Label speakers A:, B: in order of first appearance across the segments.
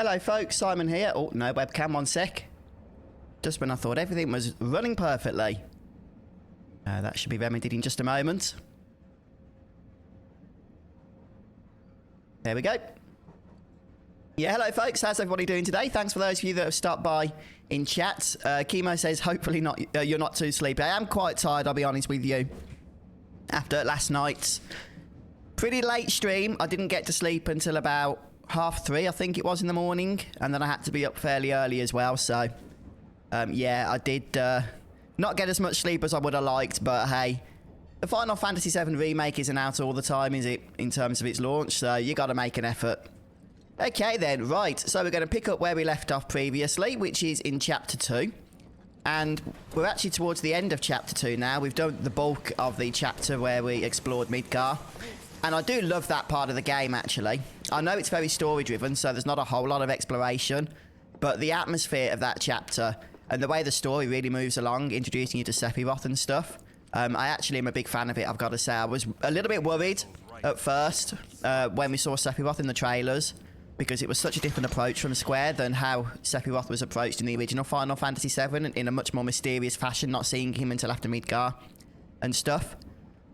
A: Hello folks, Simon here. Oh, no webcam, one sec. Just when I thought everything was running perfectly. That should be remedied in just a moment. There we go. Yeah, hello folks, how's everybody doing today? Thanks for those of you that have stopped by in chat. Chemo says, hopefully not, you're not too sleepy. I am quite tired, I'll be honest with you. After last night's pretty late stream, I didn't get to sleep until about 3:30, I think it was, in the morning. And then I had to be up fairly early as well, so... yeah, I did not get as much sleep as I would have liked, but hey, the Final Fantasy 7 Remake isn't out all the time, is it, in terms of its launch, so you got to make an effort. Okay then, right, so we're going to pick up where we left off previously, which is in Chapter 2. And we're actually towards the end of Chapter 2 now. We've done the bulk of the chapter where we explored Midgar. And I do love that part of the game, actually. I know it's very story-driven, so there's not a whole lot of exploration, but the atmosphere of that chapter... and the way the story really moves along, introducing you to Sephiroth and stuff. I actually am a big fan of it, I've got to say. I was a little bit worried at first when we saw Sephiroth in the trailers, because it was such a different approach from Square than how Sephiroth was approached in the original Final Fantasy 7, in a much more mysterious fashion, not seeing him until after Midgar and stuff.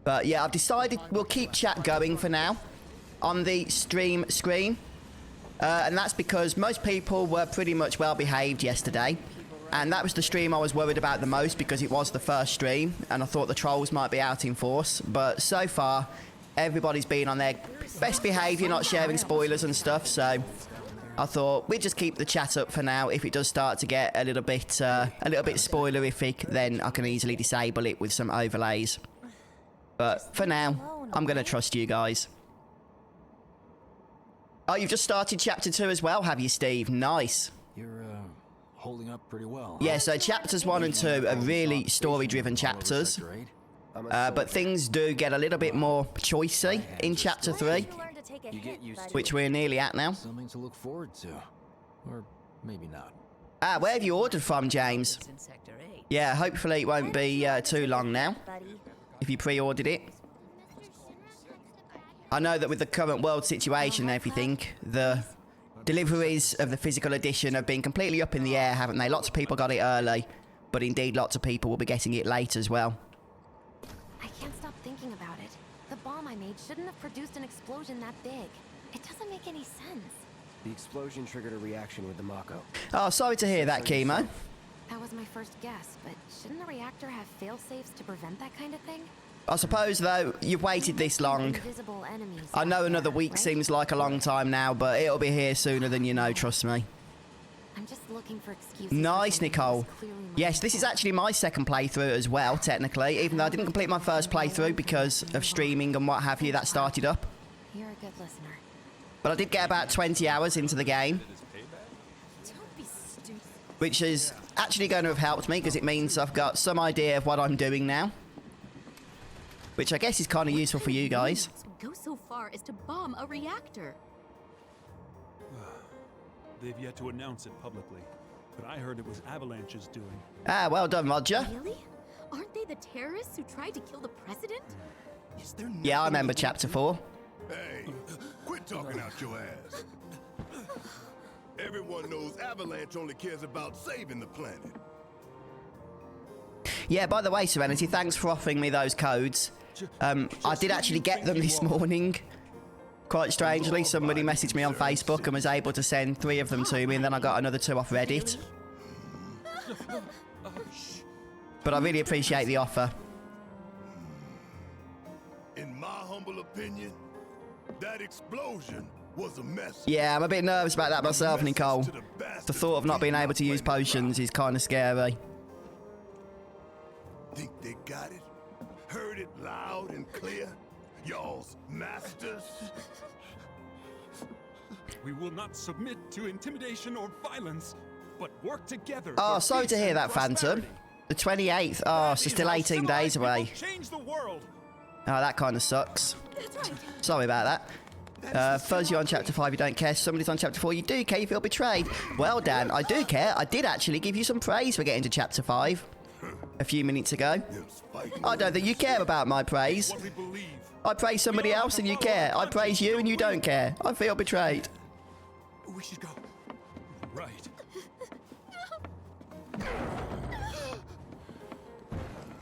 A: But yeah, I've decided we'll keep chat going for now on the stream screen. And that's because most people were pretty much well behaved yesterday. And that was the stream I was worried about the most, because it was the first stream and I thought the trolls might be out in force. But so far, everybody's been on their best behaviour, not sharing spoilers and stuff. So I thought we'd just keep the chat up for now. If it does start to get a little bit spoilerific, then I can easily disable it with some overlays. But for now, I'm going to trust you guys. Oh, you've just started Chapter 2 as well, have you, Steve? Nice.
B: You're, holding up pretty well.
A: Yeah, so chapters 1 and 2 are really story-driven chapters. But things do get a little bit more choicey in Chapter 3, which we're nearly at now.
B: Something to look forward to. Or maybe not.
A: Ah, where have you ordered from, James? Yeah, hopefully it won't be too long now, if you pre-ordered it. I know that with the current world situation and everything, the deliveries of the physical edition have been completely up in the air, haven't they? Lots of people got it early, but indeed lots of people will be getting it late as well.
C: I can't stop thinking about it. The bomb I made shouldn't have produced an explosion that big. It doesn't make any sense.
D: The explosion triggered a reaction with the Mako.
A: Oh, sorry to hear that, Chemo.
C: That was my first guess, but shouldn't the reactor have fail-safes to prevent that kind of thing?
A: I suppose, though, you've waited this long. I know another week seems like a long time now, but it'll be here sooner than you know, trust me.
C: I'm just looking for excuses.
A: Nice, Nicole. Yes, this is actually my second playthrough as well, technically, even though I didn't complete my first playthrough because of streaming and what have you that started up.
C: You're a good listener.
A: But I did get about 20 hours into the game,
C: Don't be stupid.
A: which is actually going to have helped me because it means I've got some idea of what I'm doing now. Which I guess is kind of useful for you guys.
E: Go so far as to bomb a reactor.
F: They've yet to announce it publicly, but I heard it was Avalanche's doing.
A: Ah, well done, Roger.
E: Really? Aren't they the terrorists who tried to kill the president?
F: Is there
A: Yeah, I remember Chapter 4.
G: Hey, quit talking out your ass. Everyone knows Avalanche only cares about saving the planet.
A: Yeah, by the way, Serenity, thanks for offering me those codes. I did actually get them this morning. Quite strangely, somebody messaged me on Facebook and was able to send 3 of them to me, and then I got another 2 off Reddit. But I really appreciate the offer.
G: In my humble opinion, that explosion was a mess.
A: Yeah, I'm a bit nervous about that myself, Nicole. The thought of not being able to use potions is kind of scary.
G: Think they got it? Heard it loud and clear? Y'all's masters?
F: We will not submit to intimidation or violence, but work together.
A: Oh,
F: for
A: sorry to
F: peace
A: hear
F: and
A: that, Phantom.
F: prosperity.
A: The 28th. Oh, so still 18 days away.
F: Change the world.
A: Oh, that kind of sucks. Sorry about that. Fuzz, you're on Chapter 5, you don't care. Somebody's on Chapter 4, you do care, you feel betrayed. Well, Dan, I do care. I did actually give you some praise for getting to Chapter 5 a few minutes ago. I don't think you care about my praise.
F: What we believe.
A: I praise somebody else and you care. I praise you and you don't care. I feel betrayed.
F: We should go.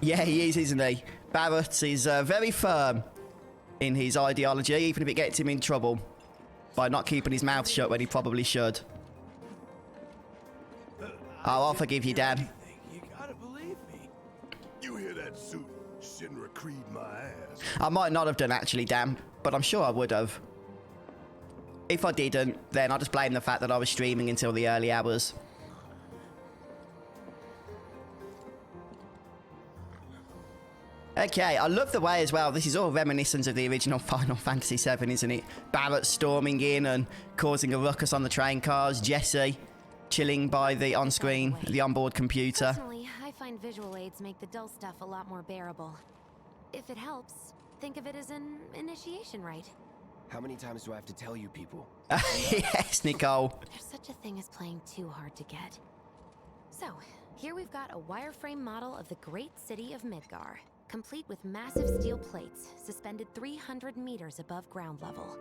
A: Yeah, he is, isn't he? Barrett is very firm in his ideology, even if it gets him in trouble by not keeping his mouth shut when he probably should. Oh, I'll forgive you, Dan.
G: You gotta believe me. You hear that suit? Shinra creed my ass.
A: I might not have done actually, Dan, but I'm sure I would have. If I didn't, then I'll just blame the fact that I was streaming until the early hours. Okay, I love the way as well. This is all reminiscent of the original Final Fantasy VII, isn't it? Barrett storming in and causing a ruckus on the train cars. Jesse chilling by the on-screen, the onboard computer.
C: Personally, I find visual aids make the dull stuff a lot more bearable. If it helps, think of it as an initiation rite.
D: How many times do I have to tell you people?
A: Yes, Nicole.
C: There's such a thing as playing too hard to get. So, here we've got a wireframe model of the great city of Midgar, complete with massive steel plates suspended 300 meters above ground level,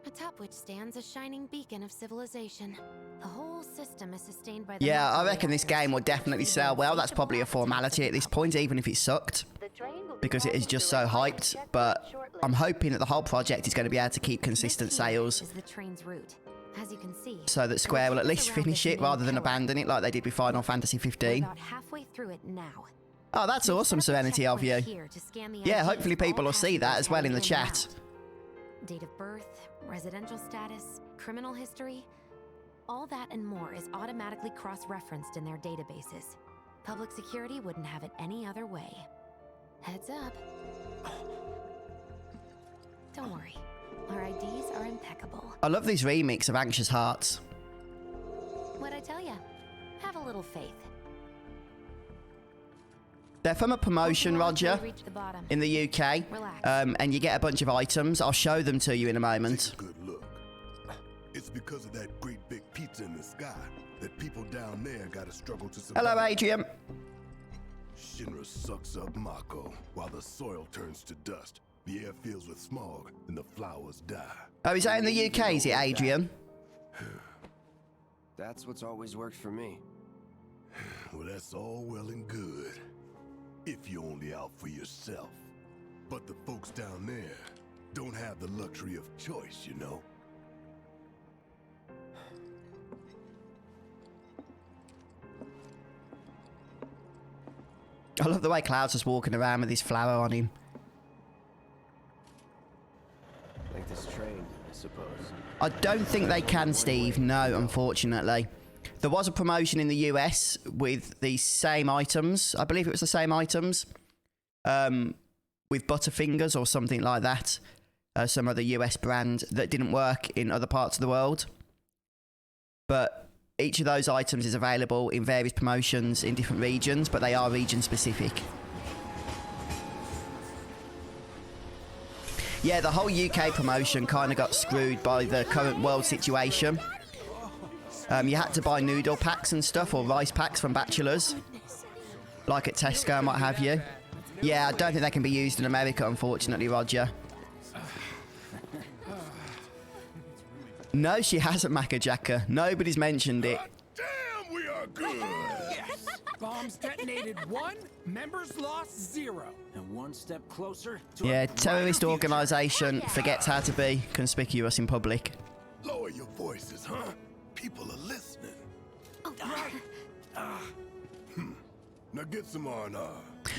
C: atop which stands a shining beacon of civilization. The whole system is sustained by the
A: Yeah, I
C: Materia
A: reckon this game will definitely sell well. That's probably a formality at this point, even if it sucked, because it is just so hyped. But I'm hoping that the whole project is going to be able to keep consistent sales,
C: is the train's route. As you can see,
A: so that Square will at least finish it rather than abandon it like they did with Final Fantasy
C: we're
A: 15.
C: about halfway through it now.
A: Oh, that's awesome, Serenity of you. Yeah, hopefully people will see that as well in the chat.
C: Date of birth, residential status, criminal history, all that and more is automatically cross-referenced in their databases. Public security wouldn't have it any other way. Heads up. Don't worry, our IDs are impeccable.
A: I love these remix of Anxious Hearts.
C: What'd I tell ya? Have a little faith.
A: They're from a promotion, Roger,
C: Reach the bottom.
A: in the UK, and you get a bunch of items. I'll show them to you in a moment.
G: Good look. It's because of that great big pizza in the sky that people down there gotta struggle to survive.
A: Hello, Adrian.
G: Shinra sucks up Mako while the soil turns to dust. The air fills with smog and the flowers die.
A: Oh, is that in the UK, is it, Adrian?
D: That's what's always worked for me.
G: Well, that's all well and good. If you're only out for yourself. But the folks down there don't have the luxury of choice, you know?
A: I love the way Cloud's just walking around with his flower on him.
D: Like this train, I suppose.
A: I don't think they can, Steve. No, unfortunately. There was a promotion in the US with the same items. I believe it was the same items. With Butterfingers or something like that. Some other US brand that didn't work in other parts of the world. But each of those items is available in various promotions in different regions, but they are region specific. Yeah, the whole UK promotion kind of got screwed by the current world situation. You had to buy noodle packs and stuff, or rice packs from Bachelors, like at Tesco and what have you. Yeah, I don't think they can be used in America, unfortunately, Roger. No, she hasn't, Macajacka. Nobody's mentioned it.
G: Damn, we are good!
B: Yes! Bombs detonated 1, members lost 0. And one step closer to
A: Yeah,
B: a
A: terrorist
B: brighter future.
A: organisation forgets how to be conspicuous in public.
G: Lower your voices, huh? People are listening. Now get some R&R.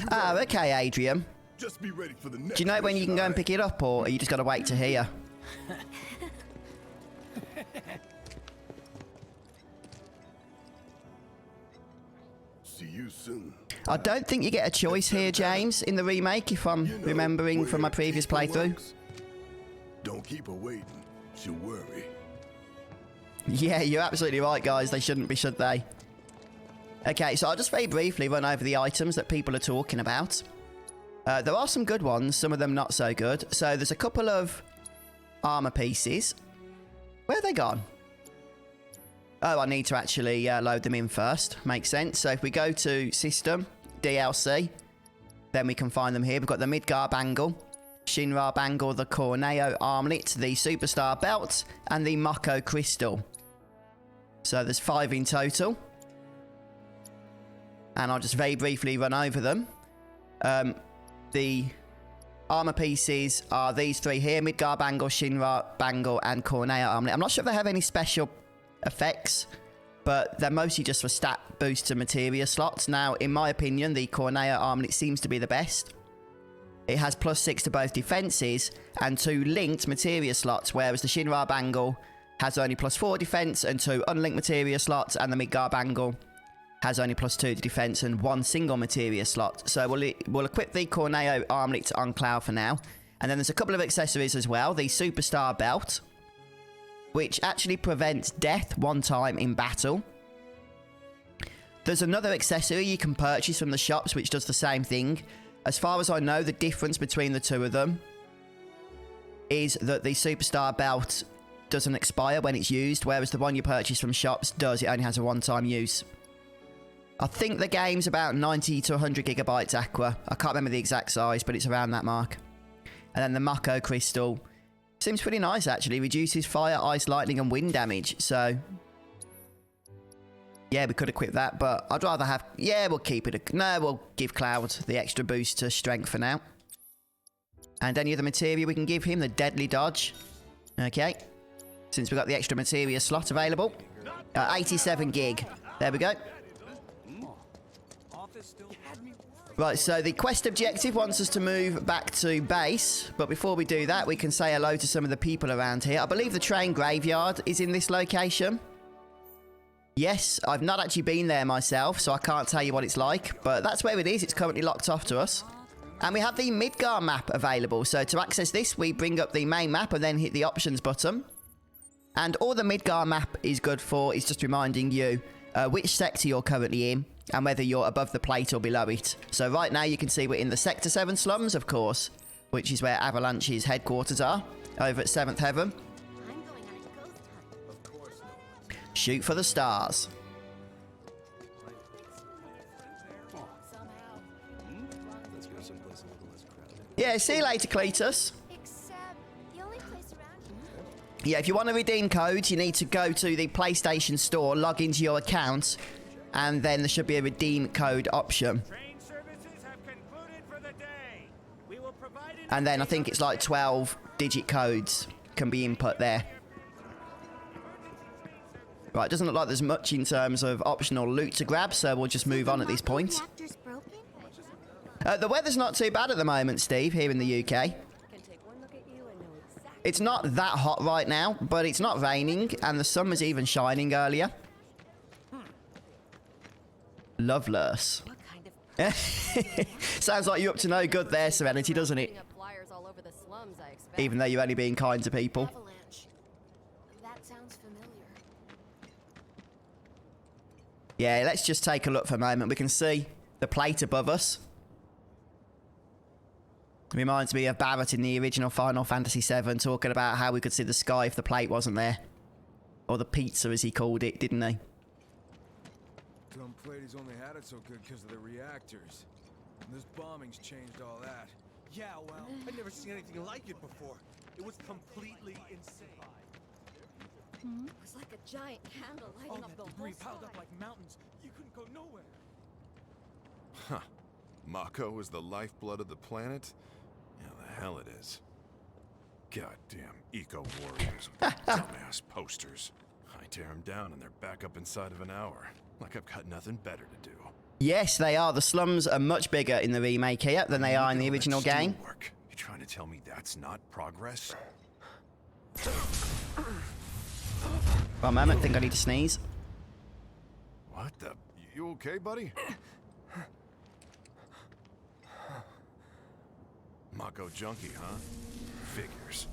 A: Ah, okay, Adrian.
G: Just be ready for the next
A: Do you know when you can go and
G: mission,
A: pick it up, or are you just got to wait to hear?
G: See you soon.
A: I don't think you get a choice here, James, in the remake, if I'm
G: You know,
A: remembering from my
G: where
A: previous
G: people
A: playthrough.
G: works. Don't keep her waiting. She'll worry.
A: Yeah, you're absolutely right, guys. They shouldn't be, should they? Okay, so I'll just very briefly run over the items that people are talking about. There are some good ones, some of them not so good. So there's a couple of armor pieces. Where have they gone? Oh, I need to actually load them in first. Makes sense. So if we go to System, DLC, then we can find them here. We've got the Midgar Bangle, Shinra Bangle, the Corneo Armlet, the Superstar Belt, and the Mako Crystal. So there's 5 in total. And I'll just very briefly run over them. The armor pieces are these three here: Midgar Bangle, Shinra Bangle, and Cornea Armlet. I'm not sure if they have any special effects, but they're mostly just for stat boosts and materia slots. Now, in my opinion, the Cornea Armlet seems to be the best. It has +6 to both defenses and 2 linked materia slots, whereas the Shinra Bangle has only +4 defense and 2 unlinked materia slots, and the Midgar Bangle has only +2 to defense and 1 single materia slot. So we'll equip the Corneo Armlet on Cloud for now. And then there's a couple of accessories as well. The Superstar Belt, which actually prevents death 1 time in battle. There's another accessory you can purchase from the shops which does the same thing. As far as I know, the difference between the two of them is that the Superstar Belt doesn't expire when it's used, whereas the one you purchase from shops does. It only has a 1-time use. I think the game's about 90 to 100 gigabytes Aqua. I can't remember the exact size, but it's around that mark. And then the Mako Crystal seems pretty nice, actually. Reduces fire, ice, lightning, and wind damage. So, yeah, we could equip that, but I'd rather have... Yeah, we'll keep it. No, we'll give Cloud the extra boost to strength for now. And any other materia we can give him, the Deadly Dodge. Okay. Since we've got the extra materia slot available. 87 gig. There we go. Right, so the quest objective wants us to move back to base. But before we do that, we can say hello to some of the people around here. I believe the train graveyard is in this location. Yes, I've not actually been there myself, so I can't tell you what it's like. But that's where it is. It's currently locked off to us. And we have the Midgar map available. So to access this, we bring up the main map and then hit the options button. And all the Midgar map is good for is just reminding you which sector you're currently in and whether you're above the plate or below it. So right now you can see we're in the Sector 7 slums, of course, which is where Avalanche's headquarters are, over at 7th Heaven. Shoot for the stars. Yeah, see you later, Cletus. Yeah, if you want to redeem codes, you need to go to the PlayStation Store, log into your account, and then there should be a redeem code option. And then I think it's like 12-digit codes can be input there. Right, doesn't look like there's much in terms of optional loot to grab, so we'll just move on at this point. The weather's not too bad at the moment, Steve, here in the UK. It's not that hot right now, but it's not raining, and the sun was even shining earlier. Loveless. Sounds like you're up to no good there, Serenity, doesn't it? Even though you're only being kind to people. Yeah, let's just take a look for a moment. We can see the plate above us. Reminds me of Barrett in the original Final Fantasy VII talking about how we could see the sky if the plate wasn't there. Or the pizza, as he called it, didn't he?
H: Dumb Platy's only had it so good because of the reactors. And this bombing's changed all that.
I: Yeah, well, I'd never seen anything like it before. It was completely insane.
E: It was like a giant candle lighting up the
I: debris
E: whole
I: piled
E: sky.
I: up like mountains. You couldn't go nowhere.
J: Huh. Mako is the lifeblood of the planet? Yeah, the hell it is. Goddamn eco-warriors with dumbass posters. I tear them down and they're back up inside of an hour. Like I've got nothing better to do.
A: Yes, they are. The slums are much bigger in the remake here than they are in the original game.
J: You trying to tell me that's not progress?
A: One moment, I think I need to sneeze.
J: What the? You okay, buddy? Mako junkie, huh? Figures.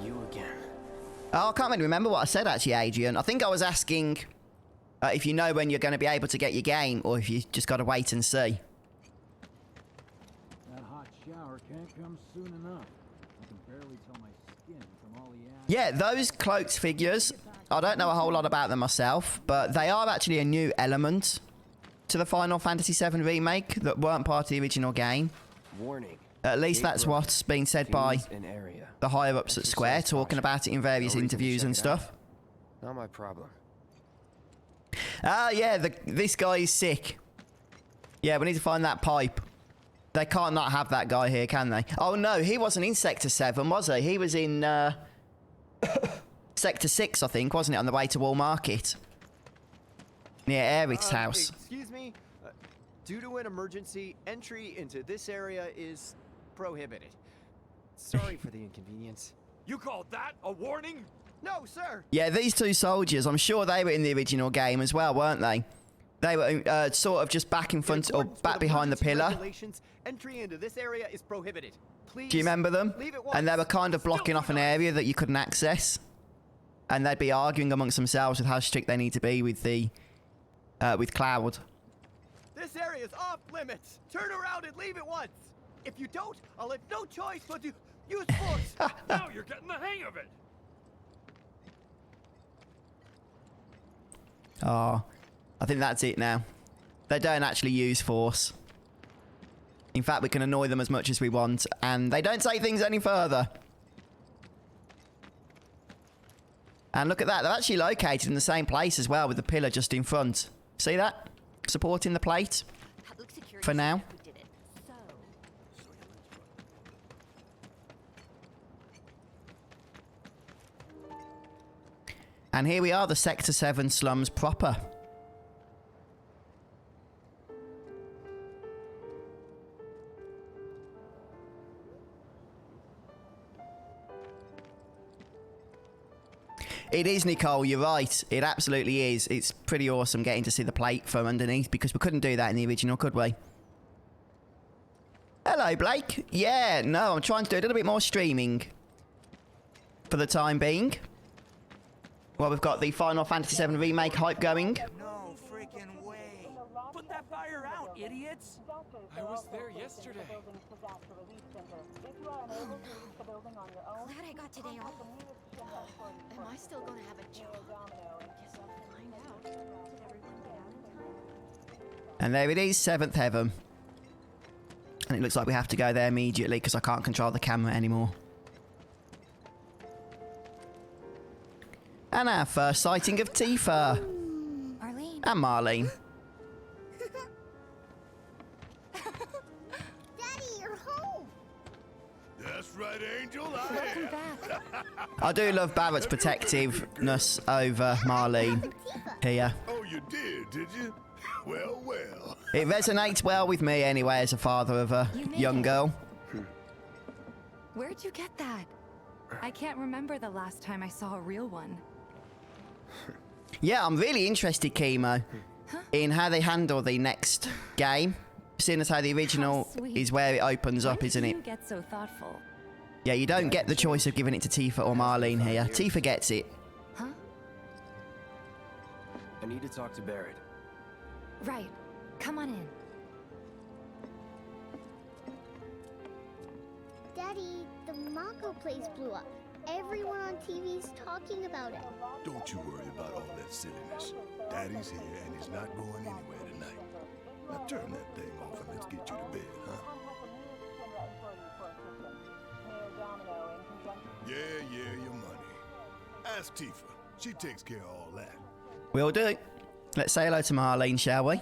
D: You again.
A: Oh, I can't really remember what I said, actually, Adrian. I think I was asking if you know when you're going to be able to get your game, or if you just got to wait and see.
K: That hot shower can't come soon enough. I can barely tell my skin from all the ash.
A: Yeah, those cloaked figures, I don't know a whole lot about them myself, but they are actually a new element to the Final Fantasy VII Remake that weren't part of the original game.
D: Warning.
A: At least that's what's been said by the higher-ups at Square, talking about it in various interviews and stuff.
D: Not my problem.
A: Ah, yeah, this guy is sick. Yeah, we need to find that pipe. They can't not have that guy here, can they? Oh, no, he wasn't in Sector 7, was he? He was in Sector 6, I think, wasn't it, on the way to Wall Market? Near Eric's house.
L: Excuse me? Due to an emergency, entry into this area is prohibited. Sorry for the inconvenience.
I: You called that a warning?
L: No, sir!
A: Yeah, these two soldiers, I'm sure they were in the original game as well, weren't they? They were sort of just back in front, or back behind the pillar.
L: Entry into this area is prohibited. Please.
A: Do you remember them?
L: Leave it
A: And they were kind of blocking off an area that you couldn't access. And they'd be arguing amongst themselves with how strict they need to be with the, with Cloud.
L: This area is off limits. Turn around and leave it once. If you don't, I'll have no choice but to use force.
I: Now you're getting the hang of it.
A: Oh, I think that's it now. They don't actually use force. In fact, we can annoy them as much as we want, and they don't take things any further. And look at that, they're actually located in the same place as well, with the pillar just in front. See that? Supporting the plate. For now. And here we are, the Sector 7 slums proper. It is, Nicole, you're right. It absolutely is. It's pretty awesome getting to see the plate from underneath, because we couldn't do that in the original, could we? Hello, Blake. Yeah, no, I'm trying to do a little bit more streaming for the time being. Well, we've got the Final Fantasy VII Remake hype going.
I: No freaking way. Put that fire out, idiots.
B: I was there yesterday.
E: Glad I got today off. Am I still gonna have a job? Guess I'll find out. Did everyone get out?
A: And there it is, 7th Heaven. And it looks like we have to go there immediately because I can't control the camera anymore. And our first sighting of Tifa.
C: Marlene.
A: And Marlene.
E: Daddy, you're home.
G: That's right, Angel.
C: Welcome back.
A: I do love Barrett's protectiveness over Marlene here.
G: Oh, you did you? Well, well.
A: It resonates well with me anyway as a father of a young girl.
M: Where'd you get that? I can't remember the last time I saw a real one.
A: Yeah, I'm really interested, Chemo, in how they handle the next game. Seeing as how the original is where it opens up, isn't it?
M: You get so thoughtful.
A: Yeah, you don't get the choice of giving it to Tifa or Marlene here. Tifa gets it.
M: Huh?
D: I need to talk to Barrett.
M: Right. Come on in.
E: Daddy, the Mako place blew up. Everyone on TV's talking about it.
G: Don't you worry about all that silliness. Daddy's here and he's not going anywhere tonight. Now turn that thing off and let's get you to bed, huh? Yeah, your money. Ask Tifa. She takes care of all that.
A: We'll do. Let's say hello to Marlene, shall we?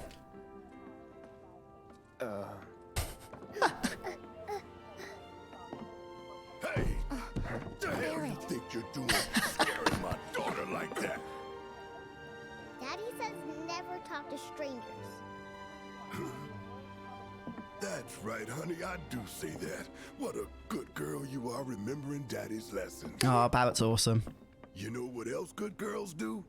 G: Hey! The hell you think you're doing scaring my daughter like that?
E: Daddy says never talk to strangers.
G: That's right, honey. I do say that. What a good girl you are remembering Daddy's lessons.
A: Oh, Barrett's awesome.
G: You know what else good girls do?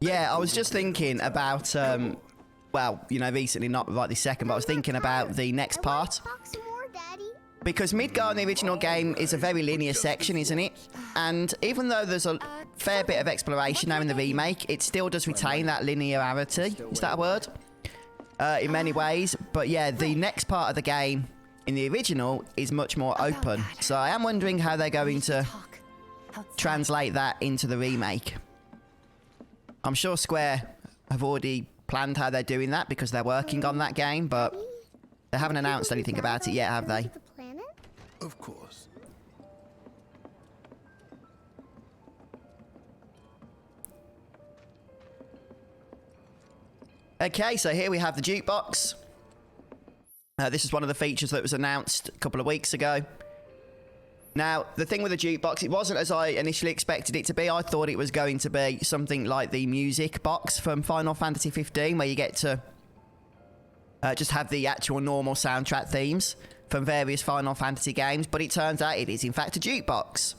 A: Yeah, I was just thinking about, well, you know, recently, not right this second, but I was thinking about the next part.
E: Talk some more, Daddy.
A: Because Midgar in the original game is a very linear section, isn't it? And even though there's a fair bit of exploration now in the remake, it still does retain that linearity. Is that a word? In many ways. But yeah, the next part of the game in the original is much more open. So I am wondering how they're going to translate that into the remake. I'm sure Square have already planned how they're doing that because they're working on that game, but they haven't announced anything about it yet, have they?
G: Of course.
A: Okay, so here we have the jukebox. This is one of the features that was announced a couple of weeks ago. Now, the thing with the jukebox, it wasn't as I initially expected it to be. I thought it was going to be something like the music box from Final Fantasy 15, where you get to just have the actual normal soundtrack themes from various Final Fantasy games, but it turns out it is in fact a jukebox.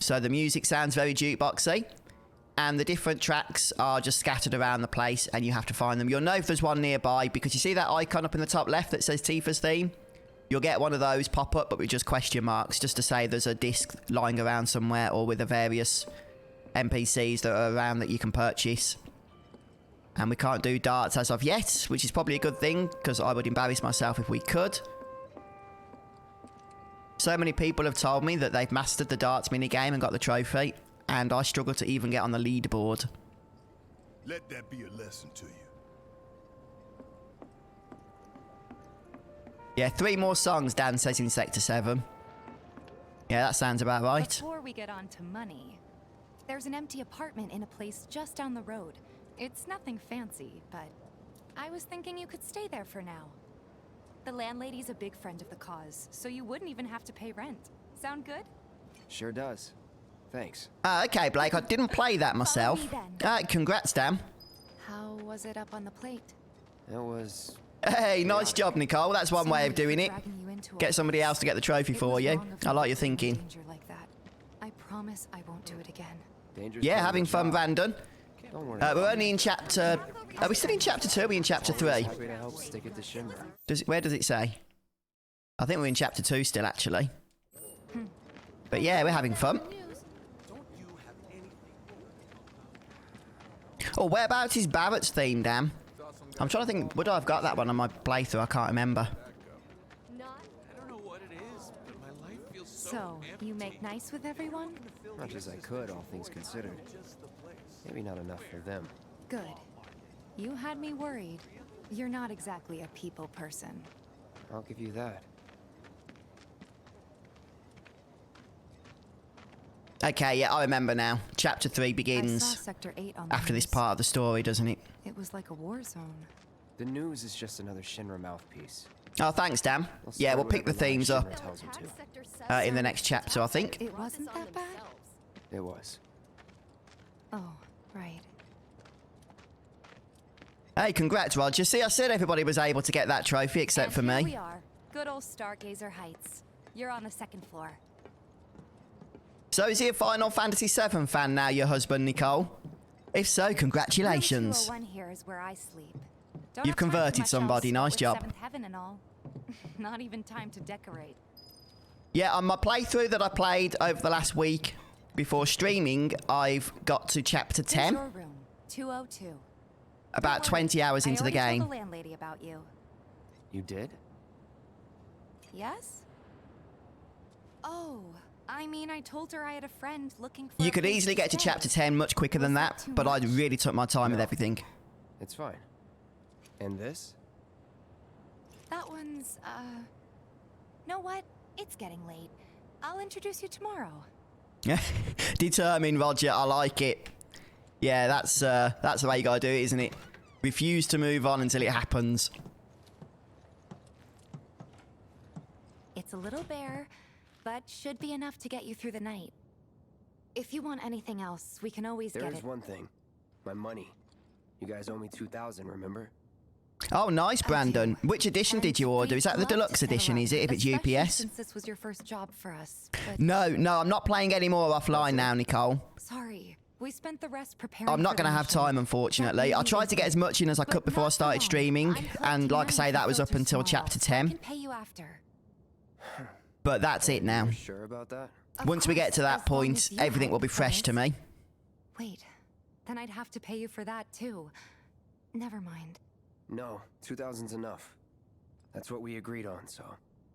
A: So the music sounds very jukeboxy, and the different tracks are just scattered around the place, and you have to find them. You'll know if there's one nearby, because you see that icon up in the top left that says Tifa's theme? You'll get one of those pop up, but with just question marks, just to say there's a disc lying around somewhere, or with the various NPCs that are around that you can purchase. And we can't do darts as of yet, which is probably a good thing, because I would embarrass myself if we could. So many people have told me that they've mastered the darts minigame and got the trophy, and I struggle to even get on the leaderboard.
G: Let that be a lesson to you.
A: Yeah, 3 more songs, Dan says in Sector 7. Yeah, that sounds about right.
M: Before we get on to money, there's an empty apartment in a place just down the road. It's nothing fancy, but I was thinking you could stay there for now. The landlady's a big friend of the cause, so you wouldn't even have to pay rent. Sound good?
D: Sure does. Thanks.
A: Okay, Blake, I didn't play that myself. Congrats, Dan.
M: How was it up on the plate?
D: It was...
A: Hey, nice job, Nicole. That's one way of doing it. Get somebody else to get the trophy for you. I like your thinking.
M: Like that. I promise I won't do it again.
A: Yeah, having fun, Brandon.
D: Don't worry.
A: We're only in chapter... Are we still in chapter 2 or are we in chapter 3?
D: Happy to help stick it to Shimmer.
A: Where does it say? I think we're in chapter 2 still, actually. But yeah, we're having fun. Oh, whereabouts is Barrett's theme, Dan? I'm trying to think, would I have got that one on my playthrough? I can't remember.
M: So, you make nice with everyone?
D: Much as I could, all things considered. Maybe not enough for them.
M: Good. You had me worried. You're not exactly a people person.
D: I'll give you that.
A: Okay, yeah, I remember now. Chapter 3 begins
M: Sector 8 on
A: after this part of the story, doesn't it?
M: It was like a war zone.
D: The news is just another Shinra mouthpiece.
A: Oh, thanks, Dan. Yeah, we'll pick the themes up in the next chapter, I think.
M: It wasn't that bad?
D: It was.
M: Oh, right.
A: Hey, congrats, Roger. See, I said everybody was able to get that trophy except for
M: Here
A: me.
M: we are. Good old Stargazer Heights. You're on the 2nd floor.
A: So is he a Final Fantasy 7 fan now, your husband, Nicole? If so, congratulations.
M: Room 201 here is where I sleep.
A: You've converted somebody. Nice job.
M: 7th heaven and all. Not even time to decorate.
A: Yeah, on my playthrough that I played over the last week before streaming, I've got to chapter 10.
M: Your room, 202.
A: About 20 hours into the game.
M: I already told the landlady about you.
D: You did?
M: Yes? Oh, I mean, I told her I had a friend looking for...
A: You could easily get to chapter 10 much quicker than that, but I really took my time with everything.
D: It's fine. And this?
M: That one's, know what? It's getting late. I'll introduce you tomorrow.
A: Determined, Roger. I like it. Yeah, that's the way you gotta do it, isn't it? Refuse to move on until it happens.
M: It's a little bare, but should be enough to get you through the night. If you want anything else, we can always get it.
D: There's one thing. My money. You guys owe me 2,000, remember?
A: Oh, nice, Brandon. Which edition did you order? Is that the deluxe edition, is it, if it's UPS?
M: Since this was your first job for us.
A: No, I'm not playing any more offline now, Nicole.
M: Sorry. We spent the rest preparing.
A: I'm not going to have time, unfortunately. I tried to get as much in as I could before I started streaming, and like I say, that was up until chapter 10.
M: I can pay you after.
A: But that's it now.
D: Sure about that?
A: Once we get to that point, everything will be fresh to me.
M: Wait, then I'd have to pay you for that too. Never mind.
D: No, 2,000's enough. That's what we agreed on, so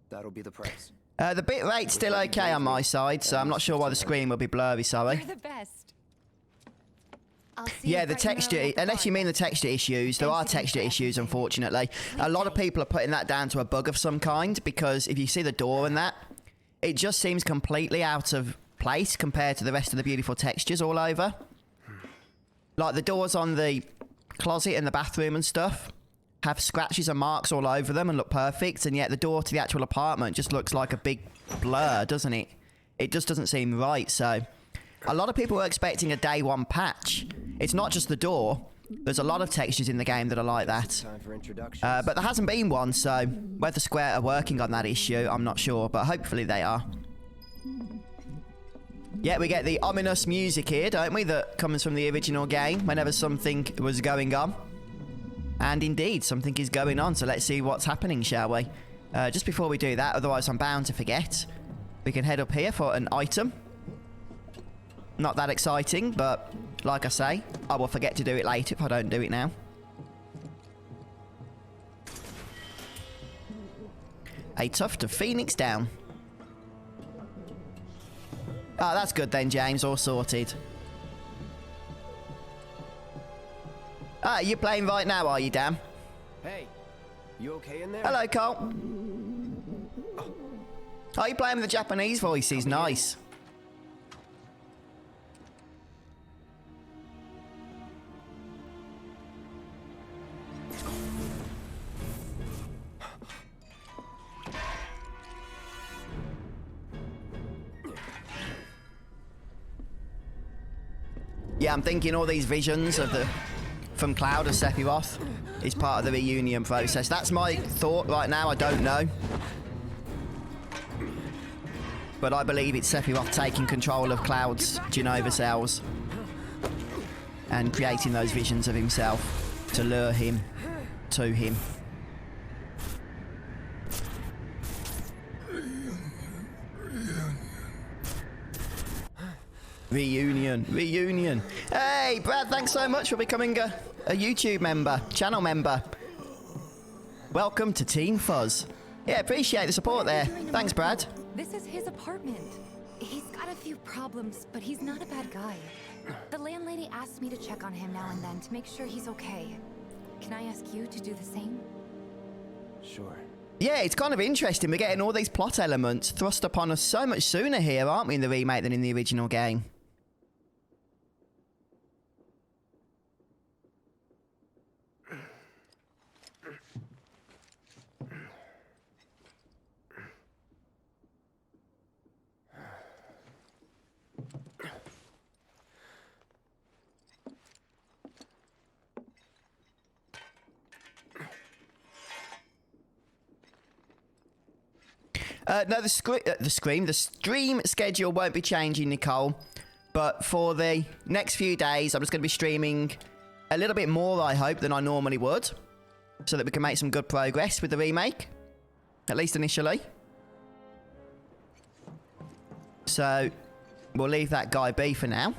D: that'll be the price.
A: The bit rate's still okay on my side, so I'm not sure why the screen will be blurry, sorry.
M: You're the best.
A: Yeah, the texture, unless you mean the texture issues, there are texture issues, unfortunately. A lot of people are putting that down to a bug of some kind, because if you see the door and that, it just seems completely out of place compared to the rest of the beautiful textures all over. Like the doors on the closet and the bathroom and stuff have scratches and marks all over them and look perfect, and yet the door to the actual apartment just looks like a big blur, doesn't it? It just doesn't seem right. So a lot of people were expecting a day one patch. It's not just the door. There's a lot of textures in the game that are like that. But there hasn't been one, so whether Square are working on that issue, I'm not sure, but hopefully they are. Yeah, we get the ominous music here, don't we, that comes from the original game whenever something was going on. And indeed, something is going on, so let's see what's happening, shall we? Just before we do that, otherwise I'm bound to forget, we can head up here for an item. Not that exciting, but like I say, I will forget to do it later if I don't do it now. A tuft of phoenix down. Oh, that's good then, James. All sorted. Ah, you're playing right now, are you, Dan?
D: Hey, you okay in there?
A: Hello, Cole. Oh, you're playing with the Japanese voices. Nice. Yeah, I'm thinking all these visions of from Cloud of Sephiroth is part of the reunion process. That's my thought right now. I don't know. But I believe it's Sephiroth taking control of Cloud's Genova cells and creating those visions of himself to lure him to him. Reunion. Hey, Brad, thanks so much for becoming a YouTube member, channel member. Welcome to Team Fuzz. Yeah, appreciate the support there. Thanks, Brad.
M: This is his apartment. He's got a few problems, but he's not a bad guy. The landlady asked me to check on him now and then to make sure he's okay. Can I ask you to do the same?
D: Sure.
A: Yeah, it's kind of interesting. We're getting all these plot elements thrust upon us so much sooner here, aren't we, in the remake than in the original game? No, the stream schedule won't be changing, Nicole. But for the next few days, I'm just going to be streaming a little bit more, I hope, than I normally would. So that we can make some good progress with the remake. At least initially. So, we'll leave that guy be for now.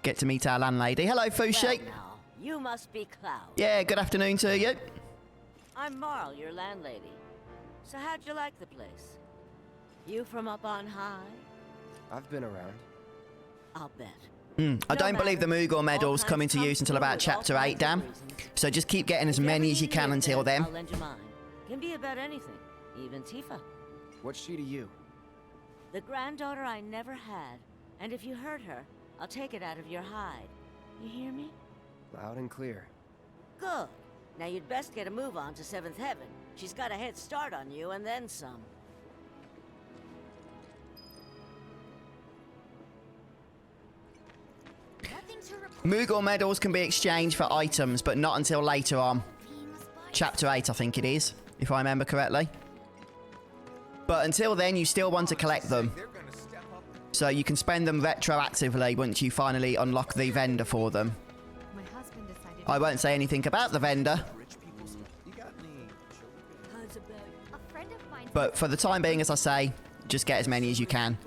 A: Get to meet our landlady. Hello, Fushi.
N: Well, now, you must be Cloud.
A: Yeah, good afternoon to you.
N: I'm Marl, your landlady. So how'd you like the place? You from up on high?
D: I've been around.
N: I'll bet.
A: I don't believe the Moogle medals come into use until about Chapter 8, Dan. So just keep getting as many as you can until then.
N: I'll lend you mine. Can be about anything, even Tifa.
D: What's she to you?
N: The granddaughter I never had. And if you hurt her, I'll take it out of your hide. You hear me?
D: Loud and clear.
N: Good. Now you'd best get a move on to 7th Heaven. She's got a head start on you and then some.
A: Moogle medals can be exchanged for items, but not until later on. Chapter 8, I think it is, if I remember correctly. But until then, you still want to collect them. So you can spend them retroactively once you finally unlock the vendor for them. I won't say anything about the vendor. But for the time being, as I say, just get as many as you can.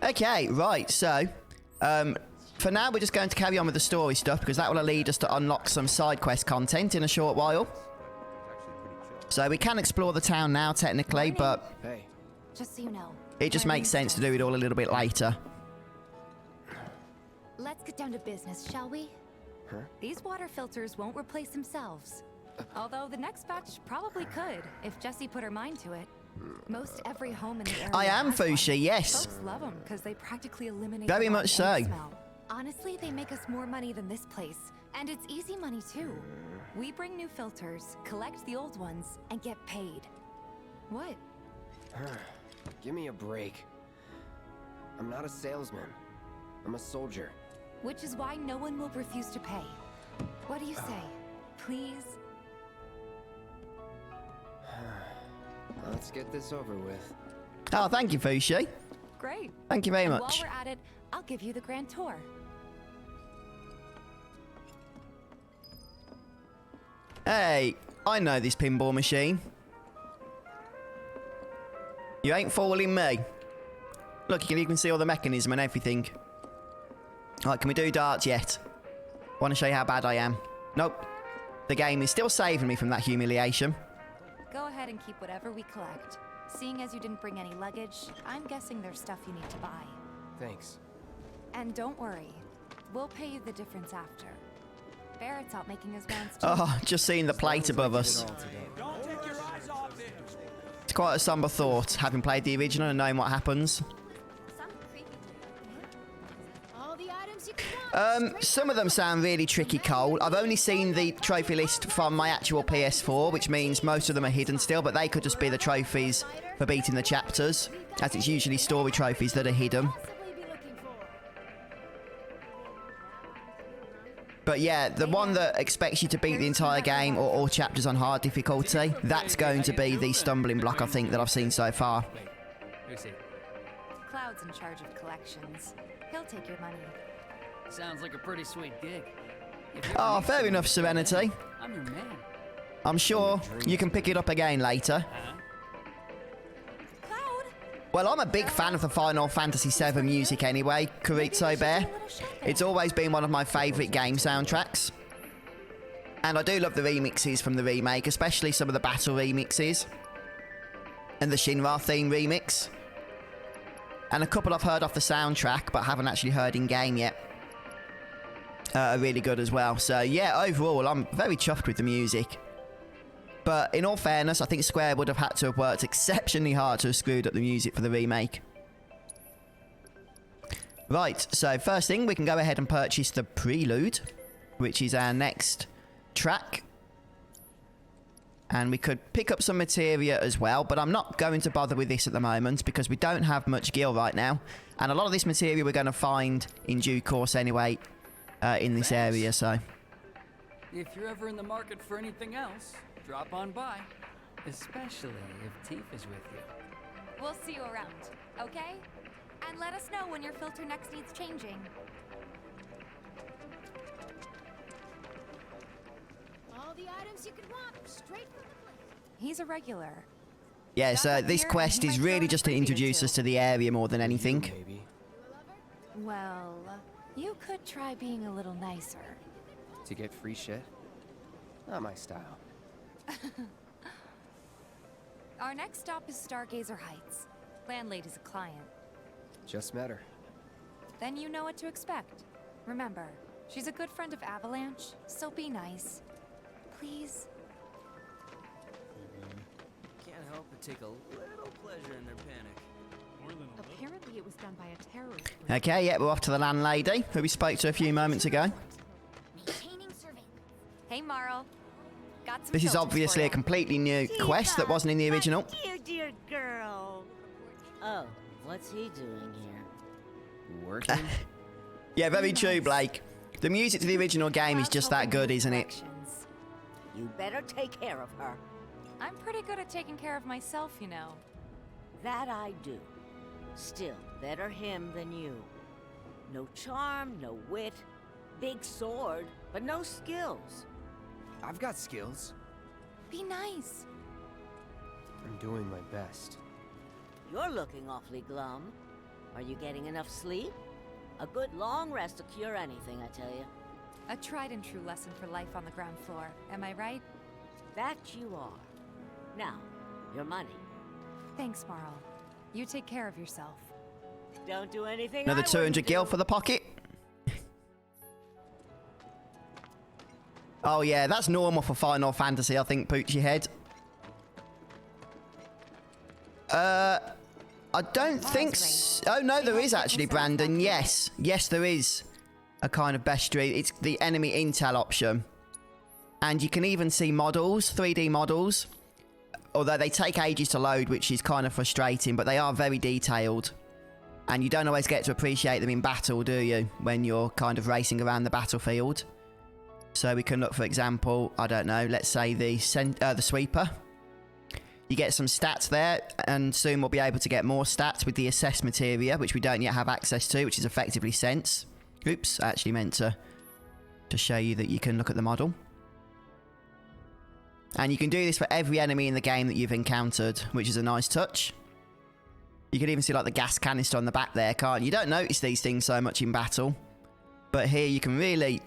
A: Okay, right, so for now we're just going to carry on with the story stuff because that will lead us to unlock some side quest content in a short while. So we can explore the town now technically, but
M: just so you know,
A: it just makes sense to do it all a little bit later.
M: Let's get down to business, shall we?
D: Huh?
M: These water filters won't replace themselves. Although the next batch probably could, if Jessie put her mind to it. Most every home in the area
A: I am
M: has one.
A: Fushi, yes.
M: Folks love them because they practically eliminate
A: Very
M: the
A: much
M: rot and
A: so.
M: smell. Honestly, they make us more money than this place. And it's easy money too. We bring new filters, collect the old ones, and get paid. What?
D: Give me a break. I'm not a salesman. I'm a soldier.
M: Which is why no one will refuse to pay. What do you say? Please?
D: Let's get this over with.
A: Oh, thank you, Fushi.
M: Great.
A: Thank you very
M: And
A: much.
M: while we're at it, I'll give you the grand tour.
A: Hey, I know this pinball machine. You ain't fooling me. Look, you can even see all the mechanism and everything. Right, can we do darts yet? Want to show you how bad I am. Nope. The game is still saving me from that humiliation.
M: Go ahead and keep whatever we collect. Seeing as you didn't bring any luggage, I'm guessing there's stuff you need to buy.
D: Thanks.
M: And don't worry, we'll pay you the difference after. Barrett's out making his rounds too.
A: Oh, just seeing the plate above us.
B: Don't take your eyes off it.
A: It's quite a somber thought, having played the original and knowing what happens.
E: All the items you can want.
A: Some of them sound really tricky, Cole. I've only seen the trophy list from my actual PS4, which means most of them are hidden still, but they could just be the trophies for beating the chapters, as it's usually story trophies that are hidden. But yeah, the one that expects you to beat the entire game or all chapters on hard difficulty, that's going to be the stumbling block, I think, that I've seen so far.
M: Cloud's in charge of collections. He'll take your money.
K: Sounds like a pretty sweet gig.
A: Oh, fair enough, Serenity.
K: I'm your man.
A: I'm sure you can pick it up again later. Well, I'm a big fan of the Final Fantasy VII music anyway, Kuritsu Bear. It's always been one of my favourite game soundtracks. And I do love the remixes from the remake, especially some of the battle remixes. And the Shinra theme remix. And a couple I've heard off the soundtrack, but haven't actually heard in game yet. Are really good as well. So yeah, overall, I'm very chuffed with the music. But in all fairness, I think Square would have had to have worked exceptionally hard to have screwed up the music for the remake. Right, so first thing, we can go ahead and purchase the Prelude, which is our next track. And we could pick up some materia as well, but I'm not going to bother with this at the moment because we don't have much gear right now. And a lot of this materia we're going to find in due course anyway in this area, so...
K: If you're ever in the market for anything else, drop on by. Especially if Teef is with you.
M: We'll see you around, okay? And let us know when your filter next needs changing.
E: All the items you could want, straight from the place.
M: He's a regular.
A: Yeah, so this quest is really just to introduce us to the area more than anything.
M: Well, you could try being a little nicer.
D: To get free shit? Not my style.
M: Our next stop is Stargazer Heights. Landlady's a client.
D: Just met her.
M: Then you know what to expect. Remember, she's a good friend of Avalanche, so be nice. Please?
O: Can't help but take a little pleasure in their panic.
E: Apparently it was done by a terrorist.
A: Okay, yeah, we're off to the landlady, who we spoke to a few moments ago.
M: Hey, Marl. Got some
A: This is
M: filters
A: obviously
M: for
A: a
M: ya.
A: completely new quest that wasn't in the original.
N: Dear girl. Oh, what's he doing here?
D: Working?
A: Yeah, very true, Blake. The music to the original game is just that good, isn't it?
N: You better take care of her.
M: I'm pretty good at taking care of myself, you know.
N: That I do. Still, better him than you. No charm, no wit. Big sword, but no skills.
D: I've got skills.
M: Be nice.
D: I'm doing my best.
N: You're looking awfully glum. Are you getting enough sleep? A good long rest to cure anything, I tell you.
M: A tried and true lesson for life on the ground floor. Am I right?
N: That you are. Now, your money.
M: Thanks, Marl. You take care of yourself.
N: Don't do anything
A: Another
N: I
A: 200 gil for the pocket. Oh yeah, that's normal for Final Fantasy, I think, Poochie Head. I don't think oh, no, there is actually, Brandon. Yes. Yes, there is a kind of bestiary. It's the enemy intel option. And you can even see models, 3D models. Although they take ages to load, which is kind of frustrating, but they are very detailed. And you don't always get to appreciate them in battle, do you? When you're kind of racing around the battlefield. So we can look, for example, I don't know, let's say the sweeper. You get some stats there, and soon we'll be able to get more stats with the assess materia, which we don't yet have access to, which is effectively sense. Oops, I actually meant to show you that you can look at the model. And you can do this for every enemy in the game that you've encountered, which is a nice touch. You can even see like the gas canister on the back there, can't you? You don't notice these things so much in battle. But here you can really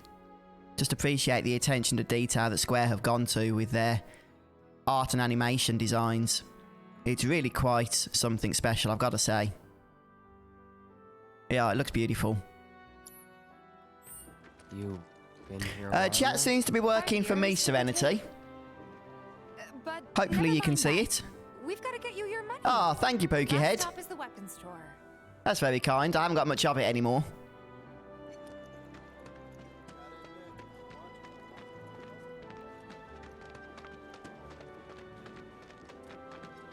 A: just appreciate the attention to detail that Square have gone to with their art and animation designs. It's really quite something special, I've got to say. Yeah, it looks beautiful.
D: You been here
A: chat seems to be working for me, Serenity.
M: But
A: hopefully you can see it.
M: We've got to get you your money.
A: Oh, thank you, Pokey Head.
M: Stop is the weapons store.
A: That's very kind. I haven't got much of it anymore.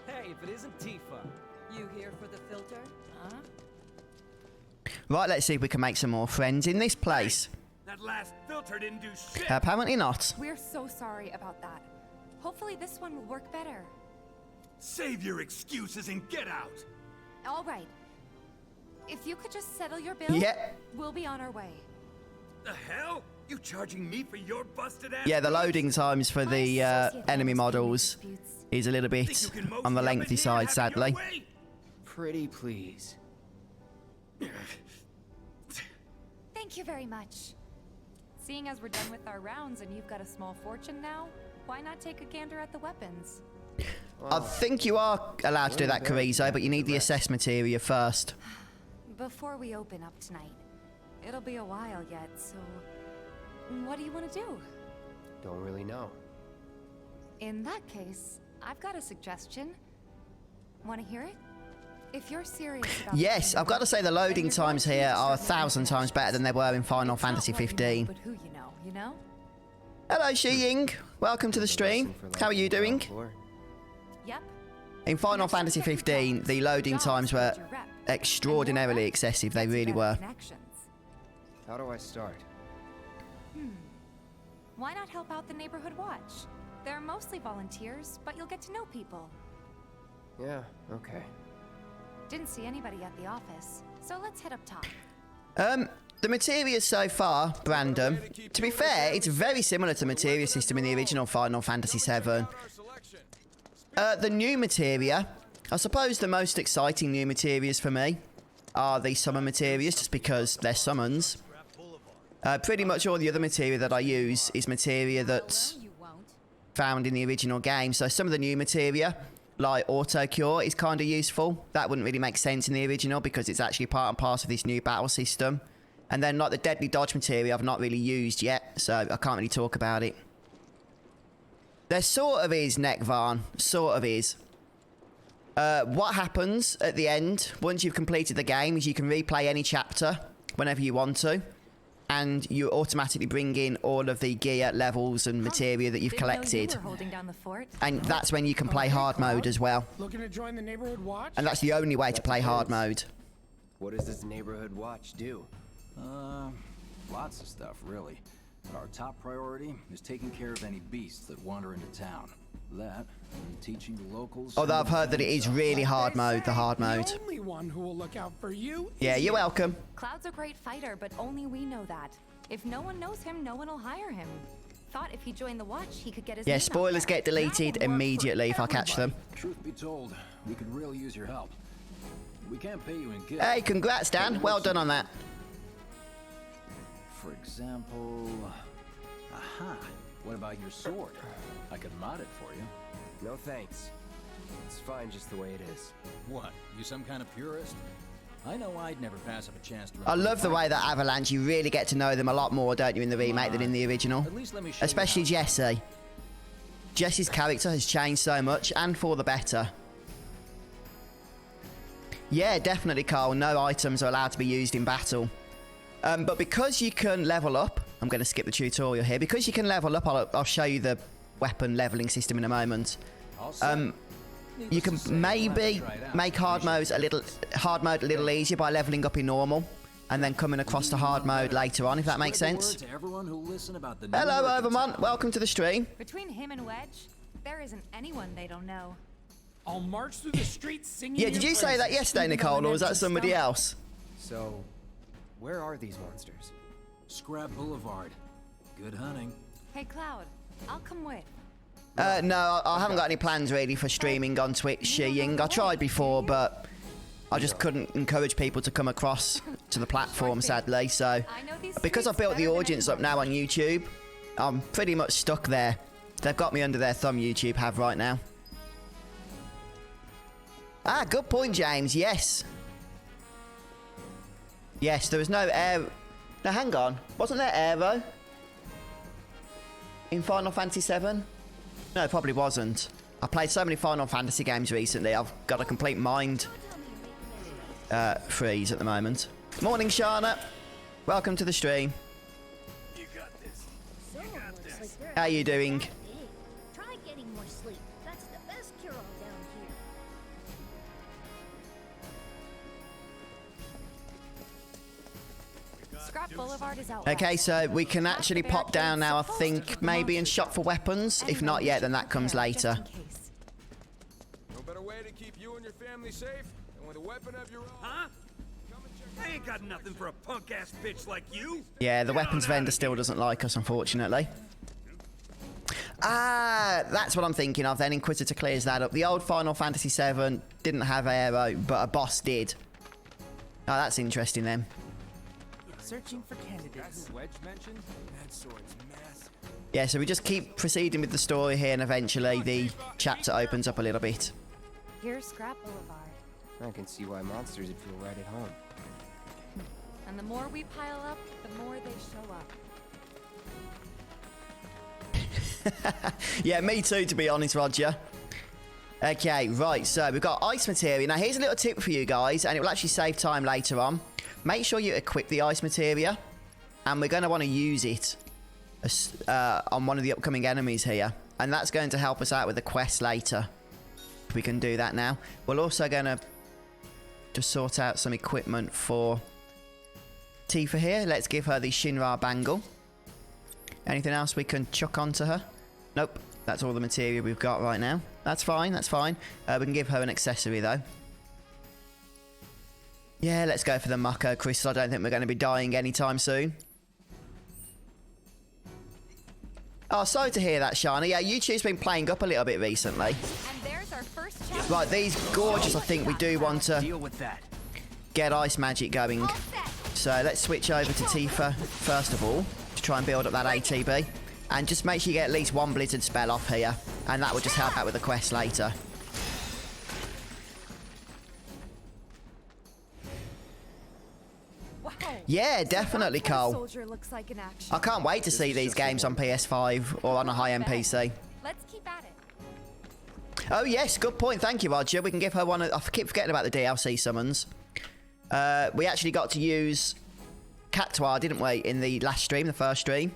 O: Hey, if it isn't Tifa. You here for the filter? Huh?
A: Right, let's see if we can make some more friends in this place.
I: That last filter didn't do shit.
A: Apparently not.
M: We're so sorry about that. Hopefully this one will work better.
I: Save your excuses and get out.
M: All right. If you could just settle your bill, we'll be on our way.
I: The hell? You charging me for your busted ass?
A: Yeah, the loading times for the enemy models is a little bit on the lengthy side, sadly.
D: Pretty please.
M: Thank you very much. Seeing as we're done with our rounds and you've got a small fortune now, why not take a gander at the weapons?
A: I think you are allowed to do that, Carrizo, but you need the assess materia first.
M: Before we open up tonight. It'll be a while yet, so what do you want to do?
D: Don't really know.
M: In that case, I've got a suggestion. Want to hear it? If you're serious about
A: yes, I've got to say the loading times here are 1,000 times better than they were in Final Fantasy 15.
M: But who you know?
A: Hello, Shi Ying. Welcome to the stream. How are you doing?
M: Yep.
A: In Final Fantasy 15, the loading times were extraordinarily excessive. They really were.
D: How do I start?
M: Why not help out the neighborhood watch? They're mostly volunteers, but you'll get to know people.
D: Yeah, okay.
M: Didn't see anybody at the office, so let's head up top.
A: The materia so far, Brandon, to be fair, it's very similar to the materia system in the original Final Fantasy 7. The new materia, I suppose the most exciting new materias for me are the summon materias, just because they're summons. Pretty much all the other materia that I use is materia that's found in the original game. So some of the new materia, like auto cure, is kind of useful. That wouldn't really make sense in the original because it's actually part and parcel of this new battle system. And then like the deadly dodge materia I've not really used yet, so I can't really talk about it. There sort of is, Nekvarn, sort of is. What happens at the end, once you've completed the game, is you can replay any chapter whenever you want to. And you automatically bring in all of the gear, levels, and materia that you've collected. And that's when you can play hard mode as well.
B: Looking to join the neighborhood watch?
A: And that's the only way to play hard mode.
D: What does this neighborhood watch do?
P: Lots of stuff, really. But our top priority is taking care of any beasts that wander into town. That, and teaching the locals...
A: Although I've heard that it is really hard mode, the hard mode.
B: The only one who will look out for you
A: yeah, you're welcome.
M: Cloud's a great fighter, but only we know that. If no one knows him, no one will hire him. Thought if he joined the watch, he could get his
A: yeah, spoilers get deleted immediately if I catch them.
P: Truth be told, we could really use your help. We can't pay you in gifts.
A: Hey, congrats, Dan. Well done on that.
P: For example... Aha! What about your sword? I could mod it for you.
D: No thanks. It's fine just the way it is.
P: What? You some kind of purist? I know I'd never pass up a chance to...
A: I love the way that Avalanche, you really get to know them a lot more, don't you, in the remake than in the original?
P: At least let me show
A: especially Jesse. Jesse's character has changed so much, and for the better. Yeah, definitely, Carl. No items are allowed to be used in battle. But because you can level up, I'm going to skip the tutorial here. Because you can level up, I'll show you the weapon leveling system in a moment. You can maybe make hard mode a little easier by leveling up in normal, and then coming across to hard mode later on, if that makes sense. Hello, Overmont. Welcome to the stream.
M: Between him and Wedge, there isn't anyone they don't know.
B: I'll march through the streets singing.
A: Yeah, did you say that yesterday, Nicole, or was that somebody else?
L: So, where are these monsters?
P: Scrap Boulevard. Good hunting.
M: Hey, Cloud, I'll come with.
A: No, I haven't got any plans really for streaming on Twitch, Ying. I tried before, but I just couldn't encourage people to come across to the platform, sadly. So, because I've built the audience up now on YouTube, I'm pretty much stuck there. They've got me under their thumb, YouTube have right now. Ah, good point, James. Yes. Yes, there was no air... Now, hang on. Wasn't there arrow in Final Fantasy 7? No, it probably wasn't. I played so many Final Fantasy games recently, I've got a complete mind freeze at the moment. Morning, Shana. Welcome to the stream.
E: You got this. You got this.
A: How you doing?
E: Try getting more sleep. That's the best cure-all down here.
M: Scrap Boulevard is out.
A: Okay, so we can actually pop down now, I think, maybe and shop for weapons. If not yet, then that comes later.
H: No better way to keep you and your family safe than with a weapon of your own.
I: Huh? I ain't got nothing for a punk-ass bitch like you.
A: Yeah, the weapons vendor still doesn't like us, unfortunately. Ah, that's what I'm thinking of then. Inquisitor clears that up. The old Final Fantasy 7 didn't have arrow, but a boss did. Oh, that's interesting then.
L: Searching for candidates. Wedge mentioned? That sword's massive.
A: Yeah, so we just keep proceeding with the story here, and eventually the chapter opens up a little bit.
M: Here's Scrap Boulevard.
D: I can see why monsters would feel right at home.
M: And the more we pile up, the more they show up.
A: Yeah, me too, to be honest, Roger. Okay, right, so we've got ice materia. Now, here's a little tip for you guys, and it will actually save time later on. Make sure you equip the ice materia, and we're going to want to use it on one of the upcoming enemies here, and that's going to help us out with the quest later. We can do that now. We're also going to just sort out some equipment for Tifa here. Let's give her the Shinra bangle. Anything else we can chuck onto her? Nope, that's all the materia we've got right now. That's fine, that's fine. We can give her an accessory though. Yeah, let's go for the Mako crystal. I don't think we're going to be dying anytime soon. Oh, sorry to hear that, Shana. Yeah, YouTube's been playing up a little bit recently.
M: And there's our first chapter.
A: Right, these gorgeous, I think we do want to get ice magic going. So let's switch over to Tifa, first of all, to try and build up that ATB. And just make sure you get at least one blizzard spell off here. And that will just help out with the quest later. Yeah, definitely, Cole.
M: Like in action.
A: I can't wait to see these games on PS5 or on a high-end PC.
M: Let's keep at it.
A: Oh, yes, good point. Thank you, Roger. We can give her one. I keep forgetting about the DLC summons. We actually got to use Catois, didn't we, in the last stream, the first stream.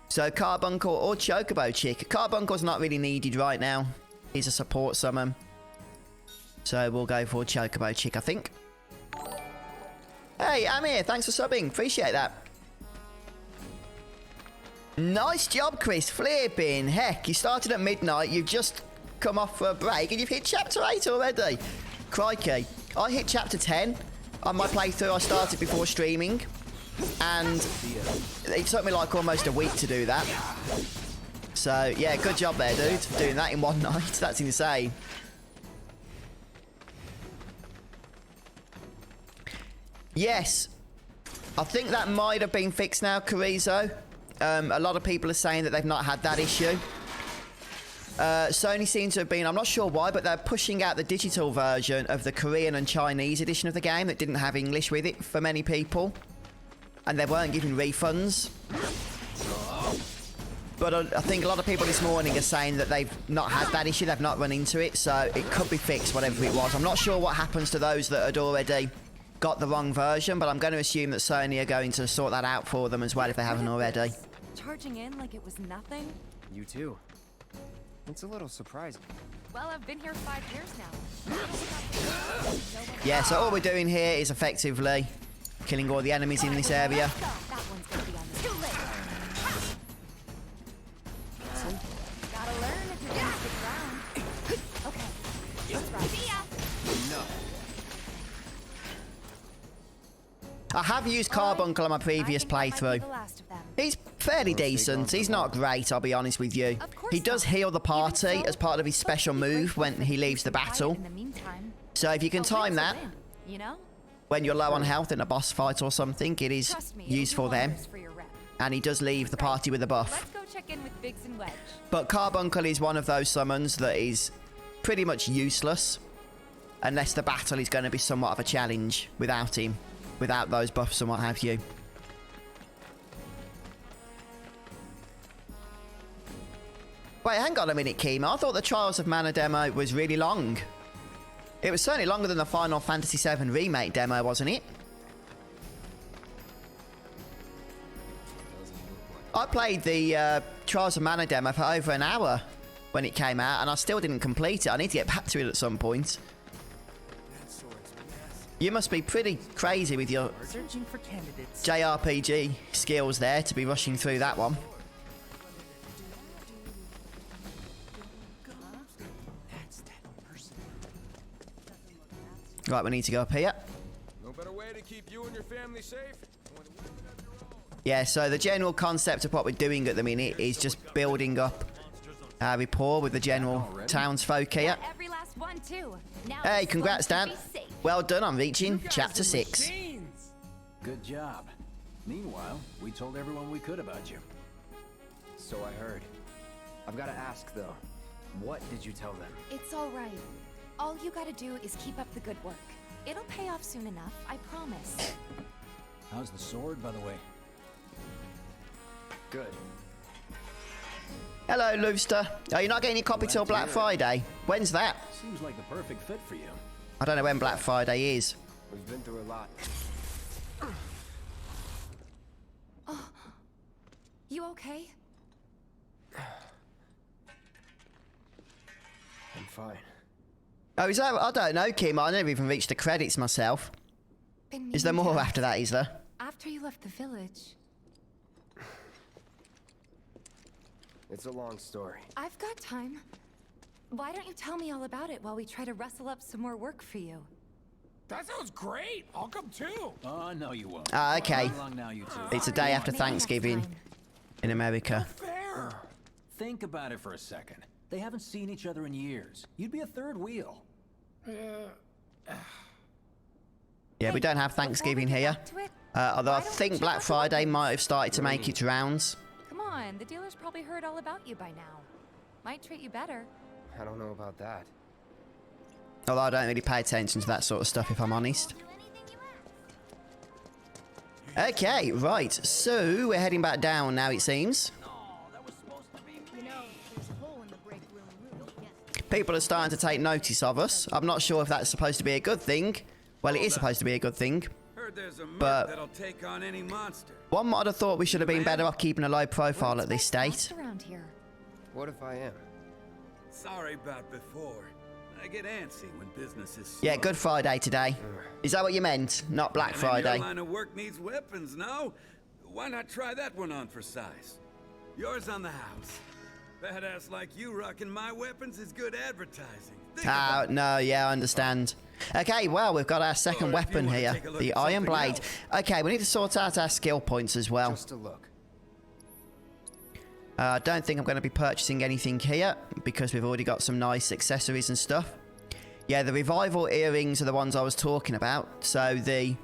A: So, Carbuncle or Chocobo Chick. Carbuncle's not really needed right now. He's a support summon. So, we'll go for Chocobo Chick, I think. Hey, I'm here. Thanks for subbing. Appreciate that. Nice job, Chris. Flipping heck. You started at midnight. You've just come off for a break and you've hit chapter 8 already. Crikey. I hit chapter 10 on my playthrough. I started before streaming. And it took me like almost a week to do that. So, yeah, good job there, dude. Doing that in one night. That's insane. Yes, I think that might have been fixed now, Carrizo. A lot of people are saying that they've not had that issue. Sony seems to have been, I'm not sure why, but they're pushing out the digital version of the Korean and Chinese edition of the game that didn't have English with it for many people. And they weren't giving refunds. But I think a lot of people this morning are saying that they've not had that issue, they've not run into it, so it could be fixed, whatever it was. I'm not sure what happens to those that had already got the wrong version, but I'm going to assume that Sony are going to sort that out for them as well if they haven't already.
M: Charging in like it was nothing?
D: You too. It's a little surprising.
M: Well, I've been here 5 years now.
A: Yeah, so all we're doing here is effectively killing all the enemies in this area.
M: That one's gonna be on the too late. Gotta learn if you're gonna stick around. Okay, let's ride. See ya.
D: No.
A: I have used Carbuncle on my previous playthrough. He's fairly decent. He's not great, I'll be honest with you. He does heal the party as part of his special move when he leaves the battle. So if you can time that, when you're low on health in a boss fight or something, it is useful then. And he does leave the party with a buff.
M: Let's go check in with Biggs and Wedge.
A: But Carbuncle is one of those summons that is pretty much useless. Unless the battle is going to be somewhat of a challenge without him. Without those buffs and what have you. Wait, hang on a minute, Kima. I thought the Trials of Mana demo was really long. It was certainly longer than the Final Fantasy VII Remake demo, wasn't it? I played the Trials of Mana demo for over an hour when it came out, and I still didn't complete it. I need to get back to it at some point. You must be pretty crazy with your JRPG skills there to be rushing through that one. Right, we need to go up here.
H: No better way to keep you and your family safe.
A: Yeah, so the general concept of what we're doing at the minute is just building up our rapport with the general townsfolk here.
M: Every last one too. Now
A: Hey, congrats, Dan. Well done on reaching Chapter 6.
P: Machines. Good job. Meanwhile, we told everyone we could about you.
D: So I heard. I've got to ask, though. What did you tell them?
M: It's all right. All you gotta do is keep up the good work. It'll pay off soon enough, I promise.
P: How's the sword, by the way?
D: Good.
A: Hello, Looster. Oh, you're not getting your copy till Black Friday? When's that?
P: Seems like the perfect fit for you.
A: I don't know when Black Friday is.
D: We've been through a lot.
M: Oh, you okay?
D: I'm fine.
A: Oh, is that? I don't know, Kim. I never even reached the credits myself. Is there more after that, is there?
M: After you left the village.
D: It's a long story.
M: I've got time. Why don't you tell me all about it while we try to rustle up some more work for you?
B: That sounds great. I'll come too.
P: Oh, no, you won't.
A: Ah, okay.
P: How long now, you two?
A: It's the day after Thanksgiving in America.
P: Think about it for a second. They haven't seen each other in years. You'd be a third wheel.
A: Yeah, we don't have Thanksgiving here. Although I think Black Friday might have started to make its rounds.
M: Come on, the dealer's probably heard all about you by now. Might treat you better.
D: I don't know about that.
A: Although I don't really pay attention to that sort of stuff, if I'm honest. Okay, right. So, we're heading back down now, it seems. People are starting to take notice of us. I'm not sure if that's supposed to be a good thing. Well, it is supposed to be a good thing. But
I: that'll take on any monster.
A: one might have thought we should have been better off keeping a low profile at this state.
D: What if I am?
I: Sorry about before. I get antsy when business is slow.
A: Yeah, Good Friday today. Is that what you meant? Not Black Friday.
I: Your line of work needs weapons, no? Why not try that one on for size? Yours on the house. Badass like you rocking my weapons is good advertising.
A: Ah, no, yeah, I understand. Okay, well, we've got our second weapon here, the Iron Blade. Okay, we need to sort out our skill points as well.
D: Just a look.
A: I don't think I'm going to be purchasing anything here because we've already got some nice accessories and stuff. Yeah, the revival earrings are the ones I was talking about. So the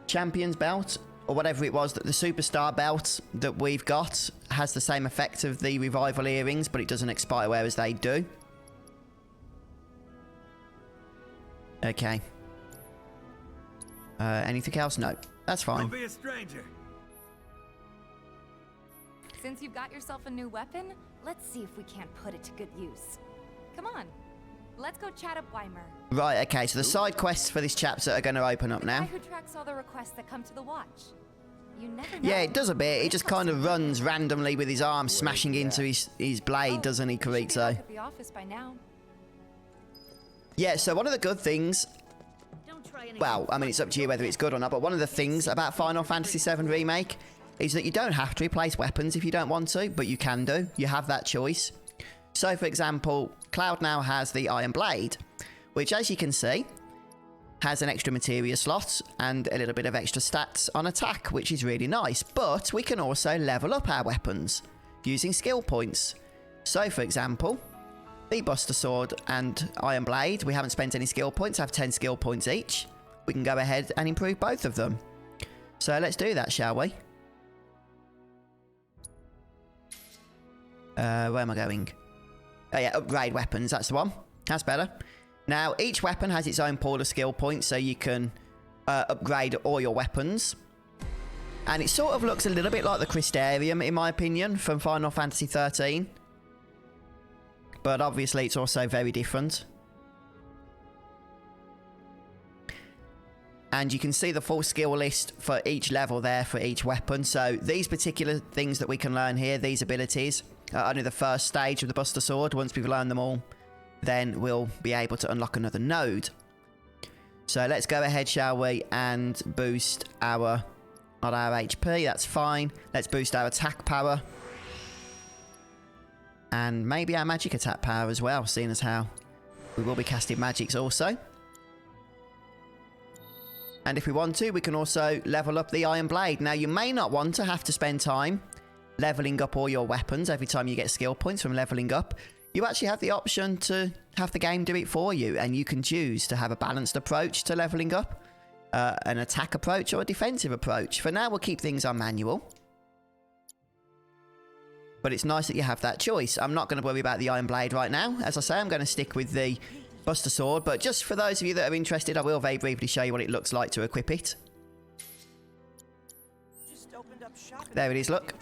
A: champion's belt, or whatever it was, that the superstar belt that we've got has the same effect of the revival earrings, but it doesn't expire, whereas they do. Okay. Anything else? No. That's fine.
I: Don't be a stranger.
M: Since you've got yourself a new weapon, let's see if we can't put it to good use. Come on, let's go chat up Weimer.
A: Right, okay, so the side quests for this chapter are going to open up
M: The
A: now.
M: guy who tracks all the requests that come to the watch. You never know.
A: Yeah, it does a bit. It just kind of runs randomly with his arm smashing into his blade, doesn't he, Carito?
M: At the office by now.
A: Yeah, so one of the good things... Well, I mean, it's up to you whether it's good or not, but one of the things about Final Fantasy VII Remake is that you don't have to replace weapons if you don't want to, but you can do. You have that choice. So, for example, Cloud now has the Iron Blade, which, as you can see, has an extra materia slot and a little bit of extra stats on attack, which is really nice. But we can also level up our weapons using skill points. So, for example, the Buster Sword and Iron Blade, we haven't spent any skill points, have 10 skill points each. We can go ahead and improve both of them. So let's do that, shall we? Where am I going? Oh yeah, upgrade weapons, that's the one. That's better. Now, each weapon has its own pool of skill points, so you can upgrade all your weapons. And it sort of looks a little bit like the Crystarium, in my opinion, from Final Fantasy XIII. But obviously, it's also very different. And you can see the full skill list for each level there for each weapon. So these particular things that we can learn here, these abilities, are only the first stage of the Buster Sword. Once we've learned them all, then we'll be able to unlock another node. So let's go ahead, shall we, and boost our, not our HP, that's fine. Let's boost our attack power. And maybe our magic attack power as well, seeing as how we will be casting magics also. And if we want to, we can also level up the Iron Blade. Now, you may not want to have to spend time leveling up all your weapons every time you get skill points from leveling up. You actually have the option to have the game do it for you, and you can choose to have a balanced approach to leveling up, an attack approach or a defensive approach. For now, we'll keep things on manual. But it's nice that you have that choice. I'm not going to worry about the Iron Blade right now. As I say, I'm going to stick with the Buster Sword, but just for those of you that are interested, I will very briefly show you what it looks like to equip it. There it is, look.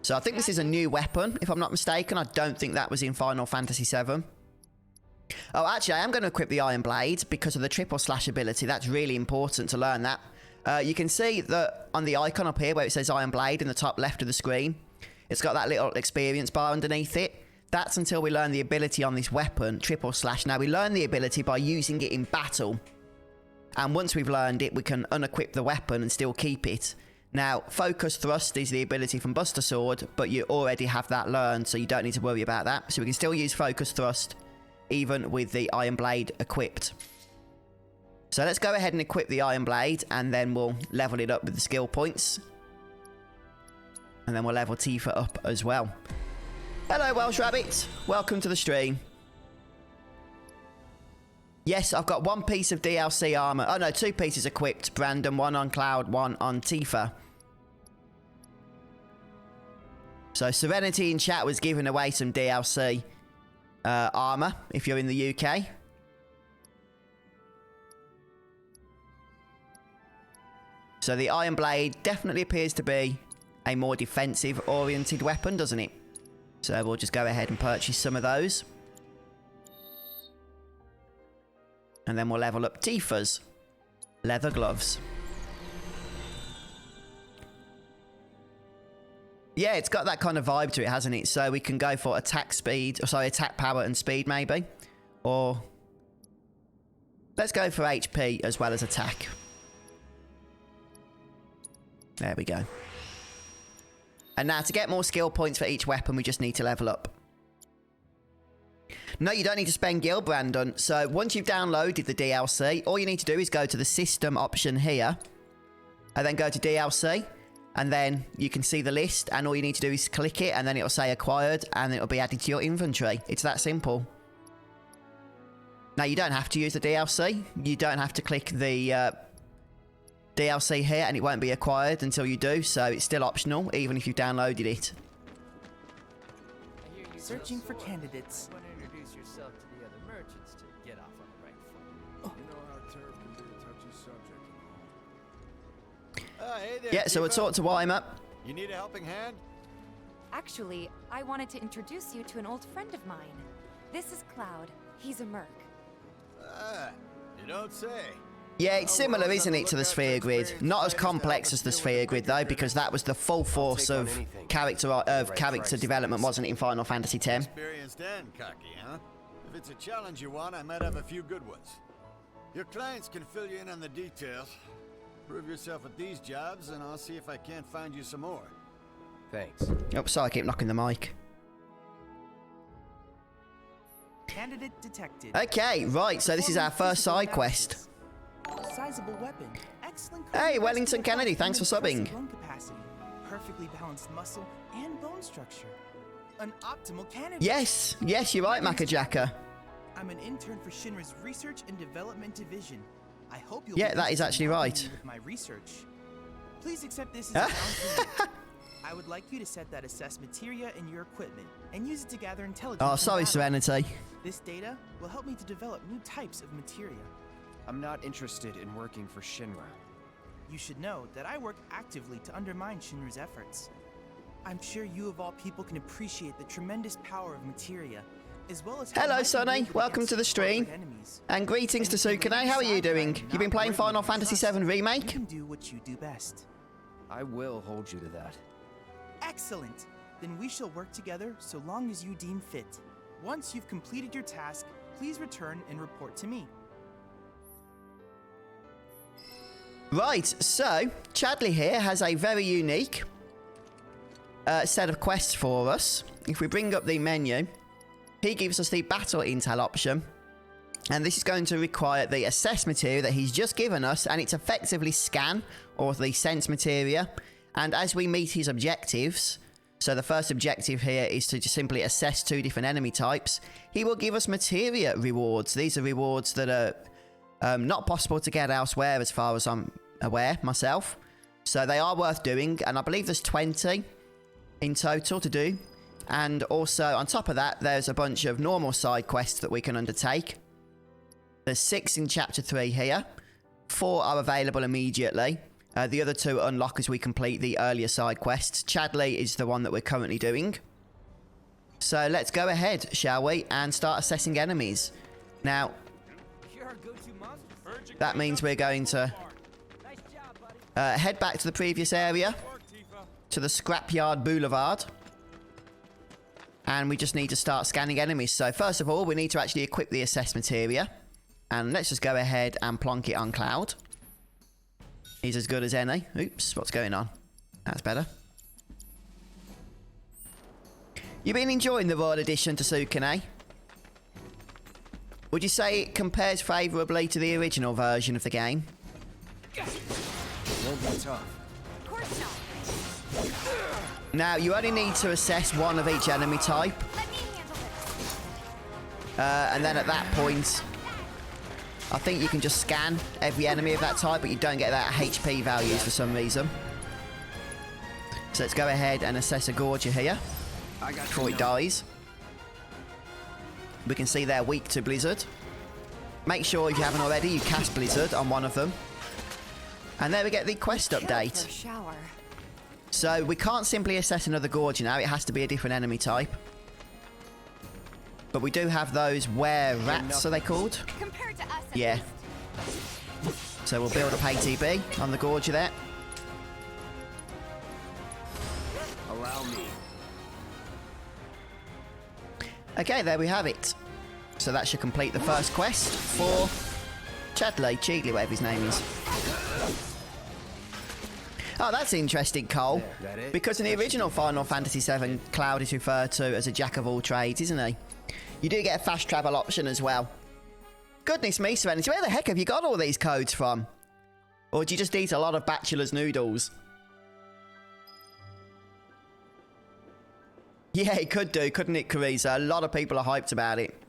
A: So I think this is a new weapon, if I'm not mistaken. I don't think that was in Final Fantasy VII. Oh, actually, I am going to equip the Iron Blade because of the triple slash ability. That's really important to learn that. You can see that on the icon up here where it says Iron Blade in the top left of the screen, it's got that little experience bar underneath it. That's until we learn the ability on this weapon, triple slash. Now, we learn the ability by using it in battle. And once we've learned it, we can unequip the weapon and still keep it. Now, Focus Thrust is the ability from Buster Sword, but you already have that learned, so you don't need to worry about that. So we can still use Focus Thrust, even with the Iron Blade equipped. So let's go ahead and equip the Iron Blade, and then we'll level it up with the skill points. And then we'll level Tifa up as well. Hello, Welsh Rabbit. Welcome to the stream. Yes, I've got one piece of DLC armor. Oh, no, 2 pieces equipped. Brandon, one on Cloud, one on Tifa. So, Serenity in chat was giving away some DLC armor, if you're in the UK. So, the Iron Blade definitely appears to be a more defensive-oriented weapon, doesn't it? So, we'll just go ahead and purchase some of those. And then we'll level up Tifa's leather gloves. Yeah, it's got that kind of vibe to it, hasn't it? So we can go for attack speed, or sorry, attack power and speed maybe. Or let's go for HP as well as attack. There we go. And now to get more skill points for each weapon, we just need to level up. No, you don't need to spend gil, Brandon. So once you've downloaded the DLC, all you need to do is go to the system option here. And then go to DLC. And then you can see the list. And all you need to do is click it. And then it'll say acquired. And it'll be added to your inventory. It's that simple. Now, you don't have to use the DLC. You don't have to click the DLC here. And it won't be acquired until you do. So it's still optional, even if you've downloaded it.
Q: Searching for candidates.
L: Introduce yourself to the other merchants to get off on the right foot.
H: You know how turf can be a touchy subject. Hey there,
A: Yeah, so we'll talk to Weimer.
R: You need a helping hand?
M: Actually, I wanted to introduce you to an old friend of mine. This is Cloud. He's a merc.
R: Ah, you don't say.
A: Yeah, it's similar, isn't it, to the sphere grid? Not as complex as the sphere grid, though, because that was the full force of character development, wasn't it, in Final Fantasy X?
R: Experienced and cocky, huh? If it's a challenge you want, I might have a few good ones. Your clients can fill you in on the details. Prove yourself at these jobs, and I'll see if I can't find you some more.
D: Thanks.
A: Oh, sorry, I keep knocking the mic.
Q: Candidate detected.
A: Okay, right, so this is our first side quest.
Q: Sizable weapon. Excellent.
A: Hey, Wellington Kennedy, thanks for subbing.
Q: Lung capacity, perfectly balanced muscle and bone structure. An optimal candidate.
A: Yes, yes, you're right, Macajaka.
Q: I'm an intern for Shinra's Research and Development Division. I hope you'll
A: Yeah, that is actually right.
Q: with my research. Please accept this as a down payment. I would like you to set that assess materia in your equipment and use it to gather intelligence.
A: Oh, sorry, Serenity.
Q: This data will help me to develop new types of materia.
D: I'm not interested in working for Shinra.
Q: You should know that I work actively to undermine Shinra's efforts. I'm sure you of all people can appreciate the tremendous power of materia, as well as
A: Hello, Sonny. Welcome to the stream. And greetings to Sukune. How are you doing? You've been playing Final Fantasy VII Remake?
Q: You can do what you do best.
D: I will hold you to that.
Q: Excellent! Then we shall work together so long as you deem fit. Once you've completed your task, please return and report to me.
A: Right, so Chadley here has a very unique set of quests for us. If we bring up the menu, he gives us the battle intel option, and this is going to require the assess materia that he's just given us, and it's effectively scan or the sense materia. And as we meet his objectives, so the first objective here is to just simply assess 2 different enemy types, he will give us materia rewards. These are rewards that are not possible to get elsewhere as far as I'm aware myself. So they are worth doing, and I believe there's 20 in total to do. And also on top of that, there's a bunch of normal side quests that we can undertake. There's 6 in chapter 3 here. 4 are available immediately. The other 2 unlock as we complete the earlier side quests. Chadley is the one that we're currently doing. So let's go ahead, shall we, and start assessing enemies. Now, that means we're going to head back to the previous area, to the Scrapyard Boulevard. And we just need to start scanning enemies. So first of all, we need to actually equip the assess materia. And let's just go ahead and plonk it on Cloud. He's as good as any. Oops, what's going on? That's better. You've been enjoying the Royal Edition to Sukune? Would you say it compares favourably to the original version of the game?
D: Won't be tough.
M: Of course not.
A: Now, you only need to assess 1 of each enemy type.
M: Let me handle this.
A: And then at that point, I think you can just scan every enemy of that type, but you don't get that HP values for some reason. So let's go ahead and assess a Gorger here before it dies. We can see they're weak to Blizzard. Make sure if you haven't already, you cast Blizzard on one of them. And there we get the quest update.
M: Shower.
A: So we can't simply assess another Gorger now, it has to be a different enemy type. But we do have those were-rats, are they called?
M: Compared to us,
A: Yeah. So we'll build up ATB on the Gorger there.
D: Allow me.
A: Okay, there we have it. So that should complete the first quest for Chadley, Cheatley, whatever his name is. Oh, that's interesting, Cole. Because in the original Final Fantasy VII, Cloud is referred to as a jack of all trades, isn't he? You do get a fast travel option as well. Goodness me, Serenity, where the heck have you got all these codes from? Or do you just eat a lot of bachelor's noodles? Yeah, it could do, couldn't it, Carissa? A lot of people are hyped about it.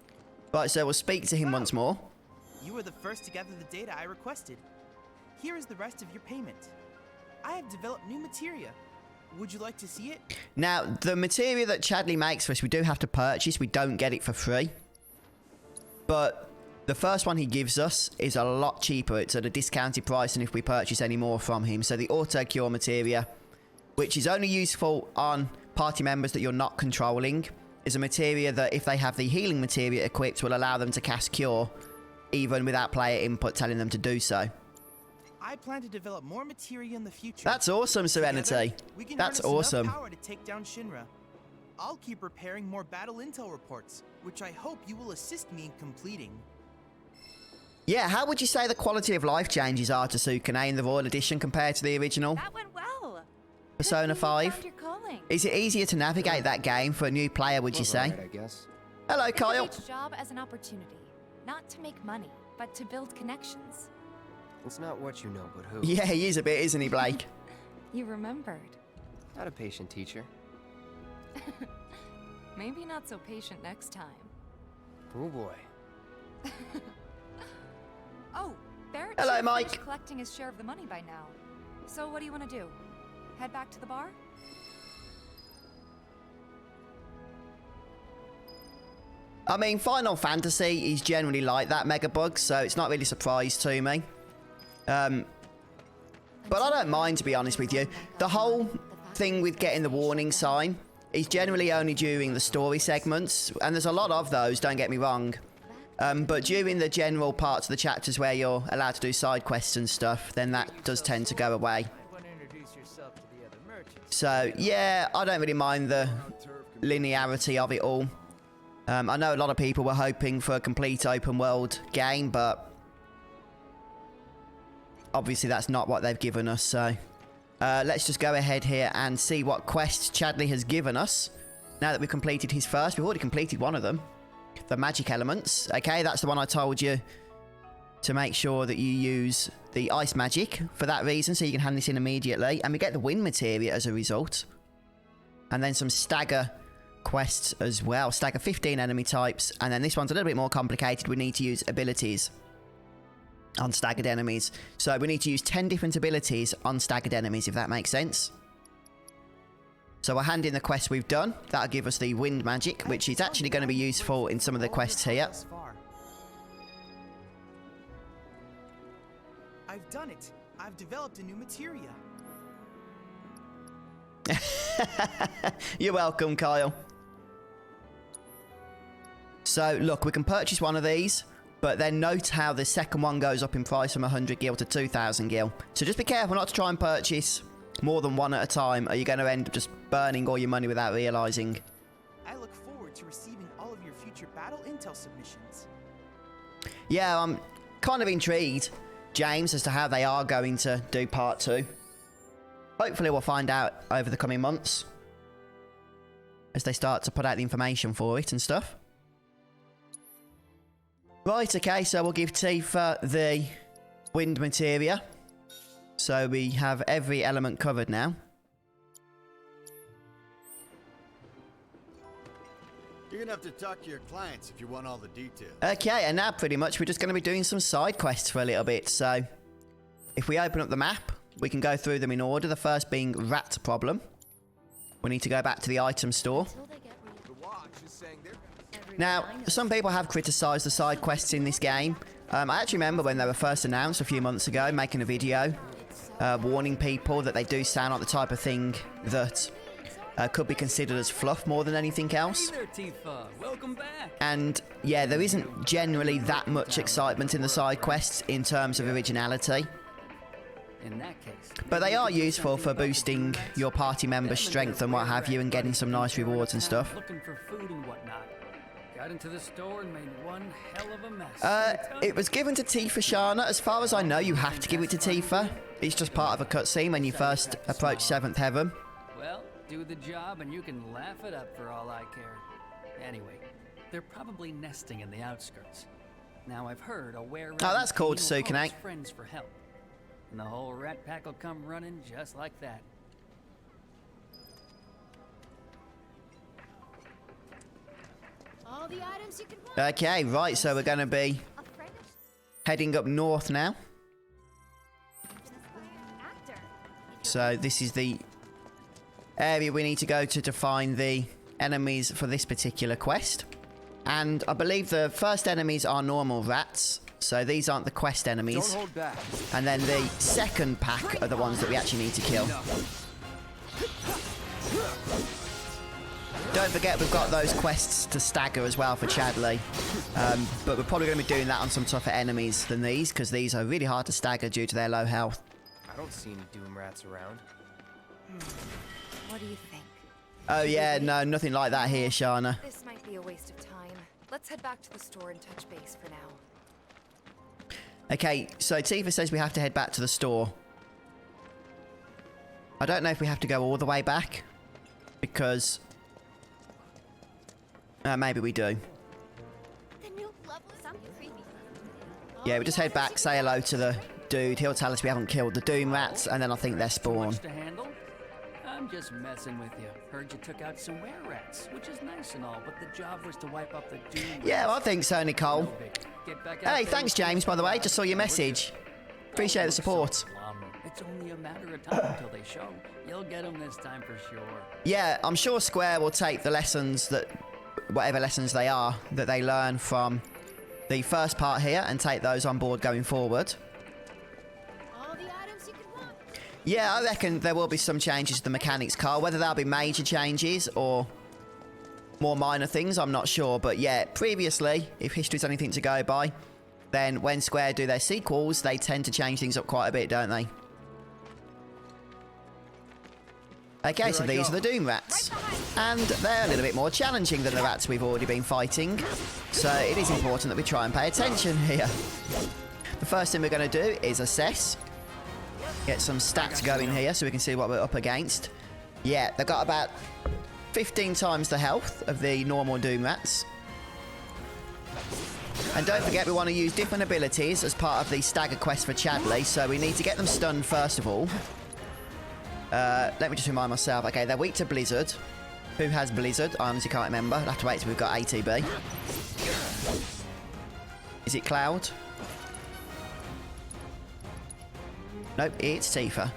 A: Right, so we'll speak to him once more.
Q: You were the first to gather the data I requested. Here is the rest of your payment. I have developed new materia. Would you like to see it?
A: Now, the materia that Chadley makes for us, we do have to purchase. We don't get it for free. But the first one he gives us is a lot cheaper. It's at a discounted price than if we purchase any more from him. So the auto cure materia which is only useful on party members that you're not controlling, is a materia that, if they have the healing materia equipped, will allow them to cast Cure, even without player input telling them to do so.
Q: I plan to develop more materia in the future.
A: That's awesome, Serenity.
Q: Together, we can
A: That's
Q: harness
A: awesome.
Q: enough power to take down Shinra. I'll keep preparing more battle intel reports, which I hope you will assist me in completing.
A: Yeah, how would you say the quality of life changes are to Sukune in the Royal Edition compared to the original?
M: That went well.
A: Persona 5? Is it easier to navigate that game for a new player, would you say?
D: Right, I guess.
A: Hello, Kyle.
M: Each job as an opportunity, not to make money, but to build connections.
D: It's not what you know, but who.
A: Yeah, he is a bit, isn't he, Blake?
M: You remembered.
D: Not a patient teacher.
M: Maybe not so patient next time.
D: Oh boy.
M: Oh, Barrett
A: Hello,
M: should
A: Mike.
M: finish collecting his share of the money by now. So what do you want to do? Head back to the bar?
A: I mean, Final Fantasy is generally like that, Megabug, so it's not really a surprise to me. But I don't mind, to be honest with you. The whole thing with getting the warning sign is generally only during the story segments, and there's a lot of those, don't get me wrong. But during the general parts of the chapters where you're allowed to do side quests and stuff, then that does tend to go away. So, yeah, I don't really mind the linearity of it all. I know a lot of people were hoping for a complete open world game, but obviously that's not what they've given us, so let's just go ahead here and see what quests Chadley has given us. Now that we've completed his first, we've already completed one of them. The magic elements. Okay, that's the one I told you to make sure that you use the ice magic for that reason, so you can hand this in immediately. And we get the wind materia as a result. And then some stagger quests as well. Stagger 15 enemy types. And then this one's a little bit more complicated. We need to use abilities on staggered enemies. So we need to use 10 different abilities on staggered enemies, if that makes sense. So we'll hand in the quests we've done. That'll give us the wind magic, which is actually going to be useful in some of the quests here.
Q: I've done it. I've developed a new materia.
A: You're welcome, Kyle. So, look, we can purchase one of these, but then note how the second one goes up in price from 100 gil to 2,000 gil. So just be careful not to try and purchase more than one at a time, or you're going to end up just burning all your money without realizing.
Q: I look forward to receiving all of your future battle intel submissions.
A: Yeah, I'm kind of intrigued, James, as to how they are going to do part 2. Hopefully we'll find out over the coming months as they start to put out the information for it and stuff. Right, okay, so we'll give Tifa the wind materia. So we have every element covered now.
R: You're gonna have to talk to your clients if you want all the details.
A: Okay, and now pretty much we're just going to be doing some side quests for a little bit. So if we open up the map, we can go through them in order. The first being Rat Problem. We need to go back to the item store. Now, some people have criticised the side quests in this game. I actually remember when they were first announced a few months ago, making a video warning people that they do sound like the type of thing that could be considered as fluff more than anything else.
K: Hey there, Tifa. Welcome back.
A: And yeah, there isn't generally that much excitement in the side quests in terms of originality.
K: In that case,
A: but they are useful for boosting your party members' strength and what have you, and getting some nice rewards and stuff.
K: Looking for food and whatnot. Got into the store and made one hell of a mess.
A: It was given to Tifa, Shana. As far as I know, you have to give it to Tifa. It's just part of a cutscene when you first approach 7th Heaven.
K: Well, do the job and you can laugh it up for all I care. Anyway, they're probably nesting in the outskirts. Now I've heard a were-rat
A: that's cool to see,
K: calls friends for help. And the whole rat pack will come running just like that.
E: All the items you can buy.
A: Okay, right, so we're going to be heading up north now. So this is the area we need to go to find the enemies for this particular quest. And I believe the first enemies are normal rats. So these aren't the quest enemies.
H: Don't hold back.
A: And then the second pack are the ones that we actually need to kill. Don't forget we've got those quests to stagger as well for Chadley. But we're probably going to be doing that on some tougher enemies than these, because these are really hard to stagger due to their low health.
L: I don't see any Doom Rats around.
M: What do you think?
A: Oh yeah, no, nothing like that here, Shana.
M: This might be a waste of time. Let's head back to the store and touch base for now.
A: Okay, so Tifa says we have to head back to the store. I don't know if we have to go all the way back, because maybe we do. Yeah, we just head back, say hello to the dude. He'll tell us we haven't killed the Doom Rats, and then I think they're spawn.
K: To handle? I'm just messing with you. Heard you took out some were-rats, which is nice and all, but the job was to wipe up the Doom Rats.
A: Yeah, I think so, Nicole. Hey, thanks, James, by the way. Just saw your message. Appreciate the support.
K: It's only a matter of time until they show. You'll get them this time for sure.
A: Yeah, I'm sure Square will take the lessons that, whatever lessons they are, that they learn from the first part here and take those on board going forward. Yeah, I reckon there will be some changes to the mechanics, Carl. Whether they'll be major changes or more minor things, I'm not sure. But yeah, previously, if history's anything to go by, then when Square do their sequels, they tend to change things up quite a bit, don't they? Okay, so these are the Doom Rats. And they're a little bit more challenging than the rats we've already been fighting. So it is important that we try and pay attention here. The first thing we're going to do is assess. Get some stats going here so we can see what we're up against. Yeah, they've got about 15 times the health of the normal Doom Rats. And don't forget we want to use different abilities as part of the stagger quest for Chadley, so we need to get them stunned first of all. Let me just remind myself. Okay, they're weak to Blizzard. Who has Blizzard? I honestly can't remember. I'll have to wait till we've got ATB. Is it Cloud? Nope, it's Tifa.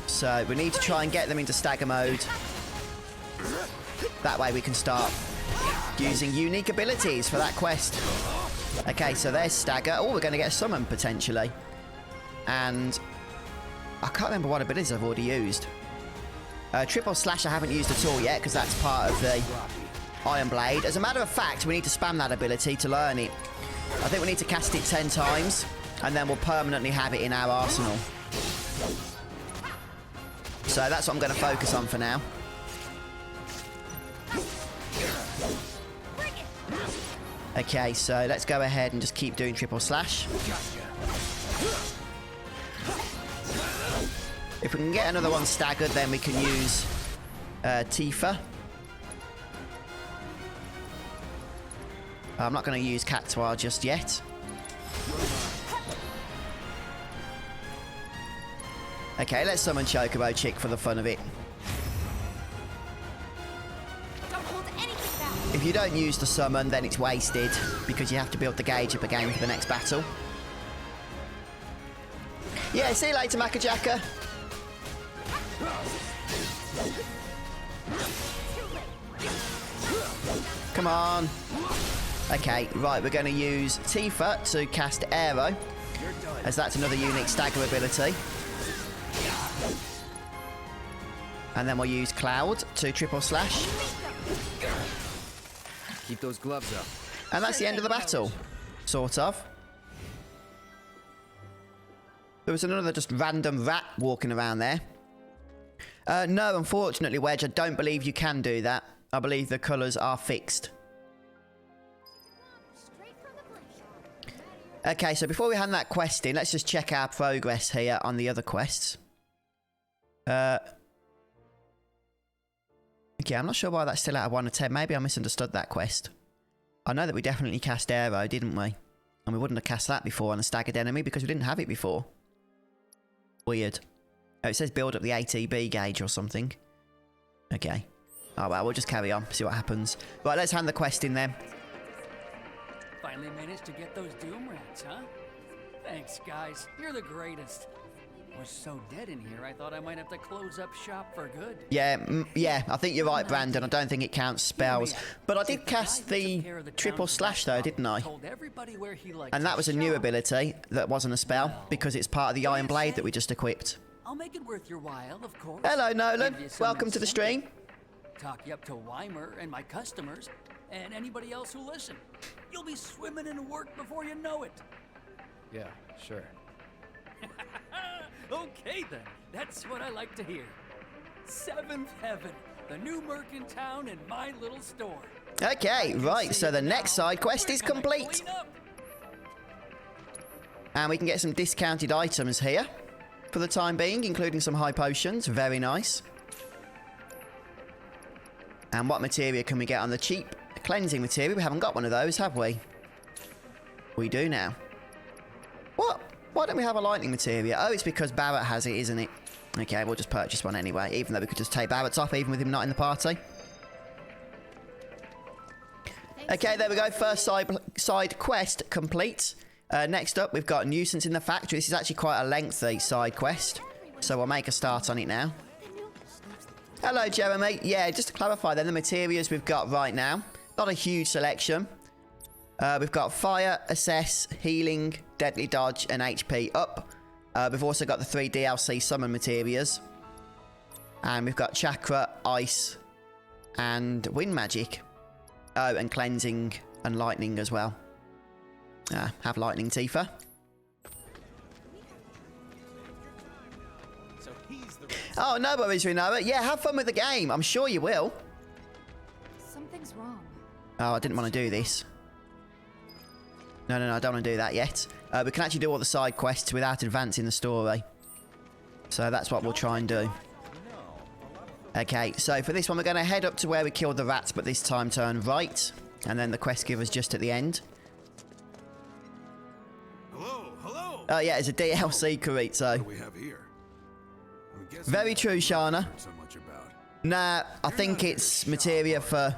A: So we need to try and get them into stagger mode. That way we can start using unique abilities for that quest. Okay, so there's stagger. Oh, we're going to get a summon potentially. And I can't remember what abilities I've already used. Triple slash I haven't used at all yet because that's part of the Iron Blade. As a matter of fact, we need to spam that ability to learn it. I think we need to cast it 10 times and then we'll permanently have it in our arsenal. So that's what I'm going to focus on for now. Okay, so let's go ahead and just keep doing triple slash. If we can get another one staggered, then we can use Tifa. I'm not going to use Catois just yet. Okay, let's summon Chocobo Chick for the fun of it. If you don't use the summon, then it's wasted because you have to build the gauge up again for the next battle. Yeah, see you later, Macajacka. Come on. Okay, right, we're going to use Tifa to cast Aero, as that's another unique stagger ability. And then we'll use Cloud to triple slash.
L: Keep those gloves up.
A: And that's the end of the battle. Sort of. There was another just random rat walking around there. No, unfortunately, Wedge, I don't believe you can do that. I believe the colours are fixed. Okay, so before we hand that quest in, let's just check our progress here on the other quests. Okay, I'm not sure why that's still out of 1 of 10. Maybe I misunderstood that quest. I know that we definitely cast Aero, didn't we? And we wouldn't have cast that before on a staggered enemy because we didn't have it before. Weird. Oh, it says build up the ATB gauge or something. Okay. Oh, well, we'll just carry on, see what happens. Right, let's hand the quest in then.
K: Finally managed to get those Doom Rats, huh? Thanks, guys. You're the greatest. I was so dead in here, I thought I might have to close up shop for good.
A: Yeah, yeah, I think you're right, Brandon. I don't think it counts spells. But I did cast the triple slash, though, didn't I? And that was a new ability that wasn't a spell, because it's part of the Iron Blade that we just equipped.
K: I'll make it worth your while, of course.
A: Hello, Nolan. Welcome to the stream.
K: talk you up to Weimer and my customers, and anybody else who listen. You'll be swimming in work before you know it.
L: Yeah, sure.
K: Okay then, that's what I like to hear. Seventh Heaven, the new merc in town and my little store.
A: Okay, right, so the next side quest is complete. And we can get some discounted items here for the time being, including some high potions. Very nice. And what materia can we get on the cheap? A cleansing materia. We haven't got one of those, have we? We do now. What? Why don't we have a lightning materia? Oh, it's because Barrett has it, isn't it? Okay, we'll just purchase one anyway, even though we could just take Barrett's off, even with him not in the party. Okay, there we go. First side quest complete. Next up, we've got Nuisance in the Factory. This is actually quite a lengthy side quest, so we'll make a start on it now. Hello, Jeremy. Yeah, just to clarify then, the materials we've got right now, not a huge selection. We've got Fire, Assess, Healing, Deadly Dodge, and HP up. We've also got the 3 DLC Summon materials. And we've got Chakra, Ice, and Wind Magic. Oh, and Cleansing and Lightning as well. Have Lightning, Tifa. Oh, no worries, Rinoa. Yeah, have fun with the game. I'm sure you will.
M: Something's wrong.
A: Oh, I didn't want to do this. No, I don't want to do that yet. We can actually do all the side quests without advancing the story. So that's what we'll try and do. Okay, so for this one, we're going to head up to where we killed the rats, but this time turn right. And then the quest giver's just at the end.
F: Hello.
A: Oh, yeah, it's a DLC, Carito.
F: What do we have here?
A: Very true, Shana.
F: So much about.
A: Nah, I think it's materia for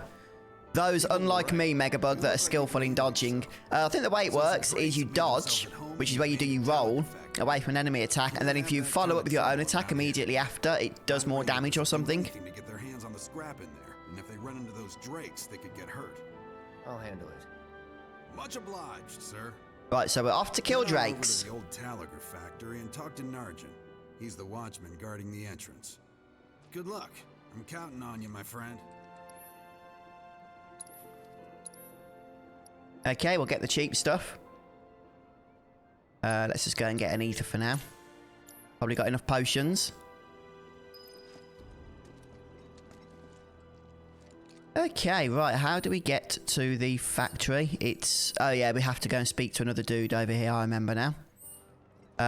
A: those, unlike me, Megabug, that are skillful in dodging. I think the way it works is you dodge, which is where you do your roll away from an enemy attack, and then if you follow up with your own attack immediately after, it does more damage or something.
F: To get their hands on the scrap in there, and if they run into those drakes, they could get hurt.
D: I'll handle it.
F: Much obliged, sir.
A: Right, so we're off to kill
F: Head on over
A: drakes.
F: to the old Talager factory and talk to Narjan. He's the watchman guarding the entrance. Good luck. I'm counting on you, my friend.
A: Okay, we'll get the cheap stuff. Let's just go and get an ether for now. Probably got enough potions. Okay, right, how do we get to the factory? It's... Oh yeah, we have to go and speak to another dude over here, I remember now.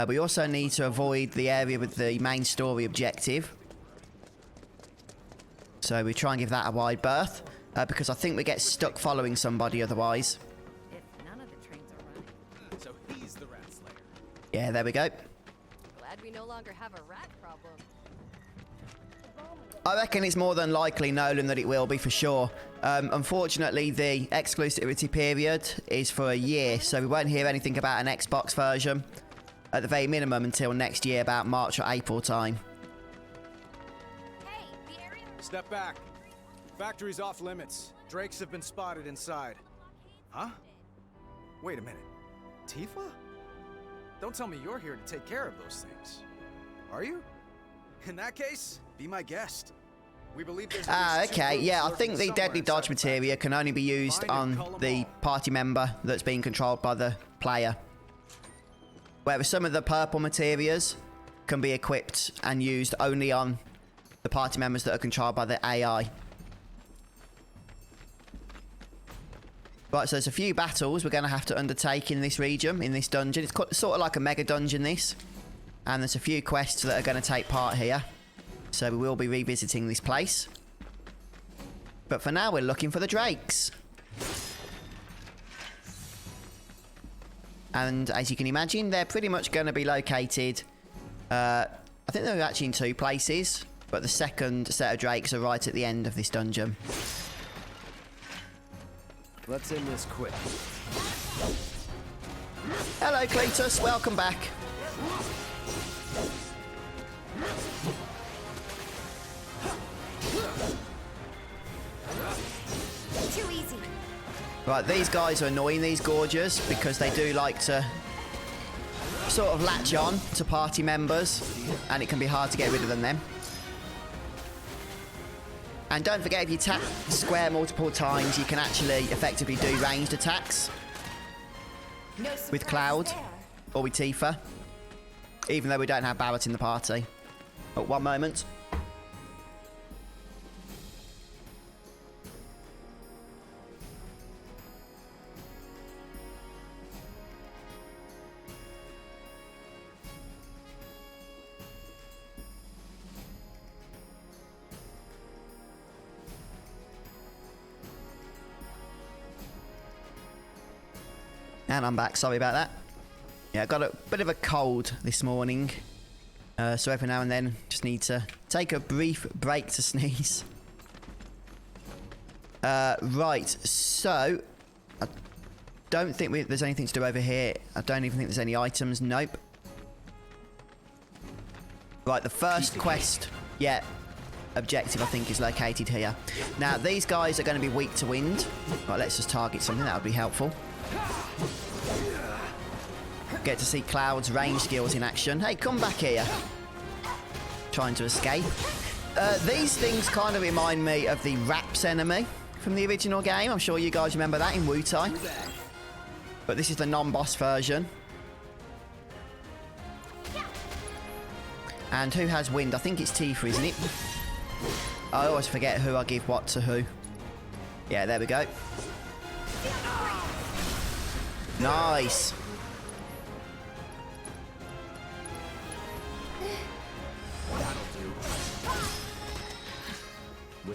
A: We also need to avoid the area with the main story objective. So we try and give that a wide berth. Because I think we get stuck following somebody otherwise.
O: So he's the rat slayer.
A: Yeah, there we go.
E: Glad we no longer have a rat problem.
A: I reckon it's more than likely Nolan that it will be for sure. Unfortunately, the exclusivity period is for a year, so we won't hear anything about an Xbox version at the very minimum until next year, about March or April time.
H: Step back. Factory's off limits. Drakes have been spotted inside. Huh? Wait a minute. Tifa? Don't tell me you're here to take care of those things. Are you? In that case, be my guest. We believe there's
A: okay, yeah, I think the deadly dodge materia can only be used on the party member that's being controlled by the player. Whereas some of the purple materias can be equipped and used only on the party members that are controlled by the AI. Right, so there's a few battles we're going to have to undertake in this region, in this dungeon. It's sort of like a mega dungeon, this. And there's a few quests that are going to take part here. So we will be revisiting this place. But for now, we're looking for the drakes. And as you can imagine, they're pretty much going to be located... I think they're actually in 2 places. But the second set of drakes are right at the end of this dungeon.
D: Let's end this quick.
A: Hello, Cletus. Welcome back.
M: Too easy.
A: Right, these guys are annoying, these Gorgers, because they do like to sort of latch on to party members, and it can be hard to get rid of them then. And don't forget, if you tap square multiple times, you can actually effectively do ranged attacks with Cloud or with Tifa, even though we don't have Barrett in the party. Oh, one moment. And I'm back, sorry about that. Yeah, I got a bit of a cold this morning. So every now and then, just need to take a brief break to sneeze. Right, so... I don't think there's anything to do over here. I don't even think there's any items, nope. Right, the first quest, yeah, objective I think is located here. Now, these guys are going to be weak to wind. Right, let's just target something, that would be helpful. Get to see Cloud's range skills in action. Hey, come back here. Trying to escape. These things kind of remind me of the Raps enemy from the original game. I'm sure you guys remember that in Wu-Tai. But this is the non-boss version. And who has wind? I think it's Tifa, isn't it? I always forget who I give what to who. Yeah, there we go. Nice.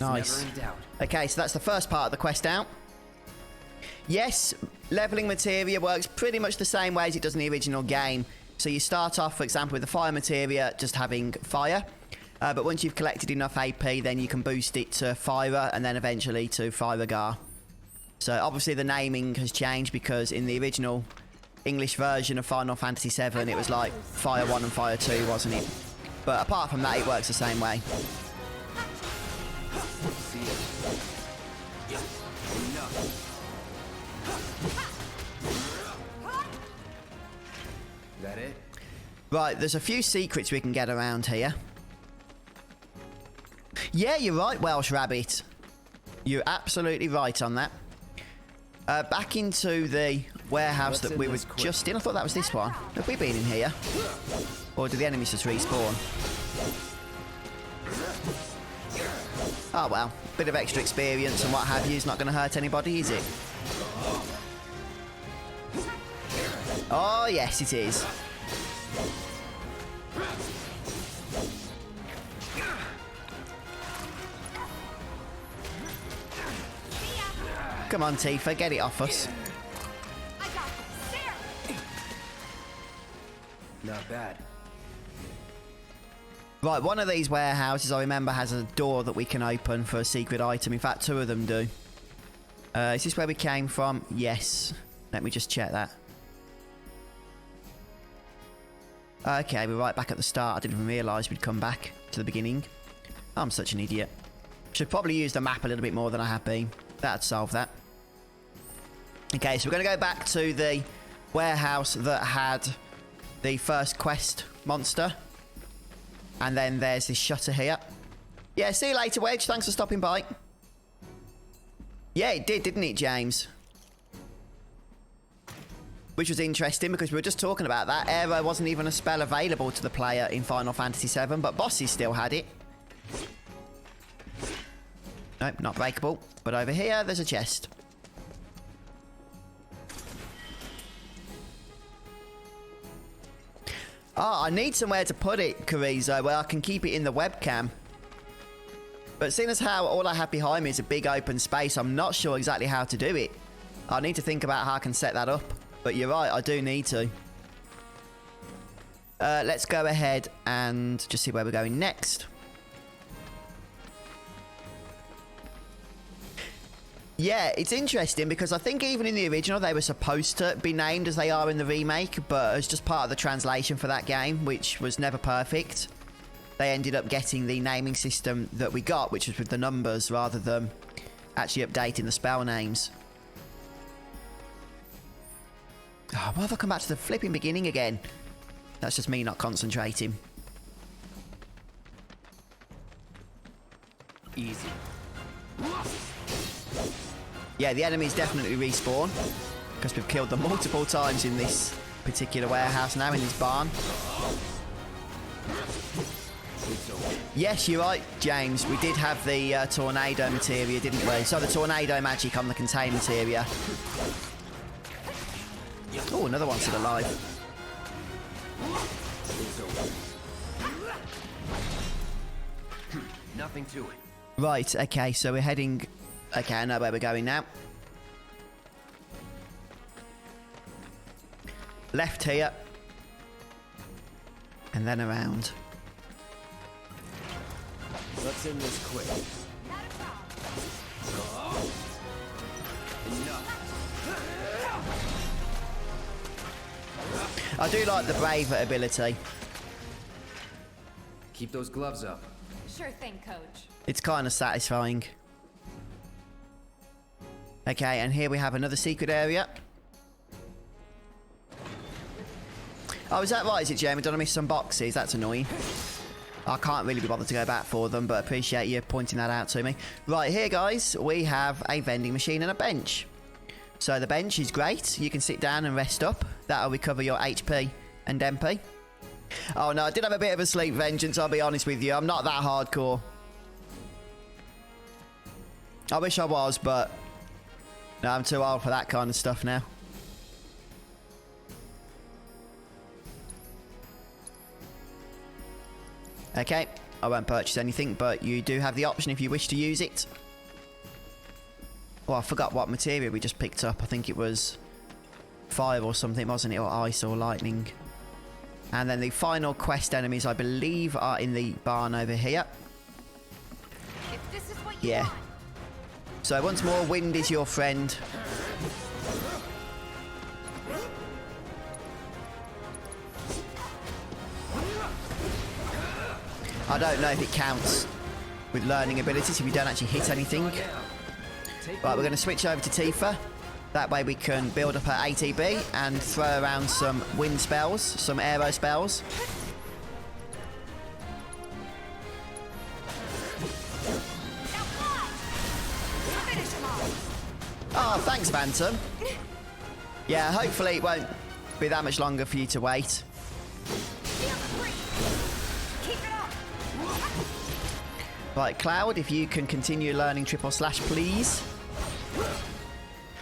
A: Nice. Okay, so that's the first part of the quest out. Yes, leveling materia works pretty much the same way as it does in the original game. So you start off, for example, with the fire materia, just having fire. But once you've collected enough AP, then you can boost it to fire and then eventually to fire gar. So obviously the naming has changed because in the original English version of Final Fantasy VII, it was like Fire 1 and Fire 2, wasn't it? But apart from that, it works the same way.
D: That it?
A: Right, there's a few secrets we can get around here. Yeah, you're right, Welsh Rabbit. You're absolutely right on that. Back into the warehouse that we were just in. I thought that was this one. Have we been in here? Or do the enemies just respawn? Oh well, bit of extra experience and what have you is not going to hurt anybody, is it? Oh yes, it is. Come on, Tifa, get it off us.
D: Not bad.
A: Right, one of these warehouses, I remember, has a door that we can open for a secret item. In fact, 2 of them do. Is this where we came from? Yes. Let me just check that. Okay, we're right back at the start. I didn't even realise we'd come back to the beginning. I'm such an idiot. Should probably use the map a little bit more than I have been. That'd solve that. Okay, so we're going to go back to the warehouse that had the first quest monster. And then there's this shutter here. Yeah, see you later, Wedge. Thanks for stopping by. Yeah, it did, didn't it, James? Which was interesting because we were just talking about that. Aero wasn't even a spell available to the player in Final Fantasy VII, but bosses still had it. Nope, not breakable. But over here, there's a chest. Oh, I need somewhere to put it, Carrizo, where I can keep it in the webcam. But seeing as how all I have behind me is a big open space, I'm not sure exactly how to do it. I need to think about how I can set that up. But you're right, I do need to. Let's go ahead and just see where we're going next. Yeah, it's interesting because I think even in the original they were supposed to be named as they are in the remake, but as just part of the translation for that game, which was never perfect, they ended up getting the naming system that we got, which was with the numbers rather than actually updating the spell names. Oh, why have I come back to the flipping beginning again? That's just me not concentrating.
D: Easy.
A: Yeah, the enemies definitely respawn, because we've killed them multiple times in this particular warehouse now, in this barn. Yes, you're right, James. We did have the tornado materia, didn't we? So the tornado magic on the contained materia. Oh, another one still alive.
D: Nothing to it.
A: Right, okay, so we're heading... Okay, I know where we're going now. Left here. And then around.
D: Let's end this quick.
A: I do like the Braver ability.
D: Keep those gloves up.
M: Sure thing, Coach.
A: It's kind of satisfying. Okay, and here we have another secret area. Oh, is that right? Is it, Jamie? Did I miss some boxes? That's annoying. I can't really be bothered to go back for them, but appreciate you pointing that out to me. Right, here, guys, we have a vending machine and a bench. So the bench is great. You can sit down and rest up. That'll recover your HP and MP. Oh, no, I did have a bit of a sleep vengeance, I'll be honest with you. I'm not that hardcore. I wish I was, but... No, I'm too old for that kind of stuff now. Okay, I won't purchase anything, but you do have the option if you wish to use it. Oh, I forgot what materia we just picked up. I think it was fire or something, wasn't it? Or ice or lightning. And then the final quest enemies, I believe, are in the barn over here.
M: If this is what you
A: Yeah.
M: want.
A: So once more, wind is your friend. I don't know if it counts with learning abilities if you don't actually hit anything. Right, we're going to switch over to Tifa. That way we can build up our ATB and throw around some wind spells, some aero spells. Oh, thanks, Phantom. Yeah, hopefully it won't be that much longer for you to wait. Right, Cloud, if you can continue learning triple slash, please.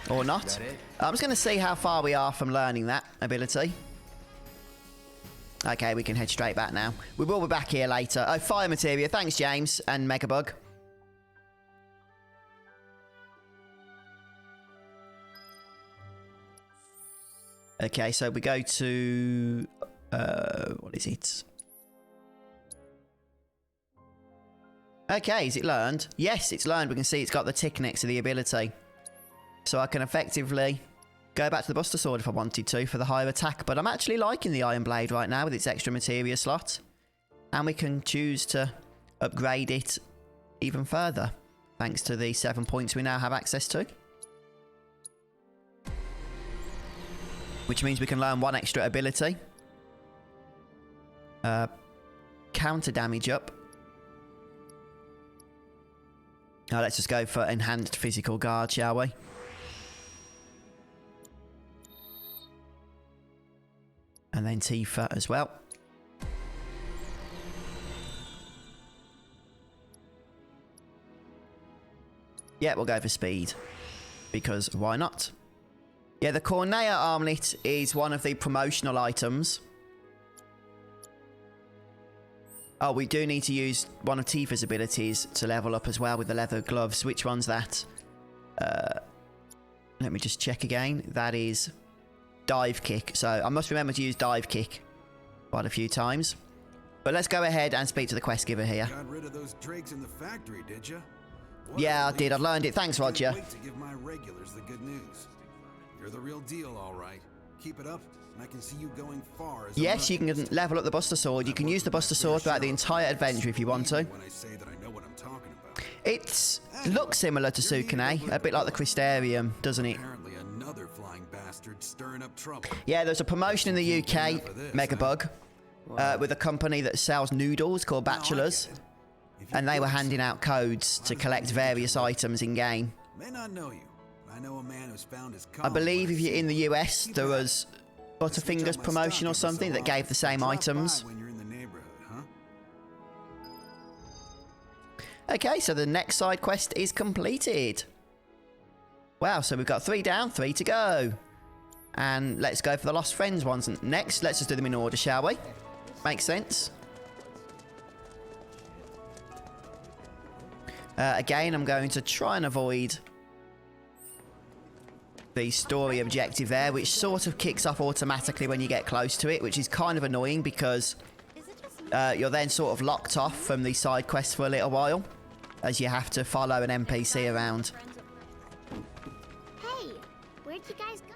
A: Or not. I'm just going to see how far we are from learning that ability. Okay, we can head straight back now. We will be back here later. Oh, fire materia. Thanks, James and Megabug. Okay, so we go to... what is it? Okay, is it learned? Yes, it's learned. We can see it's got the tick next to the ability. So I can effectively go back to the Buster Sword if I wanted to for the higher attack. But I'm actually liking the Iron Blade right now with its extra materia slot. And we can choose to upgrade it even further. Thanks to the 7 points we now have access to. Which means we can learn one extra ability. Counter damage up. Now let's just go for enhanced physical guard, shall we? And then Tifa as well. Yeah, we'll go for speed. Because why not? Yeah, the Cornea armlet is one of the promotional items. Oh, we do need to use one of Tifa's abilities to level up as well with the leather gloves. Which one's that? Let me just check again. That is dive kick. So I must remember to use dive kick quite a few times. But let's go ahead and speak to the quest giver here.
F: Got rid of those drakes in the factory, did you?
A: Yeah, I did. I learned it. Thanks, Roger.
F: Wait to give my regulars the good news. You're the real deal, all right. Keep it up, and I can see you going far. As
A: yes, you can level up the Buster Sword. You can use the Buster Sword throughout the entire adventure if you want to.
F: When I say that I know what I'm talking about.
A: It looks similar to Sukune, a bit like the Crystarium, doesn't it?
F: Apparently another flying bastard stirring up trouble.
A: Yeah, there's a promotion in the UK, Megabug, with a company that sells noodles called Bachelors, and they were handing out codes to collect various items in game.
F: May not know you, I know a man who's found his
A: I believe if you're in the US, there was Butterfingers promotion or something that gave the same items.
F: when you're in the neighborhood, huh?
A: Okay, so the next side quest is completed. Wow, so we've got 3 down, 3 to go. And let's go for the Lost Friends ones next. Let's just do them in order, shall we? Makes sense. Again, I'm going to try and avoid the story objective there, which sort of kicks off automatically when you get close to it, which is kind of annoying because you're then sort of locked off from the side quests for a little while, as you have to follow an NPC around.
E: Hey, where'd you guys go?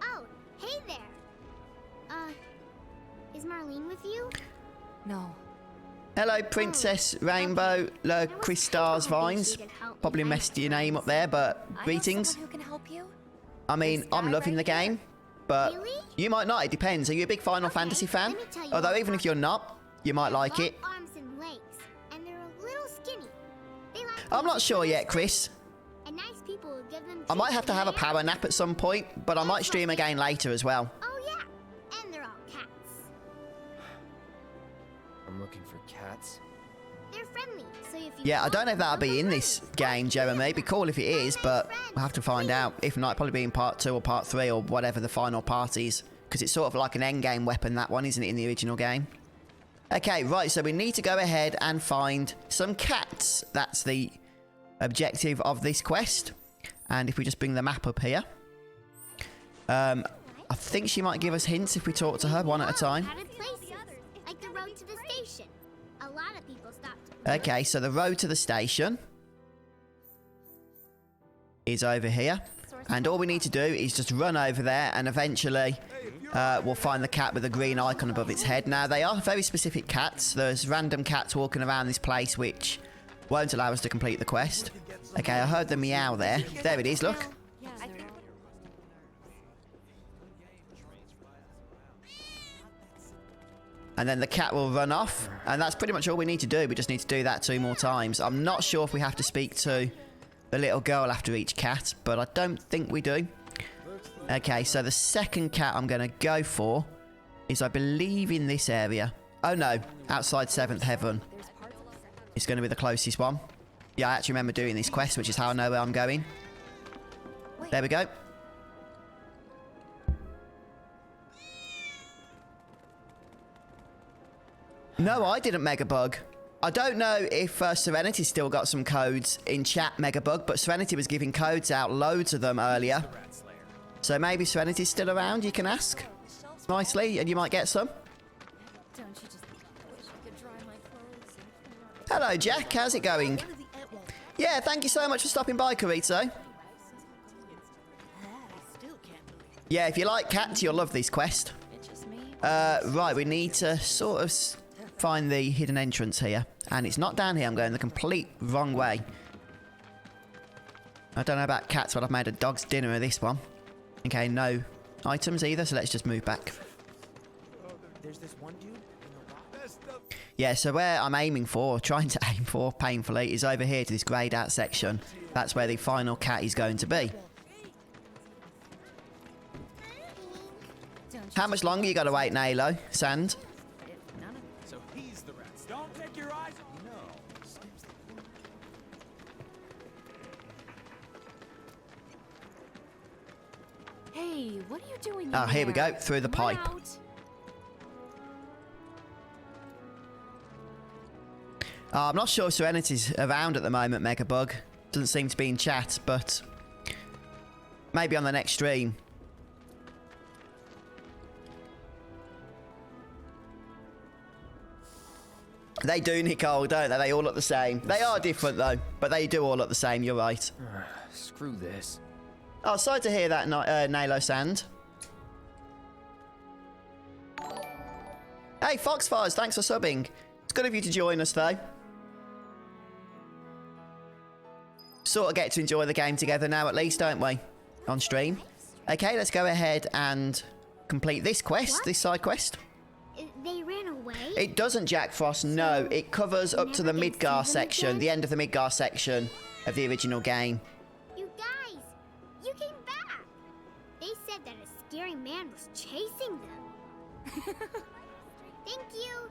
E: Oh, hey there. Is Marlene with you?
M: No.
A: Hello, Princess Rainbow Le Cristars Vines. Probably messed your name up there, but greetings.
M: Who can help you?
A: I mean, I'm loving the game, but you might not. It depends. Are you a big Final Fantasy fan? Although even if you're not, you might like it.
E: Arms and legs, and they're a little skinny. They like
A: I'm not sure yet, Chris.
E: and nice people will give them
A: I might have to
E: treats
A: have a
E: and
A: power nap at some point, but I might stream again later as well.
E: Oh yeah, and they're all cats.
D: I'm looking for cats.
E: They're friendly, so if you
A: Yeah, I don't know if that'll be in this game, Jeremy. It'd be cool if it is, but we'll have to find out. If not, it'll probably be in part 2 or part 3 or whatever the final part is. Because it's sort of like an endgame weapon, that one, isn't it, in the original game? Okay, right, so we need to go ahead and find some cats. That's the objective of this quest. And if we just bring the map up here. I think she might give us hints if we talk to her one at a time.
E: crowded places, like the road to the station. A lot of people stopped.
A: Okay, so the road to the station is over here. And all we need to do is just run over there and eventually we'll find the cat with the green icon above its head. Now, they are very specific cats. There's random cats walking around this place which won't allow us to complete the quest. Okay, I heard the meow there. There it is, look. And then the cat will run off. And that's pretty much all we need to do. We just need to do that 2 more times. I'm not sure if we have to speak to the little girl after each cat, but I don't think we do. Okay, so the second cat I'm going to go for is, I believe, in this area. Oh no, outside 7th Heaven. It's going to be the closest one. Yeah, I actually remember doing this quest, which is how I know where I'm going. There we go. No, I didn't Megabug. I don't know if Serenity's still got some codes in chat, Megabug, but Serenity was giving codes out, loads of them earlier. So maybe Serenity's still around, you can ask nicely, and you might get some. Hello, Jack. How's it going? Yeah, thank you so much for stopping by, Carito. Yeah, if you like cats, you'll love this quest. Right, we need to sort of find the hidden entrance here. And it's not down here. I'm going the complete wrong way. I don't know about cats, but I've made a dog's dinner of this one. Okay, no items either, so let's just move back.
Q: There's this one dude.
A: Yeah, so where I'm aiming for, trying to aim for painfully, is over here to this greyed out section. That's where the final cat is going to be. How much longer you got to wait, Nalo? Sand?
B: So he's the rats. Don't take your eyes. No.
M: Hey, what are you doing?
A: Oh, here we go, through the pipe. I'm not sure Serenity's around at the moment, Megabug. Doesn't seem to be in chat, but maybe on the next stream. They do, Nicole, don't they? They all look the same. They are different, though, but they do all look the same. You're right.
D: Screw this.
A: Oh, sorry to hear that, Nalo Sand. Hey, Foxfires, thanks for subbing. It's good of you to join us, though. Sort of get to enjoy the game together now, at least, don't we? On stream. Okay, let's go ahead and complete this quest, this side quest.
E: They ran away?
A: It doesn't, Jack Frost, no. It covers up to the Midgar section, the end of the Midgar section of the original game.
E: You guys
S: scary man was chasing them. Thank you.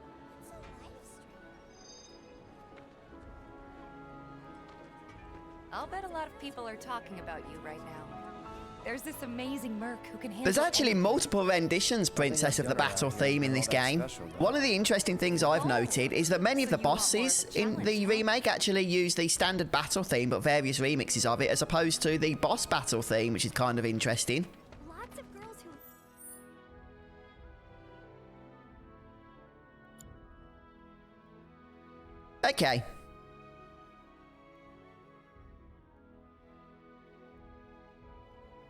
M: I'll bet a lot of people are talking about you right now. There's this amazing merc who can handle.
A: There's actually multiple renditions, Princess of the Battle theme in this game. One of the interesting things I've noted is that many of the bosses in the remake actually use the standard battle theme, but various remixes of it, as opposed to the boss battle theme, which is kind of interesting.
S: Lots of girls who...
A: Okay.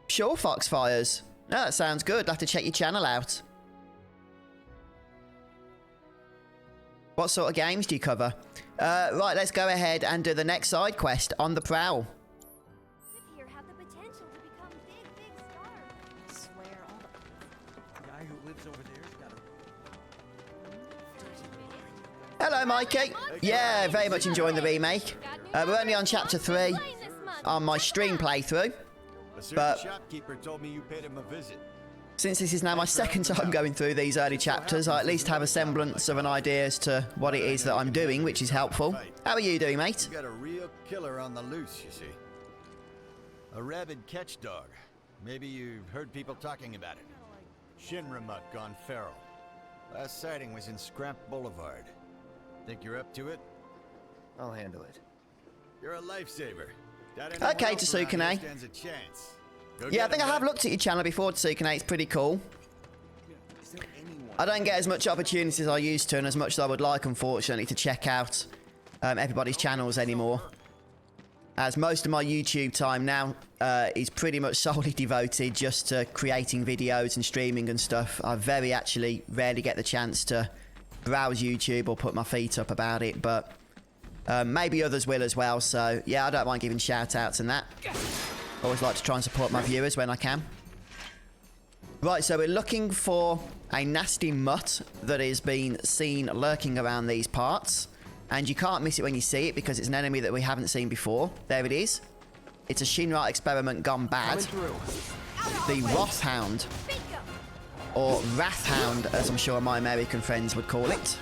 A: Sure, Foxfires. No, that sounds good. I'll have to check your channel out. What sort of games do you cover? Right, let's go ahead and do the next side quest, On the Prowl.
S: Here have the potential to become big stars. I swear all the
O: guy who lives over there's got a...
A: Hello, Mikey. Yeah, very much enjoying the remake. We're only on chapter 3 on my stream playthrough. But
R: shopkeeper told me you paid him a visit.
A: Since this is now my second time going through these early chapters, I at least have a semblance of an idea as to what it is that I'm doing, which is helpful. How are you doing, mate?
R: You got a real killer on the loose, you see. A rabid catch dog. Maybe you've heard people talking about it. Shinramuk gone feral. Last sighting was in Scrap Boulevard. Think you're up to it?
D: I'll handle it.
R: You're a lifesaver.
A: Okay, Tsukune. Yeah, I think I have looked at your channel before, Tsukune. It's pretty cool. I don't get as much opportunities as I used to, and as much as I would like, unfortunately, to check out everybody's channels anymore. As most of my YouTube time now is pretty much solely devoted just to creating videos and streaming and stuff. I very rarely get the chance to browse YouTube or put my feet up about it, but maybe others will as well, so yeah, I don't mind giving shout-outs and that. Always like to try and support my viewers when I can. Right, so we're looking for a nasty mutt that has been seen lurking around these parts. And you can't miss it when you see it because it's an enemy that we haven't seen before. There it is. It's a Shinra experiment gone bad. The Wrathhound. Or Wrathhound, as I'm sure my American friends would call it.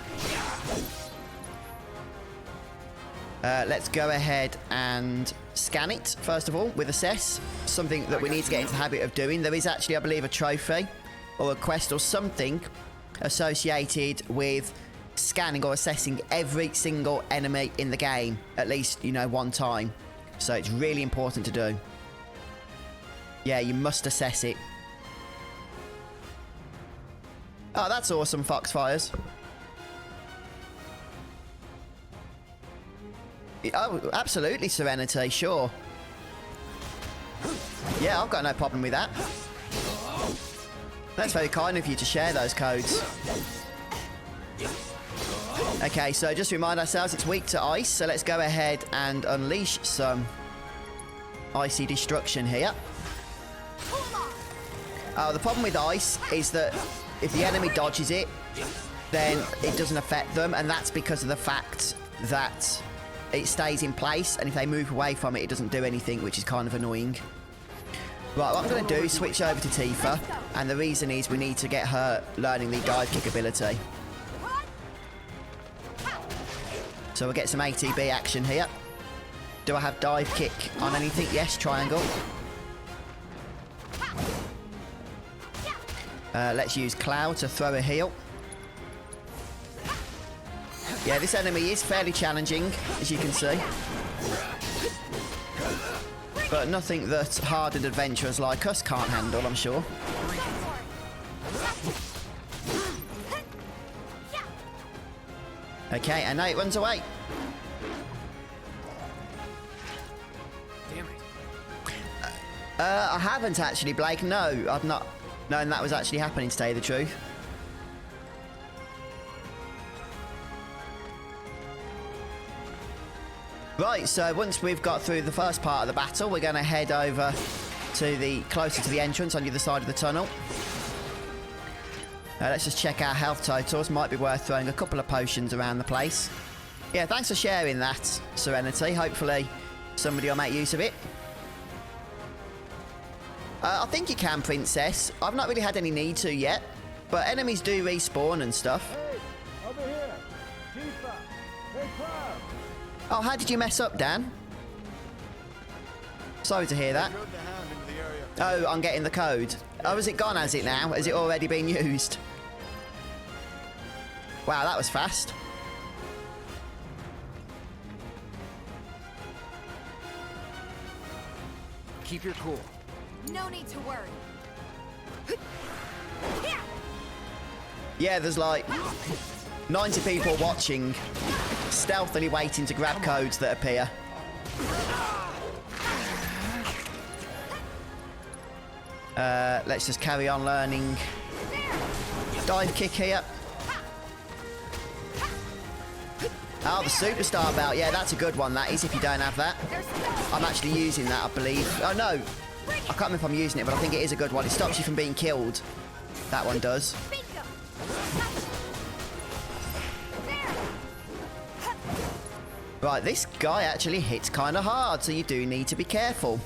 A: Let's go ahead and scan it, first of all, with Assess. Something that we need to get into the habit of doing. There is actually, I believe, a trophy or a quest or something associated with scanning or assessing every single enemy in the game, at least, you know, one time. So it's really important to do. Yeah, you must assess it. Oh, that's awesome, Foxfires. Oh, absolutely, Serenity, sure. Yeah, I've got no problem with that. That's very kind of you to share those codes. Okay, so just to remind ourselves, it's weak to ice, so let's go ahead and unleash some icy destruction here. Oh, the problem with ice is that if the enemy dodges it, then it doesn't affect them, and that's because of the fact that it stays in place, and if they move away from it, it doesn't do anything, which is kind of annoying. Right, what I'm going to do is switch over to Tifa, and the reason is we need to get her learning the dive kick ability. So we'll get some ATB action here. Do I have dive kick on anything? Yes, triangle. Let's use Cloud to throw a heal. Yeah, this enemy is fairly challenging, as you can see. But nothing that hardened adventurers like us can't handle, I'm sure. Okay, and now it runs away.
D: Damn it.
A: I haven't actually, Blake. No, I've not known that was actually happening, to tell you the truth. Right, so once we've got through the first part of the battle, we're going to head over to the closer to the entrance on the other side of the tunnel. Let's just check our health totals. Might be worth throwing a couple of potions around the place. Yeah, thanks for sharing that, Serenity. Hopefully somebody will make use of it. I think you can, Princess. I've not really had any need to yet, but enemies do respawn and stuff.
R: Hey, over here. Tifa. Hey, Cloud.
A: Oh, how did you mess up, Dan? Sorry to hear that. Oh, I'm getting the code. Oh, has it gone, has it now? Has it already been used? Wow, that was fast.
D: Keep your cool.
M: No need to worry.
A: Yeah, there's like 90 people watching, stealthily waiting to grab codes that appear. Let's just carry on learning. Dive kick here. Oh, the superstar belt. Yeah, that's a good one, that is, if you don't have that. I'm actually using that, I believe. Oh, no. I can't remember if I'm using it, but I think it is a good one. It stops you from being killed. That one does. Right, this guy actually hits kind of hard, so you do need to be careful.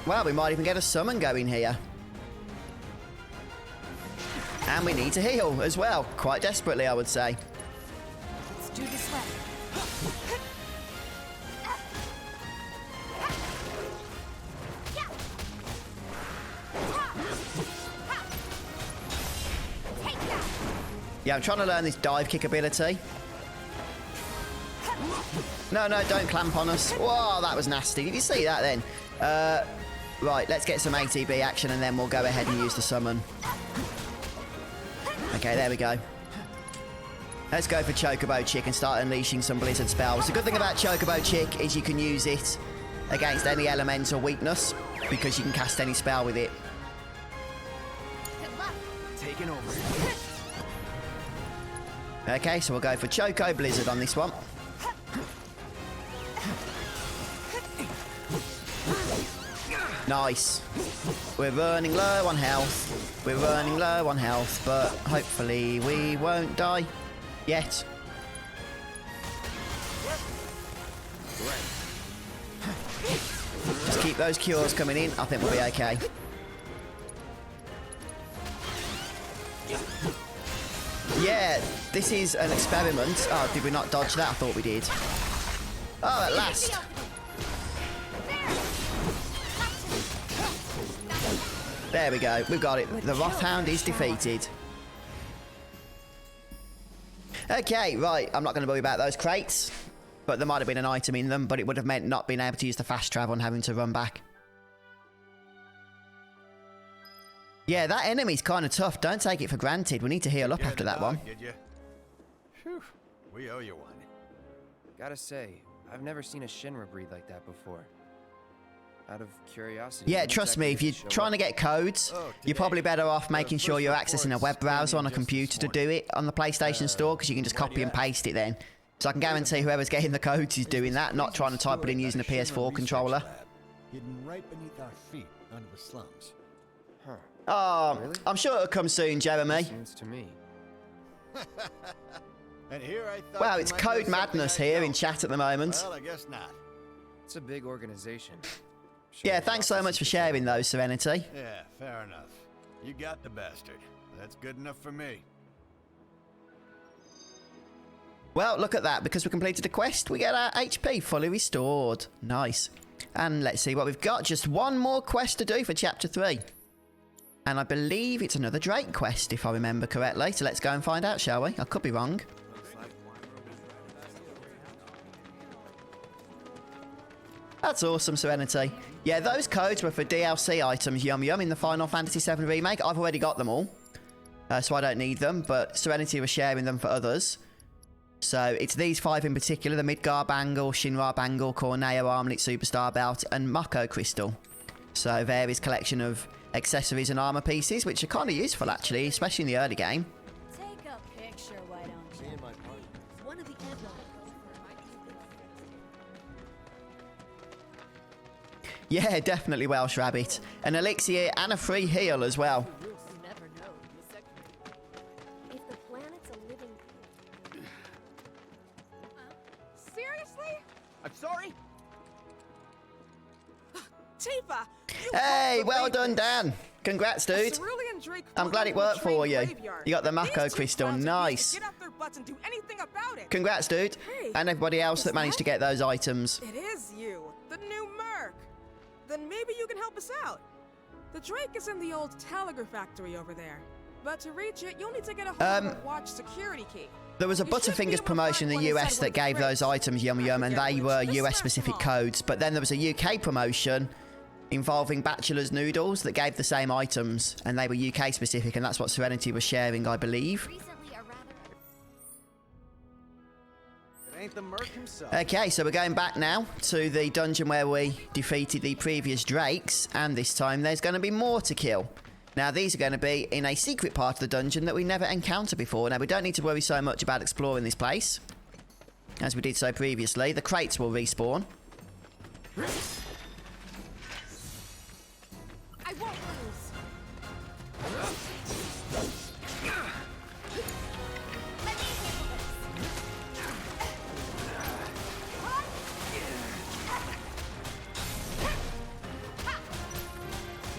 A: Well, we might even get a summon going here. And we need to heal as well, quite desperately, I would say.
M: Let's do this right.
A: Yeah, I'm trying to learn this dive kick ability. No, don't clamp on us. Whoa, that was nasty. Did you see that then? Right, let's get some ATB action and then we'll go ahead and use the summon. Okay, there we go. Let's go for Chocobo Chick and start unleashing some Blizzard spells. The good thing about Chocobo Chick is you can use it against any elemental weakness because you can cast any spell with it.
D: Taking over.
A: Okay, so we'll go for Choco Blizzard on this one. Nice. We're running low on health. We're running low on health, but hopefully we won't die yet. Just keep those cures coming in. I think we'll be okay. Yeah, this is an experiment. Oh, did we not dodge that? I thought we did. Oh, at last. There we go. We've got it. The Wrathhound is defeated. Okay, right. I'm not going to worry about those crates. But there might have been an item in them, but it would have meant not being able to use the fast travel and having to run back. Yeah, that enemy's kind of tough. Don't take it for granted. We need to heal up after that one.
R: Did you? Phew, we owe you one.
D: Gotta say, I've never seen a Shinra breed like that before. Out of curiosity.
A: Yeah, trust me, if you're trying to get codes, you're probably better off making sure you're accessing a web browser on a computer to do it on the PlayStation Store, because you can just copy and paste it then. So I can guarantee whoever's getting the codes is doing that, not trying to type it in using a PS4 controller.
R: Hidden right beneath our feet under the slums.
D: Huh.
A: Oh,
D: really?
A: I'm sure it'll come soon, Jeremy.
D: Seems to me.
R: And here I thought
A: Wow, it's code madness here in chat at the moment.
R: Well, I guess not.
D: It's a big organization.
A: Yeah, thanks so much for sharing those, Serenity.
R: Yeah, fair enough. You got the bastard. That's good enough for me.
A: Well, look at that. Because we completed a quest, we get our HP fully restored. Nice. And let's see what we've got. Just one more quest to do for Chapter 3. And I believe it's another Drake quest, if I remember correctly. So let's go and find out, shall we? I could be wrong. That's awesome, Serenity. Yeah, those codes were for DLC items, Yum Yum, in the Final Fantasy 7 Remake. I've already got them all, so I don't need them, but Serenity was sharing them for others. So it's these 5 in particular: the Midgar Bangle, Shinra Bangle, Corneo Armlet Superstar Belt, and Mako Crystal. So various collection of accessories and armor pieces, which are kind of useful, actually, especially in the early game.
S: Take a picture, why don't you? One of the
A: Yeah, definitely Welsh Rabbit. An elixir and a free heal as well.
S: Never know. If the planet's a living... Seriously?
T: Tifa!
A: Hey, well done, Dan. Congrats, dude.
T: Cerulean Drake
A: I'm glad it worked for you. You got the Mako crystal. Nice.
T: Get off their butts and do anything about it.
A: Congrats, dude.
T: Hey,
A: And everybody else that managed to get those items.
T: It is you, the new Merc. Then maybe you can help us out. The Drake is in the old Telegraph factory over there. But to reach it, you'll need to get a hold of a watch security key.
A: There was a Butterfingers promotion in the US that gave those items Yum Yum, and they were US specific codes. But then there was a UK promotion involving Bachelor's Noodles that gave the same items, and they were UK specific, and that's what Serenity was sharing, I believe.
L: It ain't the Merc himself.
A: Okay, so we're going back now to the dungeon where we defeated the previous Drakes, and this time there's going to be more to kill. Now, these are going to be in a secret part of the dungeon that we never encountered before. Now, we don't need to worry so much about exploring this place, as we did so previously. The crates will respawn.
S: I won't lose.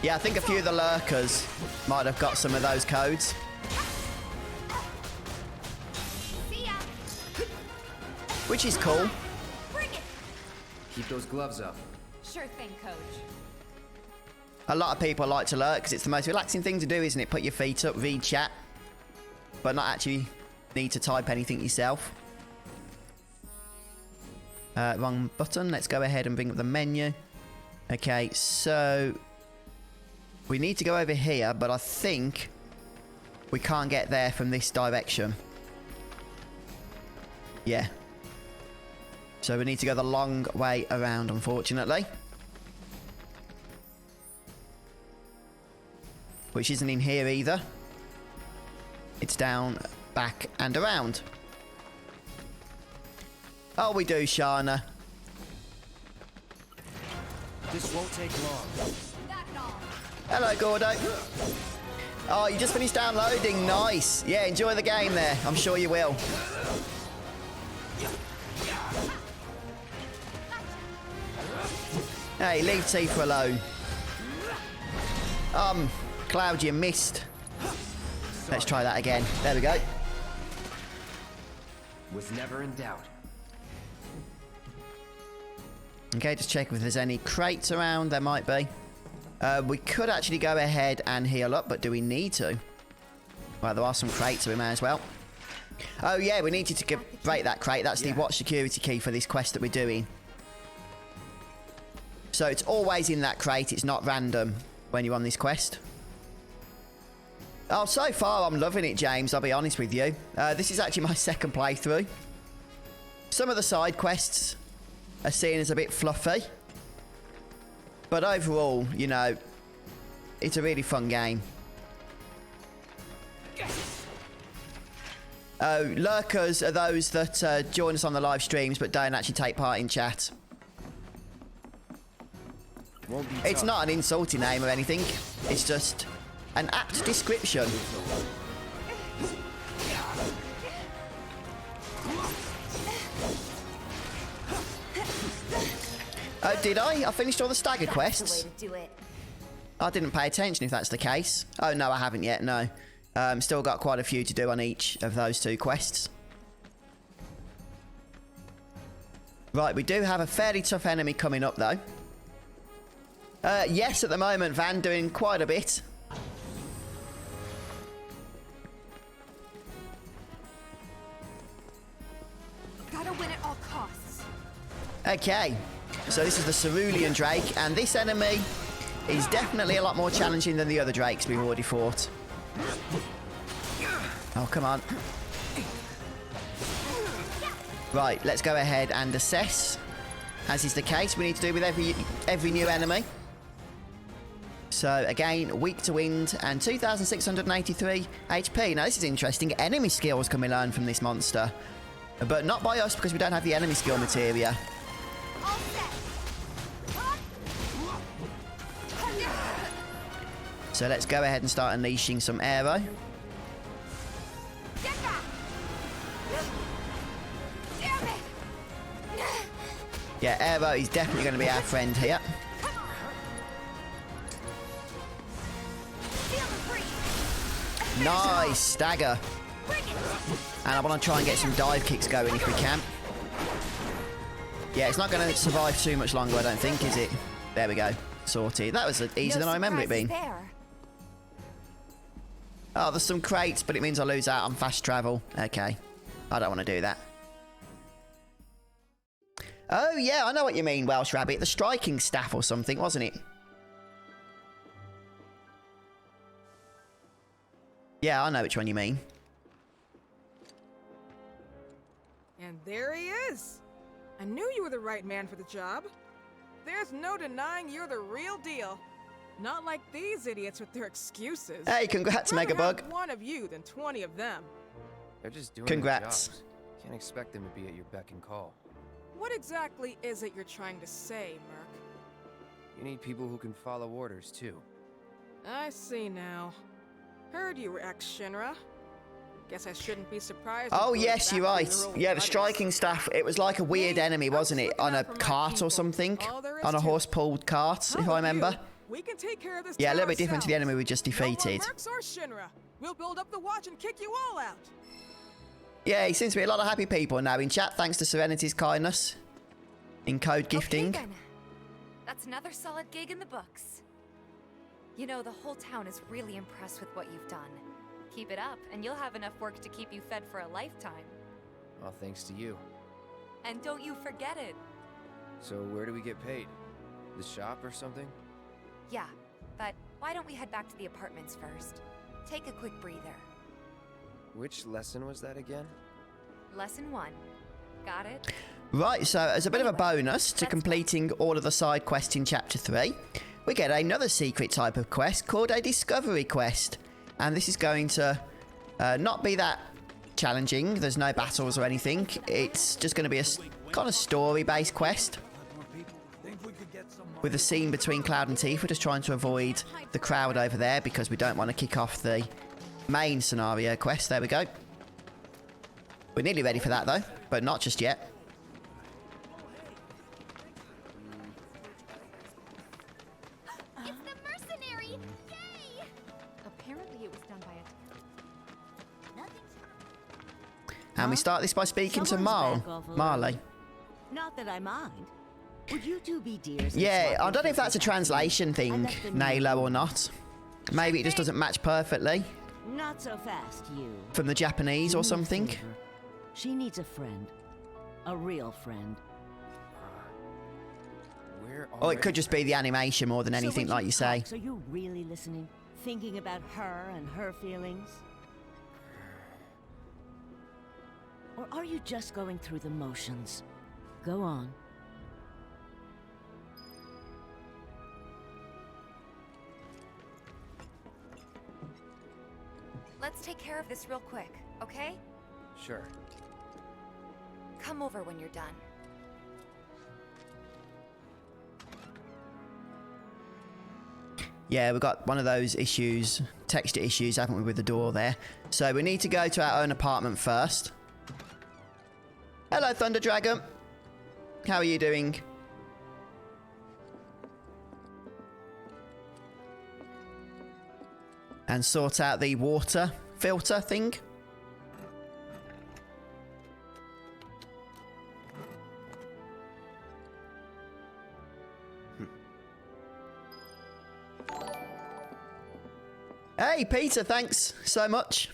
A: Yeah, I think a few of the lurkers might have got some of those codes. Which is cool.
D: Keep those gloves up.
M: Sure thing, Coach.
A: A lot of people like to lurk because it's the most relaxing thing to do, isn't it? Put your feet up, read chat, but not actually need to type anything yourself. Wrong button. Let's go ahead and bring up the menu. Okay, so we need to go over here, but I think we can't get there from this direction. Yeah. So we need to go the long way around, unfortunately. Which isn't in here either. It's down, back, and around. Oh, we do, Shana.
O: This won't take long.
A: Hello, Gordo. Oh, you just finished downloading. Nice. Yeah, enjoy the game there. I'm sure you will. Hey, leave Tifa alone. Cloud, you missed. Let's try that again. There we go.
D: Was never in doubt.
A: Okay, just check if there's any crates around. There might be. We could actually go ahead and heal up, but do we need to? Well, there are some crates, so we may as well. Oh, yeah, we need you to break that crate. That's the watch security key for this quest that we're doing. So it's always in that crate. It's not random when you're on this quest. Oh, so far I'm loving it, James. I'll be honest with you. This is actually my second playthrough. Some of the side quests are seen as a bit fluffy. But overall, you know, it's a really fun game. Oh, lurkers are those that join us on the live streams but don't actually take part in chat. It's not an insulting name or anything. It's just an apt description. Oh, did I? I finished all the stagger quests. I didn't pay attention if that's the case. Oh, no, I haven't yet, no. Still got quite a few to do on each of those two quests. Right, we do have a fairly tough enemy coming up, though. Yes, at the moment, Van doing quite a bit.
S: Gotta win at all costs.
A: Okay, so this is the Cerulean Drake, and this enemy is definitely a lot more challenging than the other Drakes we've already fought. Oh, come on. Right, let's go ahead and assess. As is the case, we need to do with every new enemy. So, again, weak to wind and 2,683 HP. Now, this is interesting. Enemy skills can be learned from this monster. But not by us, because we don't have the enemy skill materia. So let's go ahead and start unleashing some aero. Yeah, aero is definitely going to be our friend here. Nice stagger. And I want to try and get some dive kicks going if we can. Yeah, it's not going to survive too much longer, I don't think, is it? There we go. Sorted. That was easier than I remember it being. Oh, there's some crates, but it means I lose out on fast travel. Okay. I don't want to do that. Oh, yeah, I know what you mean, Welsh Rabbit. The striking staff or something, wasn't it? Yeah, I know which one you mean.
T: And there he is. I knew you were the right man for the job. There's no denying you're the real deal. Not like these idiots with their excuses.
A: Hey, congrats, Megabug.
T: Have one of you than 20 of them.
D: They're just doing
A: Congrats.
D: their jobs. Can't expect them to be at your beck and call.
T: What exactly is it you're trying to say, Merc?
D: You need people who can follow orders, too.
T: I see now. Heard you were ex-Shinra. Guess I shouldn't be surprised.
A: Oh, yes, you're right. Yeah, the striking staff, it was like a weird enemy, wasn't it? On a cart or something? On a horse-pulled cart, if I remember.
T: We can take care of this.
A: Yeah, a little bit different to the enemy we just defeated.
T: No more Mercs or Shinra. We'll build up the watch and kick you all out.
A: Yeah, he seems to be a lot of happy people now in chat, thanks to Serenity's kindness. In code gifting.
M: Okay, then. That's another solid gig in the books. You know, the whole town is really impressed with what you've done. Keep it up, and you'll have enough work to keep you fed for a lifetime.
D: All thanks to you.
M: And don't you forget it.
D: So where do we get paid? The shop or something?
M: Yeah, but why don't we head back to the apartments first? Take a quick breather.
D: Which lesson was that again?
M: Lesson 1. Got it?
A: Right, so as a bit of a bonus to completing all of the side quests in Chapter 3, we get another secret type of quest called a Discovery Quest. And this is going to not be that challenging. There's no battles or anything. It's just going to be a kind of story-based quest. With a scene between Cloud and Tifa, just trying to avoid the crowd over there because we don't want to kick off the main scenario quest. There we go. We're nearly ready for that though, but not just yet.
S: It's the mercenary! Yay! Apparently it was done by a...
A: And we start this by speaking to Marley.
N: Not that I mind. Would you two be dears?
A: Yeah, I don't know if that's a translation thing, Nalo, or not. Maybe it just doesn't match perfectly.
N: Not so fast, you.
A: From the Japanese or something.
N: She needs a friend. A real friend.
A: Or it could just be the animation more than anything, like you say.
N: Are you really listening? Thinking about her and her feelings? Or are you just going through the motions? Go on.
M: Let's take care of this real quick, okay?
D: Sure.
M: Come over when you're done.
A: Yeah, we've got one of those issues, texture issues, haven't we, with the door there. So we need to go to our own apartment first. Hello, Thunder Dragon. How are you doing? And sort out the water filter thing. Hey, Peter, thanks so much.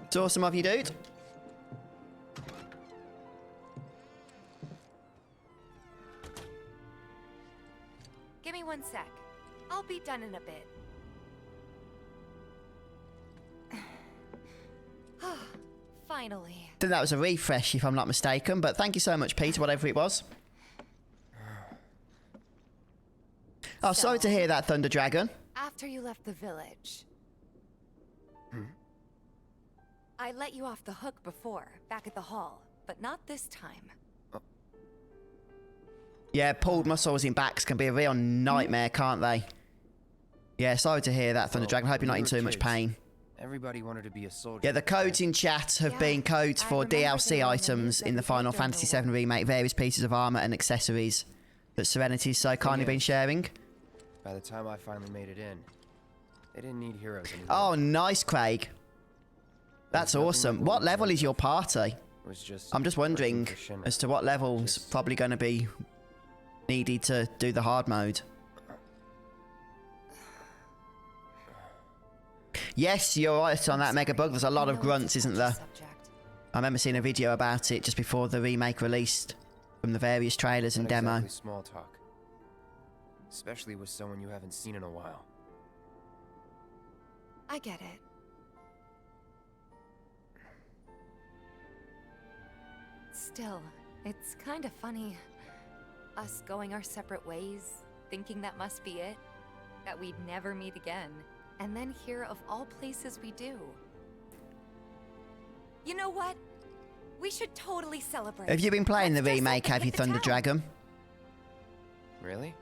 A: It's awesome of you, dude.
M: Give me 1 sec. I'll be done in a bit. Finally.
A: I think that was a refresh, if I'm not mistaken, but thank you so much, Peter, whatever it was. Oh, sorry to hear that, Thunder Dragon.
M: After you left the village. I let you off the hook before, back at the hall, but not this time.
A: Yeah, pulled muscles in backs can be a real nightmare, can't they? Yeah, sorry to hear that, Thunder Dragon. Hope you're not in too much pain.
D: Everybody wanted to be a soldier.
A: Yeah, the codes in chat have been codes for DLC items in the Final Fantasy 7 Remake, various pieces of armor and accessories that Serenity's so kindly been sharing.
D: By the time I finally made it in, they didn't need heroes anymore.
A: Oh, nice, Craig. That's awesome. What level is your party? I'm just wondering as to what level's probably going to be needed to do the hard mode. Yes, you're right on that Mega Bug. There's a lot of grunts, isn't there? I remember seeing a video about it just before the remake released from the various trailers and demo.
D: Exactly small talk. Especially with someone you haven't seen in a while.
M: I get it. Still, it's kind of funny. Us going our separate ways, thinking that must be it. That we'd never meet again. And then here, of all places, we do. You know what? We should totally celebrate.
A: Have you been playing the remake, have you, Thunder Dragon?
D: Really?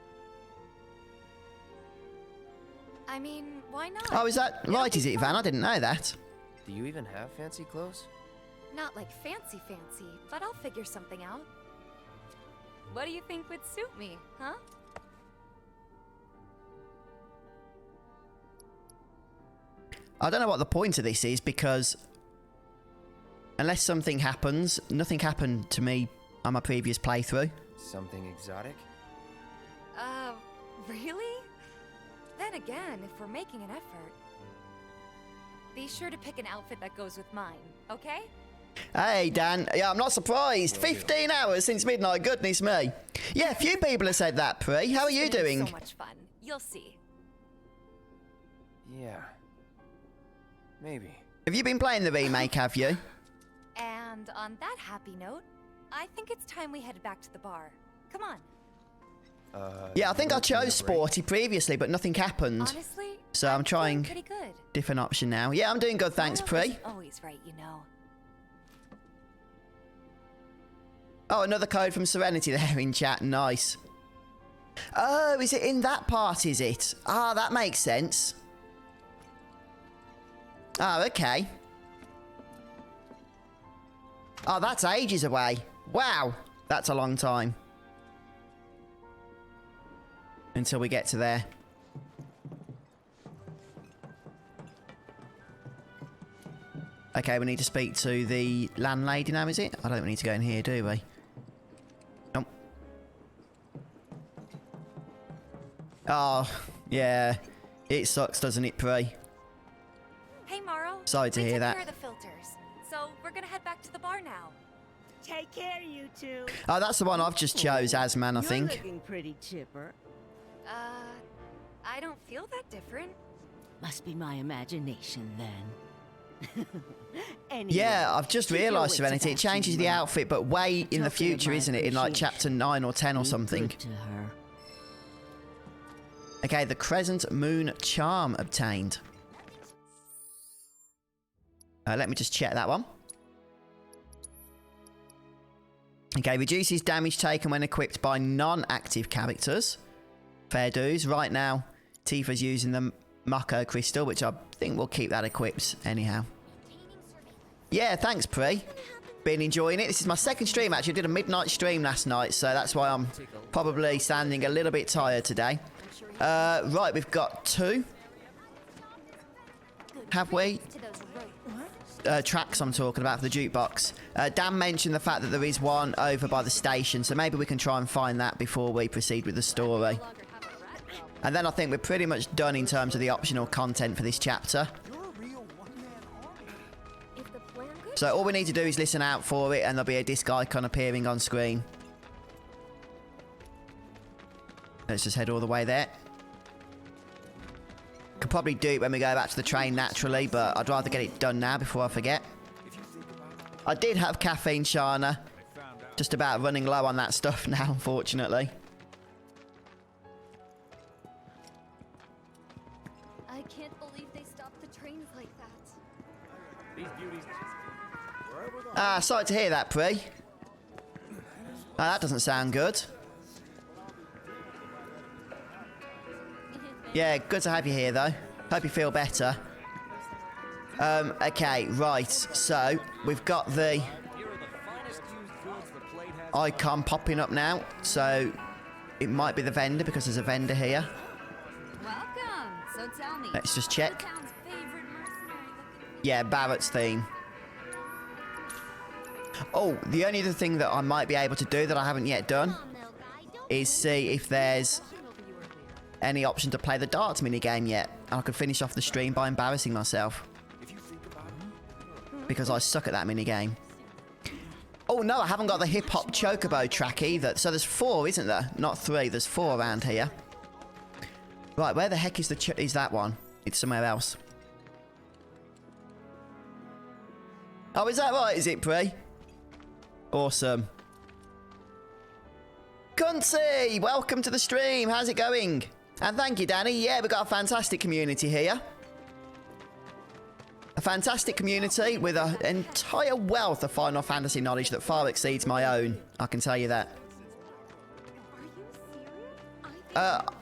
M: I mean, why not?
A: Oh, is that right, is it, Van? I didn't know that.
D: Do you even have fancy clothes?
M: Not like fancy, but I'll figure something out. What do you think would suit me, huh?
A: I don't know what the point of this is, because unless something happens, nothing happened to me on my previous playthrough.
D: Something exotic?
M: Really? Then again, if we're making an effort, be sure to pick an outfit that goes with mine, okay?
A: Hey, Dan. Yeah, I'm not surprised. 15 hours since midnight, goodness me. Yeah, a few people have said that, Pri. How are you doing?
M: So much fun. You'll see.
D: Yeah. Maybe.
A: Have you been playing the remake, have you?
M: And on that happy note, I think it's time we headed back to the bar. Come on.
A: Yeah, I think I chose sporty previously, but nothing happened.
M: Honestly,
A: so I'm trying
M: pretty good.
A: Different option now. Yeah, I'm doing good, thanks, Pri.
M: Always right, you know.
A: Oh, another code from Serenity there in chat. Nice. Oh, is it in that part, is it? Ah, that makes sense. Oh, okay. Oh, that's ages away. Wow, that's a long time. Until we get to there. Okay, we need to speak to the landlady now, is it? I don't think we need to go in here, do we? Nope. Oh, yeah. It sucks, doesn't it, Pri?
M: Hey, Morrow.
A: Sorry to hear that.
M: We took care of the filters, so we're gonna head back to the bar now.
N: Take care, you two.
A: Oh, that's the one I've just chose as man, I think.
N: You're looking pretty chipper.
M: I don't feel that different.
N: Must be my imagination then. Anyway,
A: yeah, I've just realised, Serenity, it changes the outfit, but way in the future, isn't it? In like chapter 9 or 10 or something. Okay, the Crescent Moon Charm obtained. Let me just check that one. Okay, reduces damage taken when equipped by non-active characters. Fair dues. Right now, Tifa's using the Mako Crystal, which I think we'll keep that equipped anyhow. Yeah, thanks, Pri. Been enjoying it. This is my second stream, actually. I did a midnight stream last night, so that's why I'm probably sounding a little bit tired today. Right, we've got 2. Have we? Tracks I'm talking about for the jukebox. Dan mentioned the fact that there is one over by the station, so maybe we can try and find that before we proceed with the story. And then I think we're pretty much done in terms of the optional content for this chapter. So all we need to do is listen out for it, and there'll be a disc icon appearing on screen. Let's just head all the way there. Could probably do it when we go back to the train naturally, but I'd rather get it done now before I forget. I did have caffeine, Shana. Just about running low on that stuff now, unfortunately.
S: I can't believe they stopped the trains like that.
B: These beauties.
A: Ah, sorry to hear that, Pri. Ah, that doesn't sound good. Yeah, good to have you here, though. Hope you feel better. Okay, right. So, we've got the icon popping up now. So, it might be the vendor, because there's a vendor here.
S: tell me.
A: Let's just check.
S: The town's favorite mercenary looking.
A: Yeah, Barrett's theme. Oh, the only other thing that I might be able to do that I haven't yet done is see if there's any option to play the darts minigame yet. And I could finish off the stream by embarrassing myself. Because I suck at that minigame. Oh no, I haven't got the hip-hop chocobo track either. So there's 4, isn't there? Not 3, there's 4 around here. Right, where the heck is is that one? It's somewhere else. Oh, is that right? Is it, Pre? Awesome. Cunty, welcome to the stream. How's it going? And thank you, Danny. Yeah, we've got a fantastic community here. A fantastic community with an entire wealth of Final Fantasy knowledge that far exceeds my own. I can tell you that.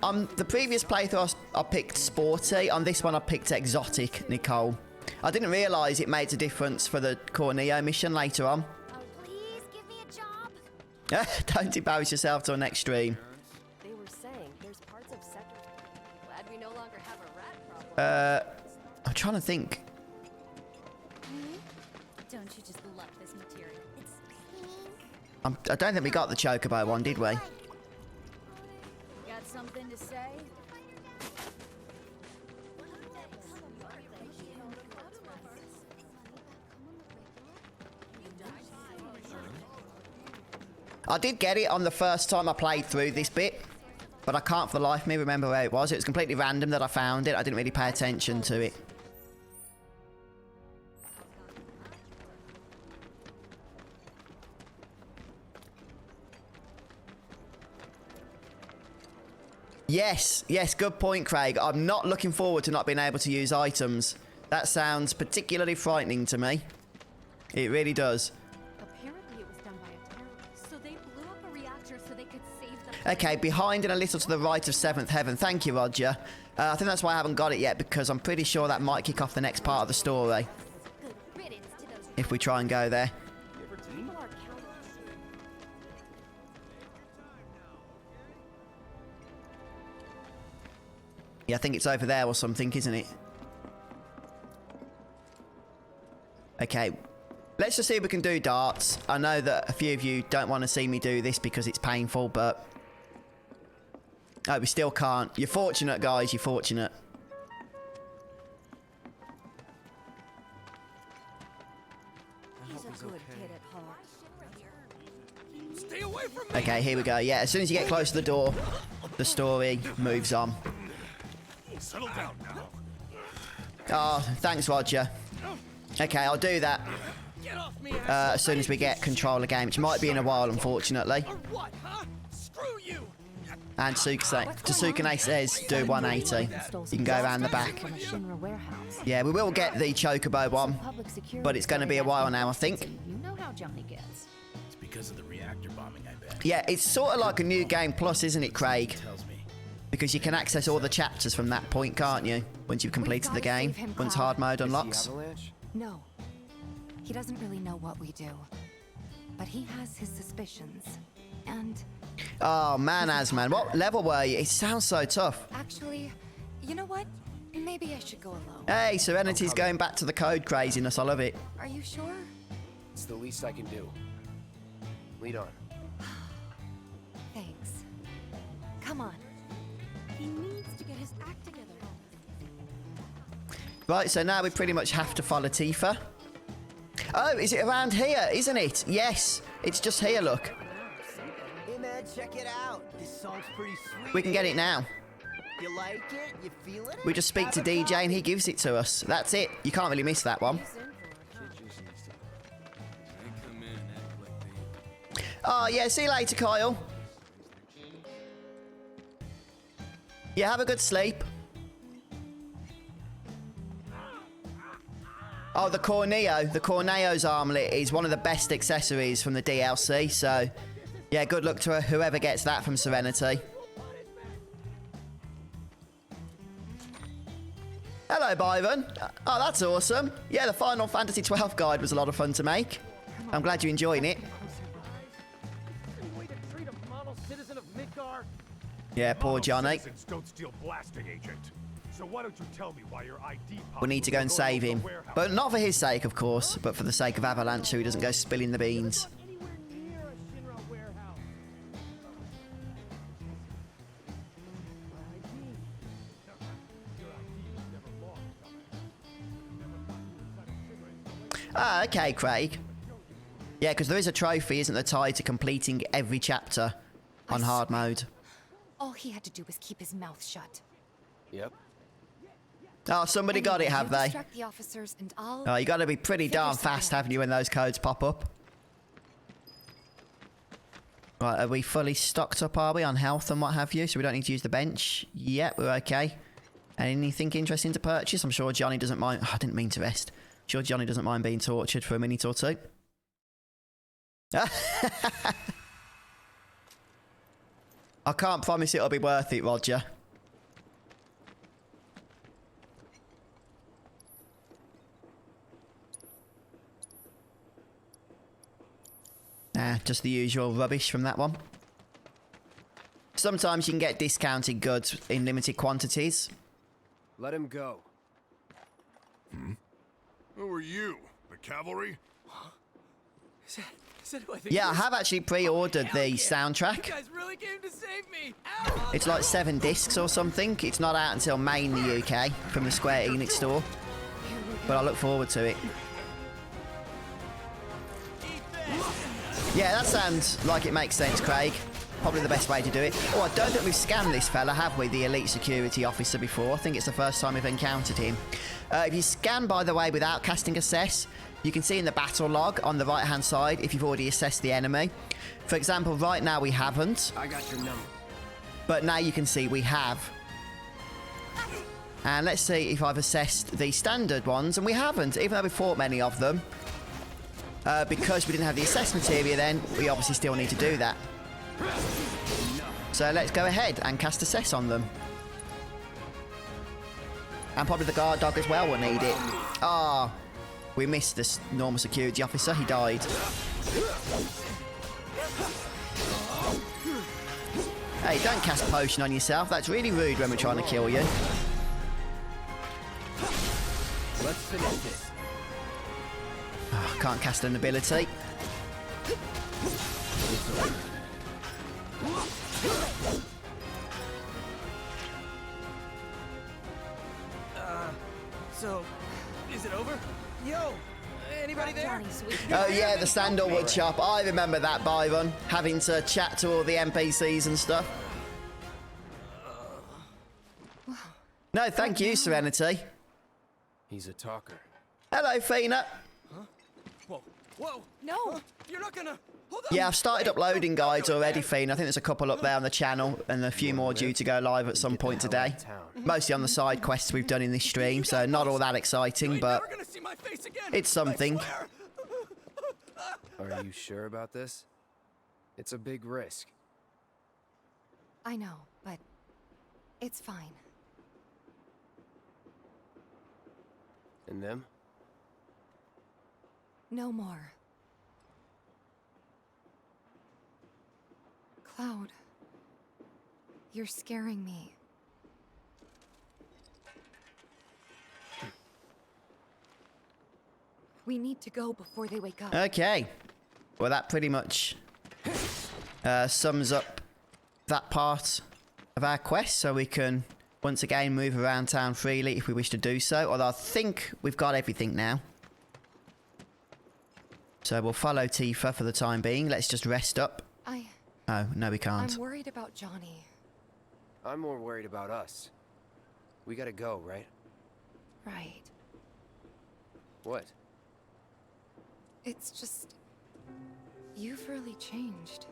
A: On the previous playthrough, I picked Sporty. On this one, I picked Exotic, Nicole. I didn't realise it made a difference for the Corneo mission later on.
S: Oh, please give me a job.
A: Don't embarrass yourself till next stream.
E: They were saying there's parts of Sector. Glad we no longer have a rat problem.
A: I'm trying to think.
S: Don't you just love this material? It's pink.
A: I don't think we got the Chocobo one, did we?
S: Got something to say?
A: I did get it on the first time I played through this bit, but I can't for the life of me remember where it was. It was completely random that I found it. I didn't really pay attention to it. Yes, good point, Craig. I'm not looking forward to not being able to use items. That sounds particularly frightening to me. It really does.
E: Apparently it was done by a terrorist. So they blew up a reactor so they could save the...
A: Okay, behind and a little to the right of 7th Heaven. Thank you, Roger. I think that's why I haven't got it yet, because I'm pretty sure that might kick off the next part of the story. If we try and go there. Yeah, I think it's over there or something, isn't it? Okay, let's just see if we can do darts. I know that a few of you don't want to see me do this because it's painful, but... Oh, we still can't. You're fortunate, guys, you're fortunate.
N: He's a good kid at heart.
B: Stay away from me.
A: Okay, here we go. Yeah, as soon as you get close to the door, the story moves on.
G: Settle down now.
A: Oh, thanks, Roger. Okay, I'll do that as soon as we get control of the game, which might be in a while, unfortunately.
B: What, huh? Screw you.
A: And Tsukune says do 180. You can go around the back. Yeah, we will get the Chocobo one, but it's going to be a while now, I think.
E: You know how Johnny gets.
B: It's because of the reactor bombing, I bet.
A: Yeah, it's sort of like a new game plus, isn't it, Craig? Because you can access all the chapters from that point, can't you? Once you've completed the game, once hard mode unlocks.
M: No. He doesn't really know what we do. But he has his suspicions. And...
A: Oh, man, Asman. What level were you? It sounds so tough.
M: actually, you know what? Maybe I should go alone.
A: Hey, Serenity's going back to the code craziness. I love it.
M: Are you sure?
D: It's the least I can do. Lead on.
M: Thanks. Come on.
E: He needs to get his act together.
A: Right, so now we pretty much have to follow Tifa. Oh, is it around here? Isn't it? Yes. It's just here, look.
L: Hey man, check it out. This song's pretty sweet.
A: We can get it now.
L: You like it? You feel it?
A: We just speak to DJ and he gives it to us. That's it. You can't really miss that one. Oh, yeah. See you later, Kyle. Yeah, have a good sleep. Oh, the Corneo. The Corneo's armlet is one of the best accessories from the DLC, so... Yeah, good luck to whoever gets that from Serenity. Hello, Byron. Oh, that's awesome. Yeah, the Final Fantasy XII guide was a lot of fun to make. I'm glad you're enjoying it.
B: Model citizen of Midgar.
A: Yeah, poor Johnny.
G: Citizens don't steal blasting, Agent.
U: So why don't you tell me why your ID
A: We need to go and save him. But not for his sake, of course, but for the sake of Avalanche, so he doesn't go spilling the beans. Ah, okay, Craig. Yeah, because there is a trophy, isn't there, tied to completing every chapter on hard mode.
M: All he had to do was keep his mouth shut.
D: Yep.
A: Oh, somebody got it, have they?
M: Distract the officers and I'll...
A: Oh, you got to be pretty darn fast, haven't you, when those codes pop up? Right, are we fully stocked up, are we, on health and what have you? So we don't need to use the bench? Yep, we're okay. Anything interesting to purchase? I'm sure Johnny doesn't mind... Oh, I didn't mean to rest. I'm sure Johnny doesn't mind being tortured for a minute or two. I can't promise it'll be worth it, Roger. Just the usual rubbish from that one. Sometimes you can get discounted goods in limited quantities.
D: Let him go.
J: Hmm? Who are you? The cavalry?
O: Is that who I think
A: Yeah, I have actually pre-ordered the soundtrack.
O: You guys really came to save me.
A: It's like 7 discs or something. It's not out until May in the UK from the Square Enix store. But I look forward to it. Yeah, that sounds like it makes sense, Craig. Probably the best way to do it. Oh, I don't think we've scanned this fella, have we? The elite security officer before. I think it's the first time we've encountered him. If you scan, by the way, without casting assess, you can see in the battle log on the right-hand side if you've already assessed the enemy. For example, right now we haven't.
D: I got your number.
A: But now you can see we have. And let's see if I've assessed the standard ones, and we haven't, even though we fought many of them. Because we didn't have the assessment area then, we obviously still need to do that. So let's go ahead and cast assess on them. And probably the guard dog as well will need it. Ah, we missed this normal security officer, he died. Hey, don't cast potion on yourself, that's really rude when we're trying to kill you.
D: Let's finish this.
A: Oh, can't cast an ability.
O: So, is it over? Yo, anybody there?
A: Oh yeah, the sandalwood shop. I remember that, Byron. Having to chat to all the NPCs and stuff. No, thank you, Serenity.
D: He's a talker.
A: Hello, Fina.
O: Huh? Whoa, whoa.
M: No.
O: You're not gonna... Hold on.
A: Yeah, I've started uploading guides already, Fina. I think there's a couple up there on the channel and a few more due to go live at some point today. Mostly on the side quests we've done in this stream, so not all that exciting, but it's something.
D: Are you sure about this? It's a big risk.
M: I know, but it's fine.
D: And them?
M: No more. Cloud, you're scaring me. We need to go before they wake up.
A: Okay. Well, that pretty much sums up that part of our quest, so we can once again move around town freely if we wish to do so. Although I think we've got everything now. So we'll follow Tifa for the time being. Let's just rest up. Oh, no, we can't.
M: I'm worried about Johnny.
D: I'm more worried about us. We gotta go, right?
M: Right.
D: What?
M: It's just... You've really changed.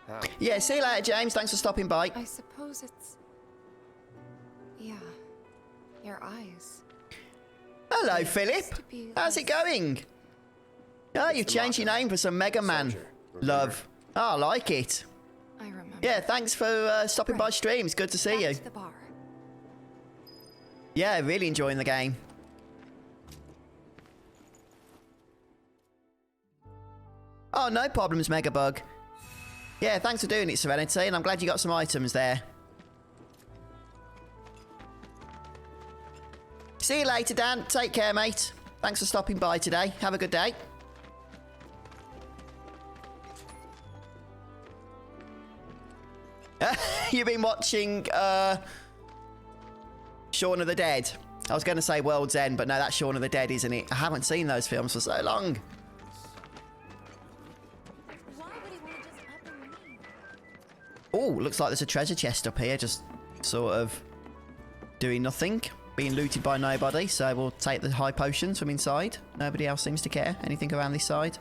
D: How?
A: Yeah, see you later, James. Thanks for stopping by.
M: I suppose it's... Yeah. Your eyes.
A: Hello, Philip. How's it going? Oh, you've changed your name for some Mega Man love. Oh, I like it.
M: I remember.
A: Yeah, thanks for stopping by stream. It's good to see you.
M: To the bar.
A: Yeah, really enjoying the game. Oh, no problems, Megabug. Yeah, thanks for doing it, Serenity, and I'm glad you got some items there. See you later, Dan. Take care, mate. Thanks for stopping by today. Have a good day. You've been watching Shaun of the Dead. I was going to say World's End, but no, that's Shaun of the Dead, isn't it? I haven't seen those films for so long. Oh, looks like there's a treasure chest up here, just sort of doing nothing, being looted by nobody. So we'll take the high potions from inside. Nobody else seems to care. Anything around this side?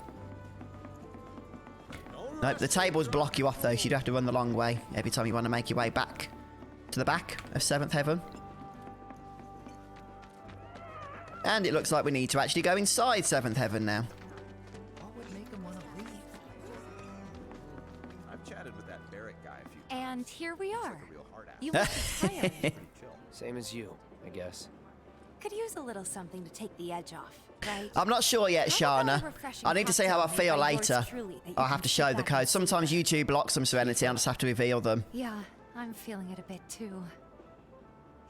A: Nope, the tables block you off though, so you'd have to run the long way every time you want to make your way back to the back of 7th Heaven. And it looks like we need to actually go inside 7th Heaven now.
O: What would make him want to leave?
L: I've chatted with that Barrett guy a few times.
M: And here we are.
L: Real hard ass.
M: You look tired.
D: Same as you, I guess.
M: Could use a little something to take the edge off, right?
A: I'm not sure yet, Shana. I need to see how I feel later. I'll have to show the code. Sometimes YouTube blocks them, Serenity. I just have to reveal them.
M: Yeah, I'm feeling it a bit too.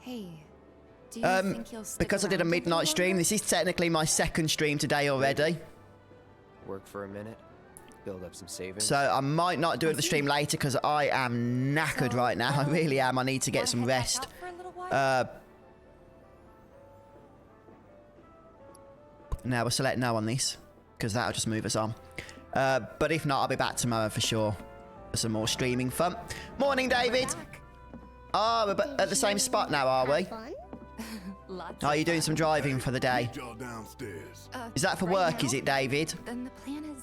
M: Hey, do you think you'll stick
A: because I did a
M: around
A: midnight stream, this is technically my 2nd stream today already.
D: Work for a minute, build up some savings.
A: So I might not do the stream later because I am knackered right now. I really am. I need to get some rest. Now we'll select no on this because that'll just move us on. But if not, I'll be back tomorrow for sure for some more streaming fun. Morning, David. Oh, we're at the same spot now, are we? Are you doing some driving for the day? Is that for work, is it, David?
M: Then the plan is...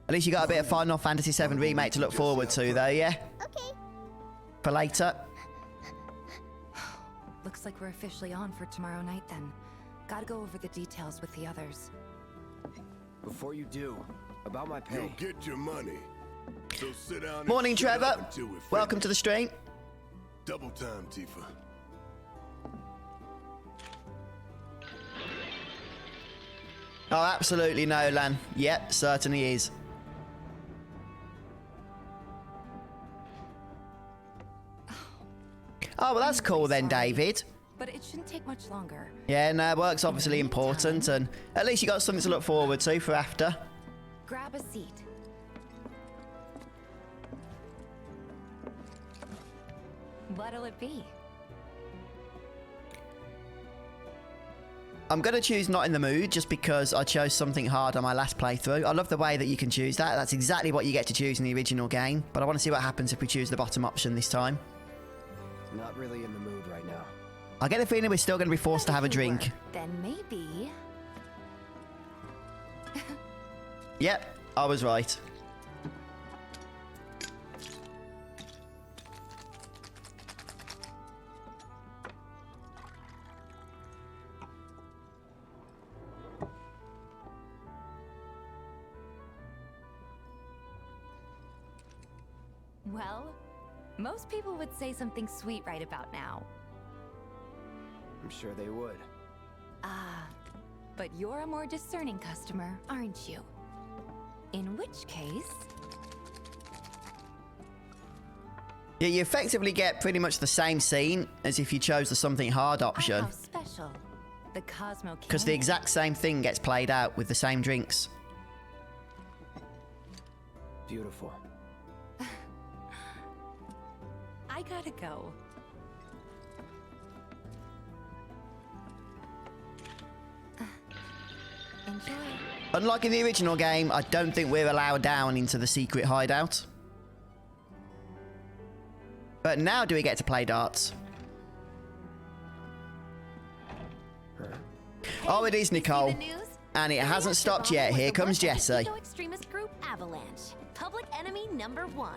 A: At least you got a bit of Final Fantasy 7 Remake to look forward to, though, yeah?
M: Okay.
A: For later.
M: Looks like we're officially on for tomorrow night then. Gotta go over the details with the others.
D: Before you do, about my pay.
G: You'll get your money. So sit down.
A: Morning, Trevor. Welcome to the stream.
G: Double time, Tifa.
A: Oh, absolutely no, Lan. Yep, certainly is. Oh, well, that's cool then, David.
M: But it shouldn't take much longer.
A: Yeah, no, work's obviously important, and at least you got something to look forward to for after.
M: Grab a seat. What'll it be?
A: I'm going to choose Not in the Mood just because I chose something hard on my last playthrough. I love the way that you can choose that. That's exactly what you get to choose in the original game. But I want to see what happens if we choose the bottom option this time.
D: Not really in the mood right now.
A: I get a feeling we're still going to be forced to have a drink.
M: Then maybe...
A: Yep, I was right.
M: Well, most people would say something sweet right about now.
D: I'm sure they would.
M: Ah, but you're a more discerning customer, aren't you? In which case...
A: Yeah, you effectively get pretty much the same scene as if you chose the something hard option.
M: How special. The Cosmo
A: Because the exact same thing gets played out with the same drinks.
D: Beautiful.
M: I gotta go. Enjoy.
A: Unlike in the original game, I don't think we're allowed down into the secret hideout. But now do we get to play darts? Oh, it is, Nicole. And it hasn't stopped yet. Here comes Jesse.
E: Extremist group Avalanche. Public enemy #1.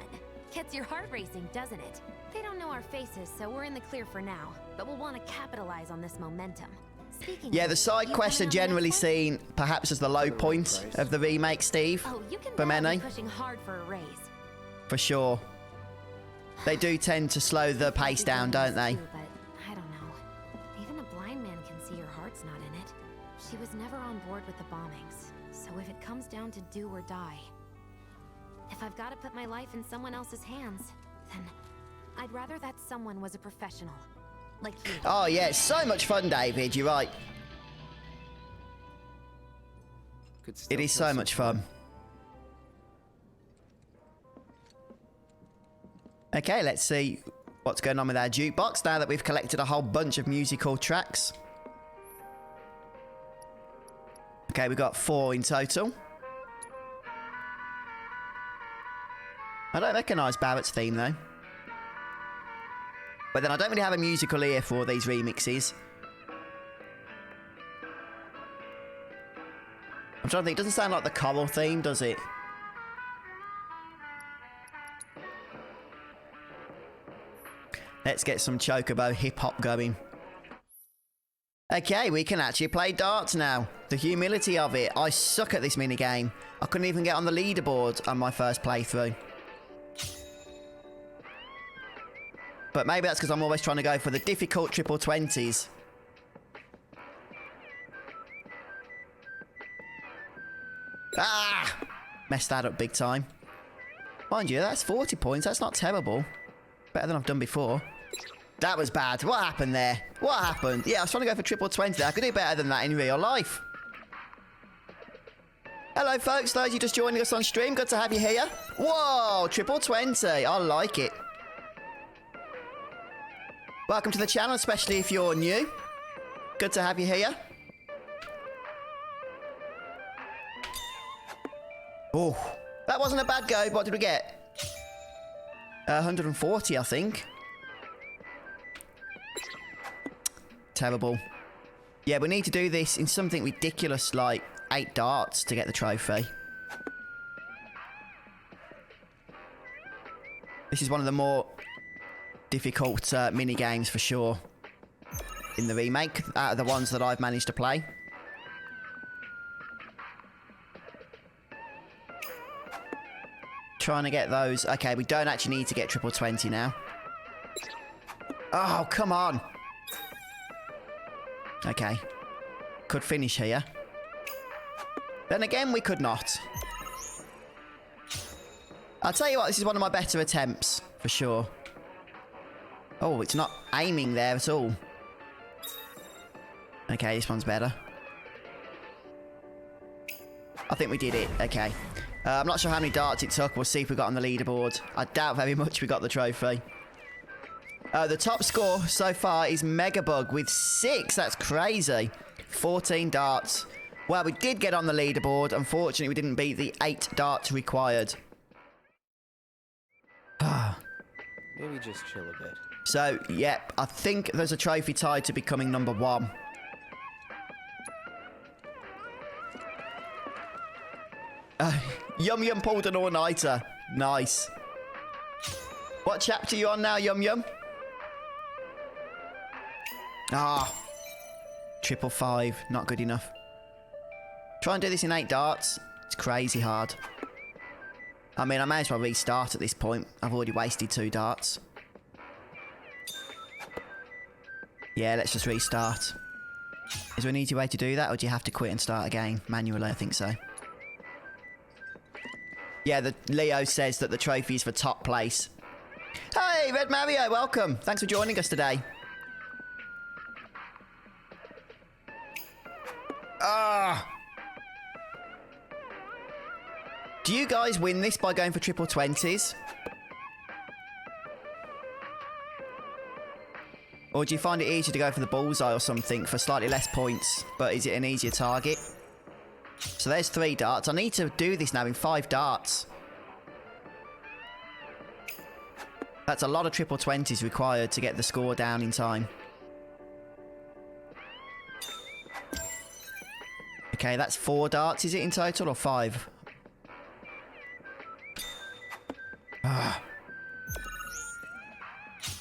E: Gets your heart racing, doesn't it? They don't know our faces, so we're in the clear for now. But we'll want to capitalize on this momentum. Speaking
A: Yeah, the side quests are generally seen perhaps as the low point of the remake, Steve.
E: Oh, you can
A: for many.
E: pushing hard for a raise.
A: For sure. They do tend to slow the pace down, don't they?
E: But I don't know. Even a blind man can see your heart's not in it. She was never on board with the bombings, so if it comes down to do or die, if I've got to put my life in someone else's hands, then I'd rather that someone was a professional. Like you.
A: Oh yeah, it's so much fun, David. You're right. It is so much fun. Okay, let's see what's going on with our jukebox now that we've collected a whole bunch of musical tracks. Okay, we've got 4 in total. I don't recognise Barrett's theme though. But then I don't really have a musical ear for these remixes. I'm trying to think, it doesn't sound like the choral theme, does it? Let's get some chocobo hip-hop going. Okay, we can actually play darts now. The humility of it. I suck at this minigame. I couldn't even get on the leaderboard on my first playthrough. But maybe that's because I'm always trying to go for the difficult triple 20s. Ah! Messed that up big time. Mind you, that's 40 points. That's not terrible. Better than I've done before. That was bad. What happened there? What happened? Yeah, I was trying to go for triple 20. I could do better than that in real life. Hello, folks. Those of you just joining us on stream, good to have you here. Whoa, triple 20. I like it. Welcome to the channel, especially if you're new. Good to have you here. Oh, that wasn't a bad go. What did we get? 140, I think. Terrible. Yeah, we need to do this in something ridiculous like 8 darts to get the trophy. This is one of the more difficult mini games for sure in the remake out of the ones that I've managed to play. Trying to get those. Okay, we don't actually need to get triple 20 now. Oh, come on. Okay. Could finish here. Then again, we could not. I'll tell you what, this is one of my better attempts, for sure. Oh, it's not aiming there at all. Okay, this one's better. I think we did it. Okay. I'm not sure how many darts it took. We'll see if we got on the leaderboard. I doubt very much we got the trophy. The top score so far is Megabug with 6. That's crazy. 14 darts. Well, we did get on the leaderboard. Unfortunately, we didn't beat the 8 darts required.
L: Maybe just chill a bit.
A: So, yep, I think there's a trophy tied to becoming number 1. Yum Yum pulled an all-nighter. Nice. What chapter are you on now, Yum Yum? Ah. 555. Not good enough. Try and do this in 8 darts. It's crazy hard. I mean, I may as well restart at this point. I've already wasted 2 darts. Yeah, let's just restart. Is there an easy way to do that, or do you have to quit and start again? Manually, I think so. Yeah, the Leo says that the trophy is for top place. Hey, Red Mario, welcome. Thanks for joining us today. Ah! Do you guys win this by going for triple 20s? Or do you find it easier to go for the bullseye or something for slightly less points, but is it an easier target? So there's 3 darts. I need to do this now in 5 darts. That's a lot of triple 20s required to get the score down in time. Okay, that's 4 darts, is it, in total, or 5? Ah.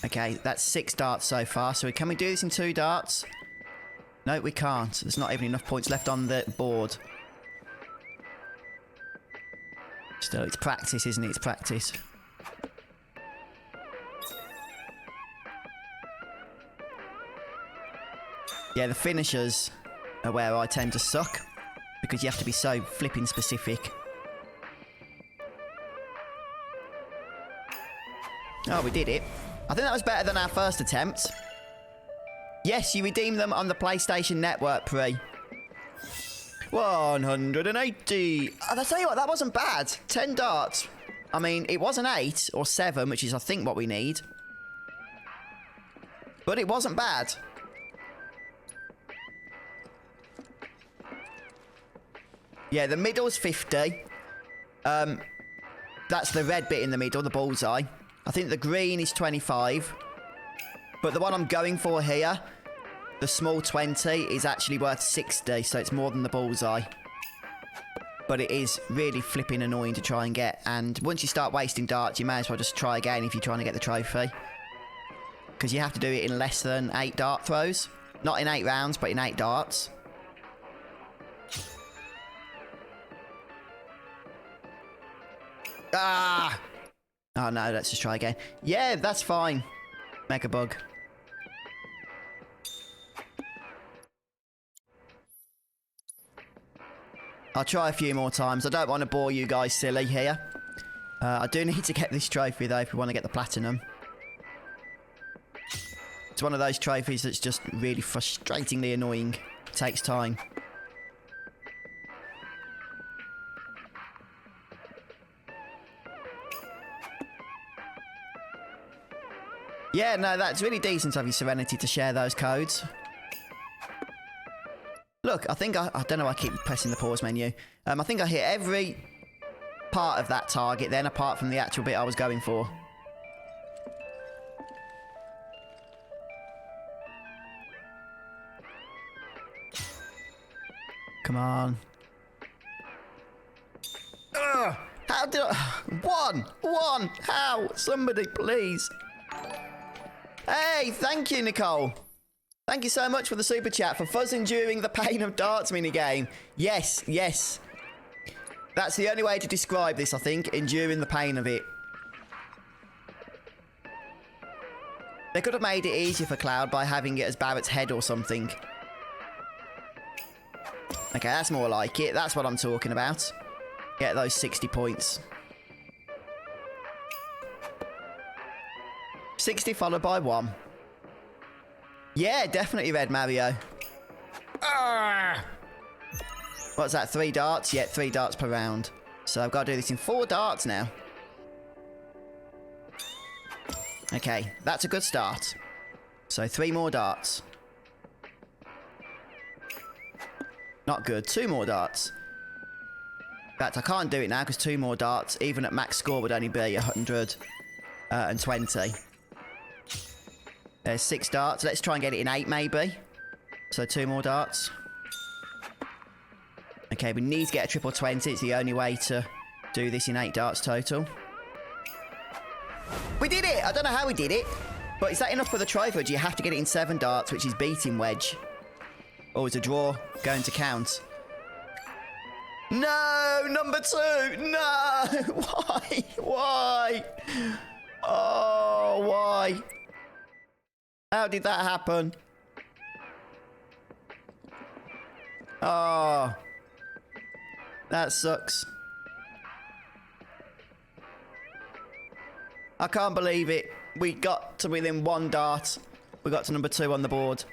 A: Okay, that's 6 darts so far. So can we do this in 2 darts? No, we can't. There's not even enough points left on the board. Still, it's practice, isn't it? It's practice. Yeah, the finishers are where I tend to suck, because you have to be so flipping specific. Oh, we did it. I think that was better than our first attempt. Yes, you redeem them on the PlayStation Network, Pre. 180. I'll tell you what, that wasn't bad. 10 darts. I mean, it wasn't 8 or 7, which is, I think, what we need. But it wasn't bad. Yeah, the middle's 50. That's the red bit in the middle, the bullseye. I think the green is 25. But the one I'm going for here, the small 20, is actually worth 60, so it's more than the bullseye. But it is really flipping annoying to try and get. And once you start wasting darts, you may as well just try again if you're trying to get the trophy. Because you have to do it in less than 8 dart throws. Not in 8 rounds, but in 8 darts. Ah! Oh no, let's just try again. Yeah, that's fine. Mega bug. I'll try a few more times. I don't want to bore you guys silly here. I do need to get this trophy though if we want to get the platinum. It's one of those trophies that's just really frustratingly annoying. It takes time. Yeah, no, that's really decent of you, Serenity, to share those codes. Look, I think I don't know why I keep pressing the pause menu. I think I hit every part of that target then, apart from the actual bit I was going for. Come on. Ugh, how did I... One! How? Somebody, please. Hey, thank you, Nicole. Thank you so much for the super chat, for fuzz enduring the pain of darts minigame. Yes, yes. That's the only way to describe this, I think, enduring the pain of it. They could have made it easier for Cloud by having it as Barrett's head or something. Okay, that's more like it. That's what I'm talking about. Get those 60 points. 60 followed by 1. Yeah, definitely Red Mario. What's that, 3 darts? Yeah, 3 darts per round. So I've got to do this in 4 darts now. Okay, that's a good start. So 3 more darts. Not good. 2 more darts. In fact, I can't do it now because 2 more darts, even at max score, would only be 120. There's 6 darts. Let's try and get it in 8, maybe. So 2 more darts. Okay, we need to get a triple 20. It's the only way to do this in 8 darts total. We did it! I don't know how we did it. But is that enough for the trophy, or do you have to get it in 7 darts, which is beating Wedge? Or is a draw going to count? No! Number 2! No! Why? Why? Oh, why? How did that happen? Oh. That sucks. I can't believe it. We got to within 1 dart. We got to number 2 on the board.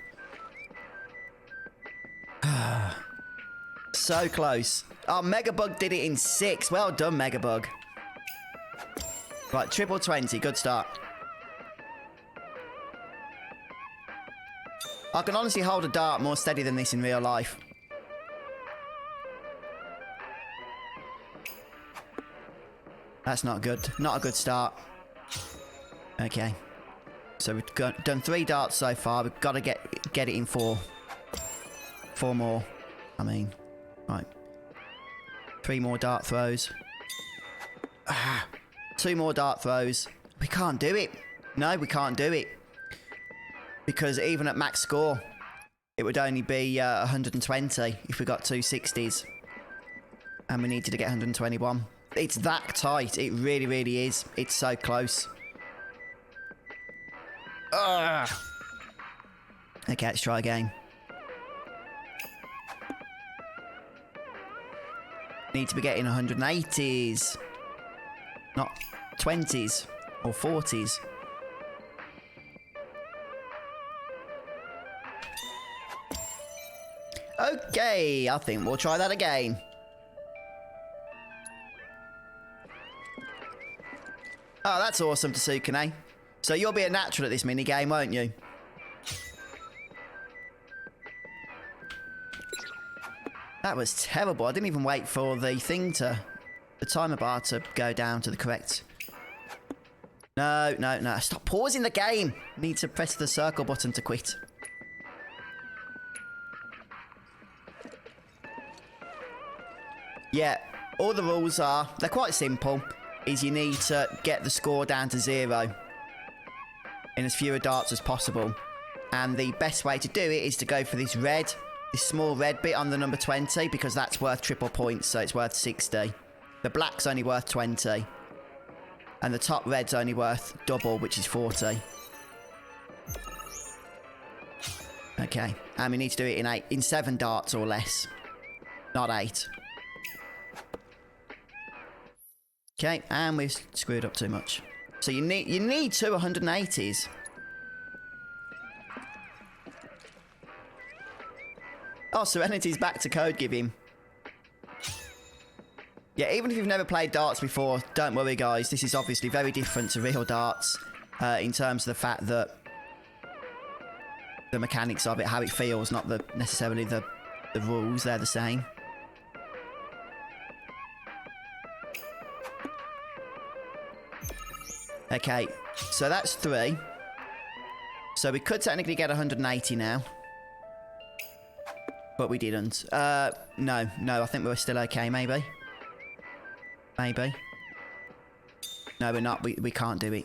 A: So close. Oh, Megabug did it in 6. Well done, Megabug. Right, triple 20. Good start. I can honestly hold a dart more steady than this in real life. That's not good. Not a good start. Okay. So we've done 3 darts so far. We've got to get it in 4. 4 more. I mean, right. 3 more dart throws. 2 more dart throws. We can't do it. No, we can't do it. Because even at max score, it would only be 120 if we got 2 60s. And we needed to get 121. It's that tight. It really, really is. It's so close. Ugh. Okay, let's try again. Need to be getting 180s. Not 20s or 40s. Okay, I think we'll try that again. Oh, that's awesome, Tsukune. So you'll be a natural at this minigame, won't you? That was terrible. I didn't even wait for the thing to... the timer bar to go down to the correct... No, no, no. Stop pausing the game. Need to press the circle button to quit. Yeah, all the rules are... they're quite simple. Is you need to get the score down to 0 in as few darts as possible. And the best way to do it is to go for this red... this small red bit on the number 20, because that's worth triple points, so it's worth 60. The black's only worth 20. And the top red's only worth double, which is 40. Okay, and we need to do it in 7 darts or less. Not 8. Okay, and we've screwed up too much. So you need 2 180s. Oh, Serenity's back to code giving. Yeah, even if you've never played darts before, don't worry, guys. This is obviously very different to real darts in terms of the fact that the mechanics of it, how it feels, not necessarily the rules. They're the same. Okay, so that's 3. So we could technically get 180 now. But we didn't. No, I think we're still okay, maybe. Maybe. No, we're not. We can't do it.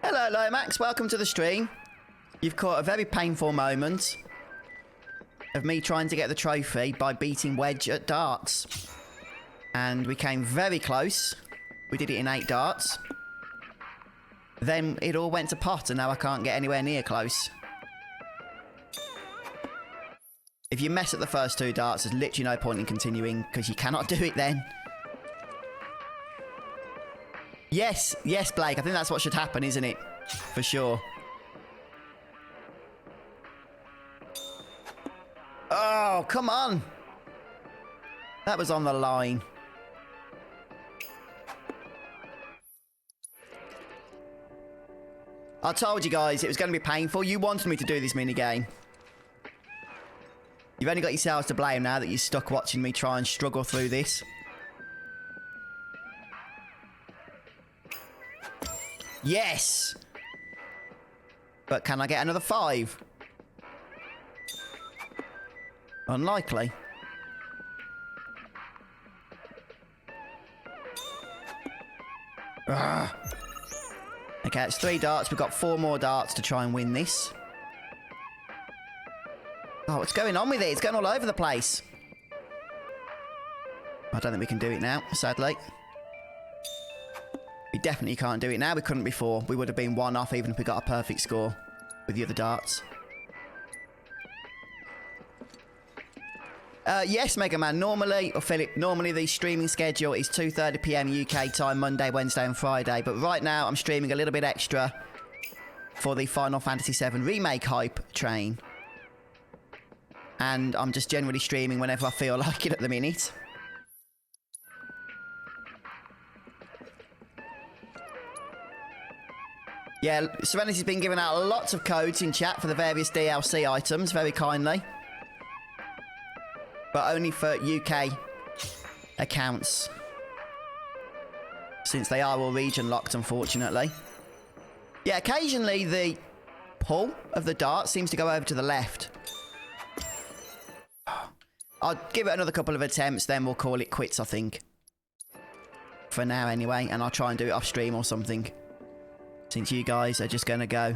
A: Hello, Lomax. Welcome to the stream. You've caught a very painful moment of me trying to get the trophy by beating Wedge at darts. And we came very close. We did it in 8 darts. Then it all went to pot, and now I can't get anywhere near close. If you mess up the first 2 darts, there's literally no point in continuing, because you cannot do it then. Yes, Blake. I think that's what should happen, isn't it? For sure. Oh, come on. That was on the line. I told you guys it was going to be painful. You wanted me to do this minigame. You've only got yourselves to blame now that you're stuck watching me try and struggle through this. Yes! But can I get another 5? Unlikely. Ugh. Okay, it's 3 darts. We've got 4 more darts to try and win this. Oh, what's going on with it? It's going all over the place. I don't think we can do it now, sadly. We definitely can't do it now. We couldn't before. We would have been 1 off even if we got a perfect score with the other darts. Yes, Mega Man. Normally, or Philip, normally the streaming schedule is 2:30 PM UK time, Monday, Wednesday and Friday. But right now, I'm streaming a little bit extra for the Final Fantasy VII Remake hype train. And I'm just generally streaming whenever I feel like it at the minute. Yeah, Serenity's been giving out lots of codes in chat for the various DLC items, very kindly. But only for UK accounts. Since they are all region locked, unfortunately. Yeah, occasionally the pull of the dart seems to go over to the left. I'll give it another couple of attempts, then we'll call it quits, I think. For now, anyway. And I'll try and do it off stream or something. Since you guys are just going to go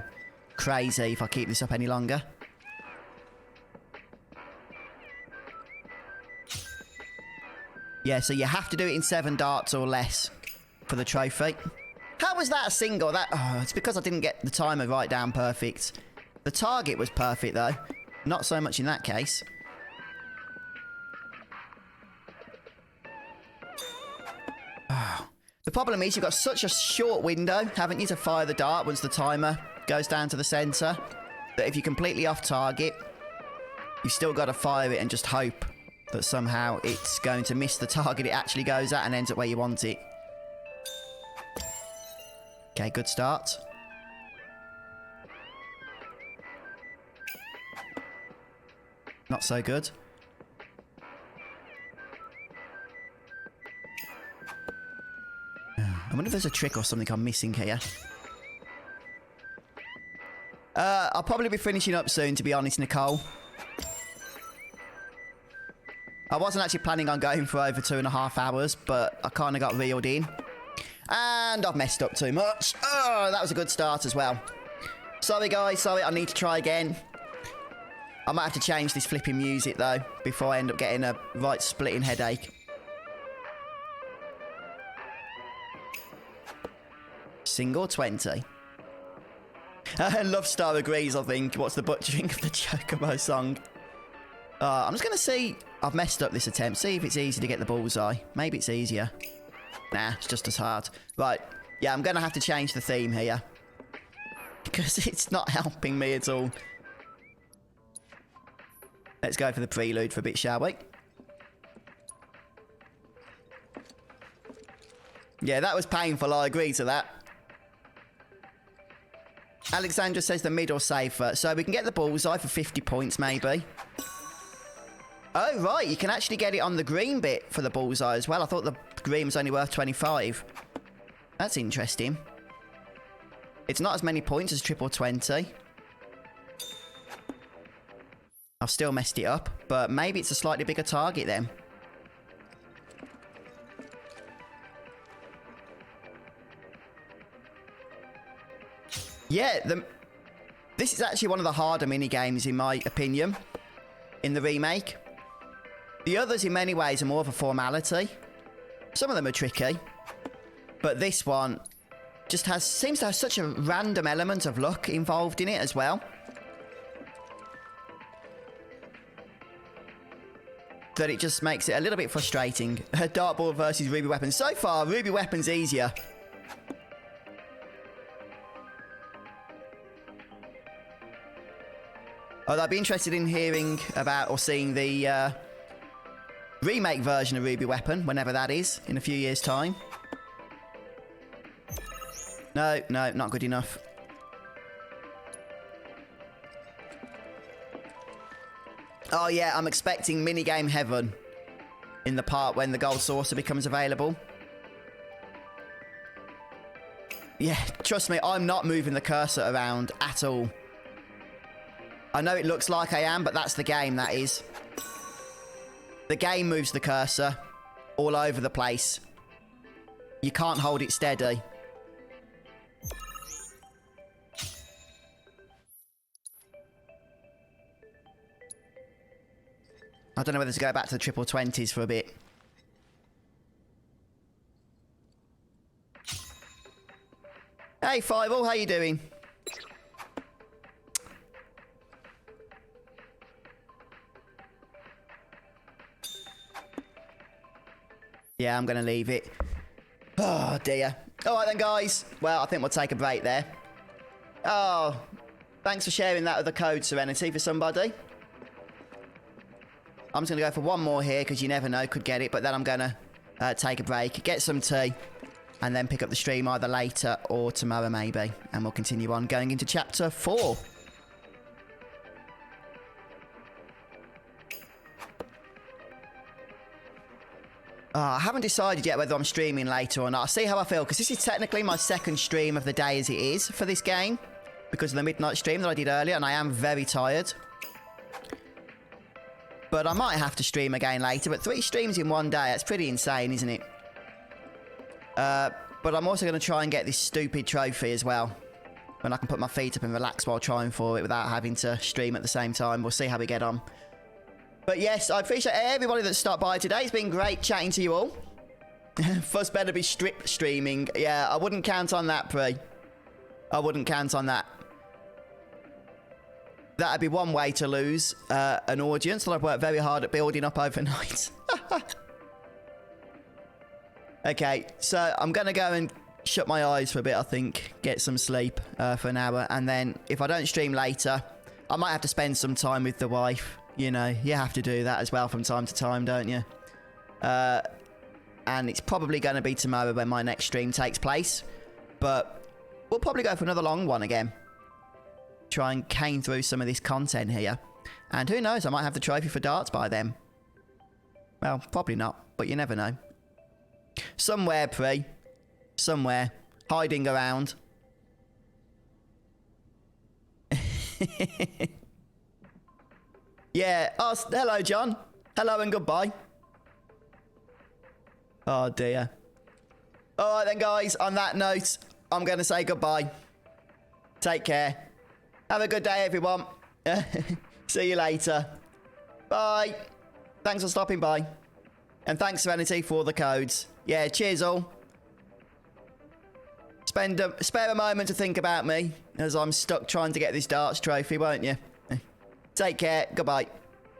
A: crazy if I keep this up any longer. Yeah, so you have to do it in 7 darts or less for the trophy. How was that a single? It's because I didn't get the timer right down perfect. The target was perfect, though. Not so much in that case. The problem is you've got such a short window, haven't you, to fire the dart once the timer goes down to the centre. that if you're completely off target, you've still got to fire it and just hope that somehow it's going to miss the target it actually goes at and ends up where you want it. Okay, good start. Not so good. I wonder if there's a trick or something I'm missing here. I'll probably be finishing up soon, to be honest, Nicole. I wasn't actually planning on going for over 2.5 hours, but I kind of got reeled in. And I've messed up too much. Oh, that was a good start as well. Sorry, guys. Sorry, I need to try again. I might have to change this flipping music, though, before I end up getting a right splitting headache. Single 20. Love Star agrees, I think. What's the butchering of the Chocobo song? I'm just going to see... I've messed up this attempt. See if it's easy to get the bullseye. Maybe it's easier. Nah, it's just as hard. Right. Yeah, I'm going to have to change the theme here. Because it's not helping me at all. Let's go for the prelude for a bit, shall we? Yeah, that was painful. I agree to that. Alexandra says the middle safer. So we can get the bullseye for 50 points, maybe. Oh, right. You can actually get it on the green bit for the bullseye as well. I thought the green was only worth 25. That's interesting. It's not as many points as triple 20. I've still messed it up, but maybe it's a slightly bigger target then. Yeah, this is actually one of the harder mini-games, in my opinion, in the remake. The others, in many ways, are more of a formality. Some of them are tricky. But this one just seems to have such a random element of luck involved in it as well. That it just makes it a little bit frustrating. Dartboard versus Ruby Weapons. So far, Ruby Weapons easier. Although I'd be interested in hearing about or seeing the remake version of Ruby Weapon, whenever that is, in a few years' time. No, not good enough. Oh yeah, I'm expecting minigame heaven in the part when the gold saucer becomes available. Yeah, trust me, I'm not moving the cursor around at all. I know it looks like I am, but that's the game, that is. The game moves the cursor all over the place. You can't hold it steady. I don't know whether to go back to the triple 20s for a bit. Hey, Fireball, how you doing? Yeah, I'm going to leave it. Oh, dear. All right, then, guys. Well, I think we'll take a break there. Oh, thanks for sharing that with the code, Serenity, for somebody. I'm just going to go for one more here, because you never know, could get it. But then I'm going to take a break, get some tea, and then pick up the stream either later or tomorrow, maybe. And we'll continue on going into Chapter 4. I haven't decided yet whether I'm streaming later or not. I'll see how I feel, because this is technically my second stream of the day as it is for this game, because of the midnight stream that I did earlier, and I am very tired. But I might have to stream again later, but 3 streams in one day, that's pretty insane, isn't it? But I'm also going to try and get this stupid trophy as well, when I can put my feet up and relax while trying for it without having to stream at the same time. We'll see how we get on. But yes, I appreciate everybody that stopped by today. It's been great chatting to you all. Fuzz better be strip streaming. Yeah, I wouldn't count on that, Pre. I wouldn't count on that. That'd be one way to lose an audience that I've worked very hard at building up overnight. Okay, so I'm going to go and shut my eyes for a bit, I think. Get some sleep for an hour. And then if I don't stream later, I might have to spend some time with the wife. You know, you have to do that as well from time to time, don't you? And it's probably going to be tomorrow when my next stream takes place. But we'll probably go for another long one again. Try and cane through some of this content here. And who knows, I might have the trophy for darts by then. Well, probably not, but you never know. Somewhere, Pre. Somewhere. Hiding around. Yeah. Oh, hello, John. Hello and goodbye. Oh, dear. All right, then, guys. On that note, I'm going to say goodbye. Take care. Have a good day, everyone. See you later. Bye. Thanks for stopping by. And thanks, Serenity, for the codes. Yeah, cheers all. Spare a moment to think about me as I'm stuck trying to get this darts trophy, won't you? Take care. Goodbye.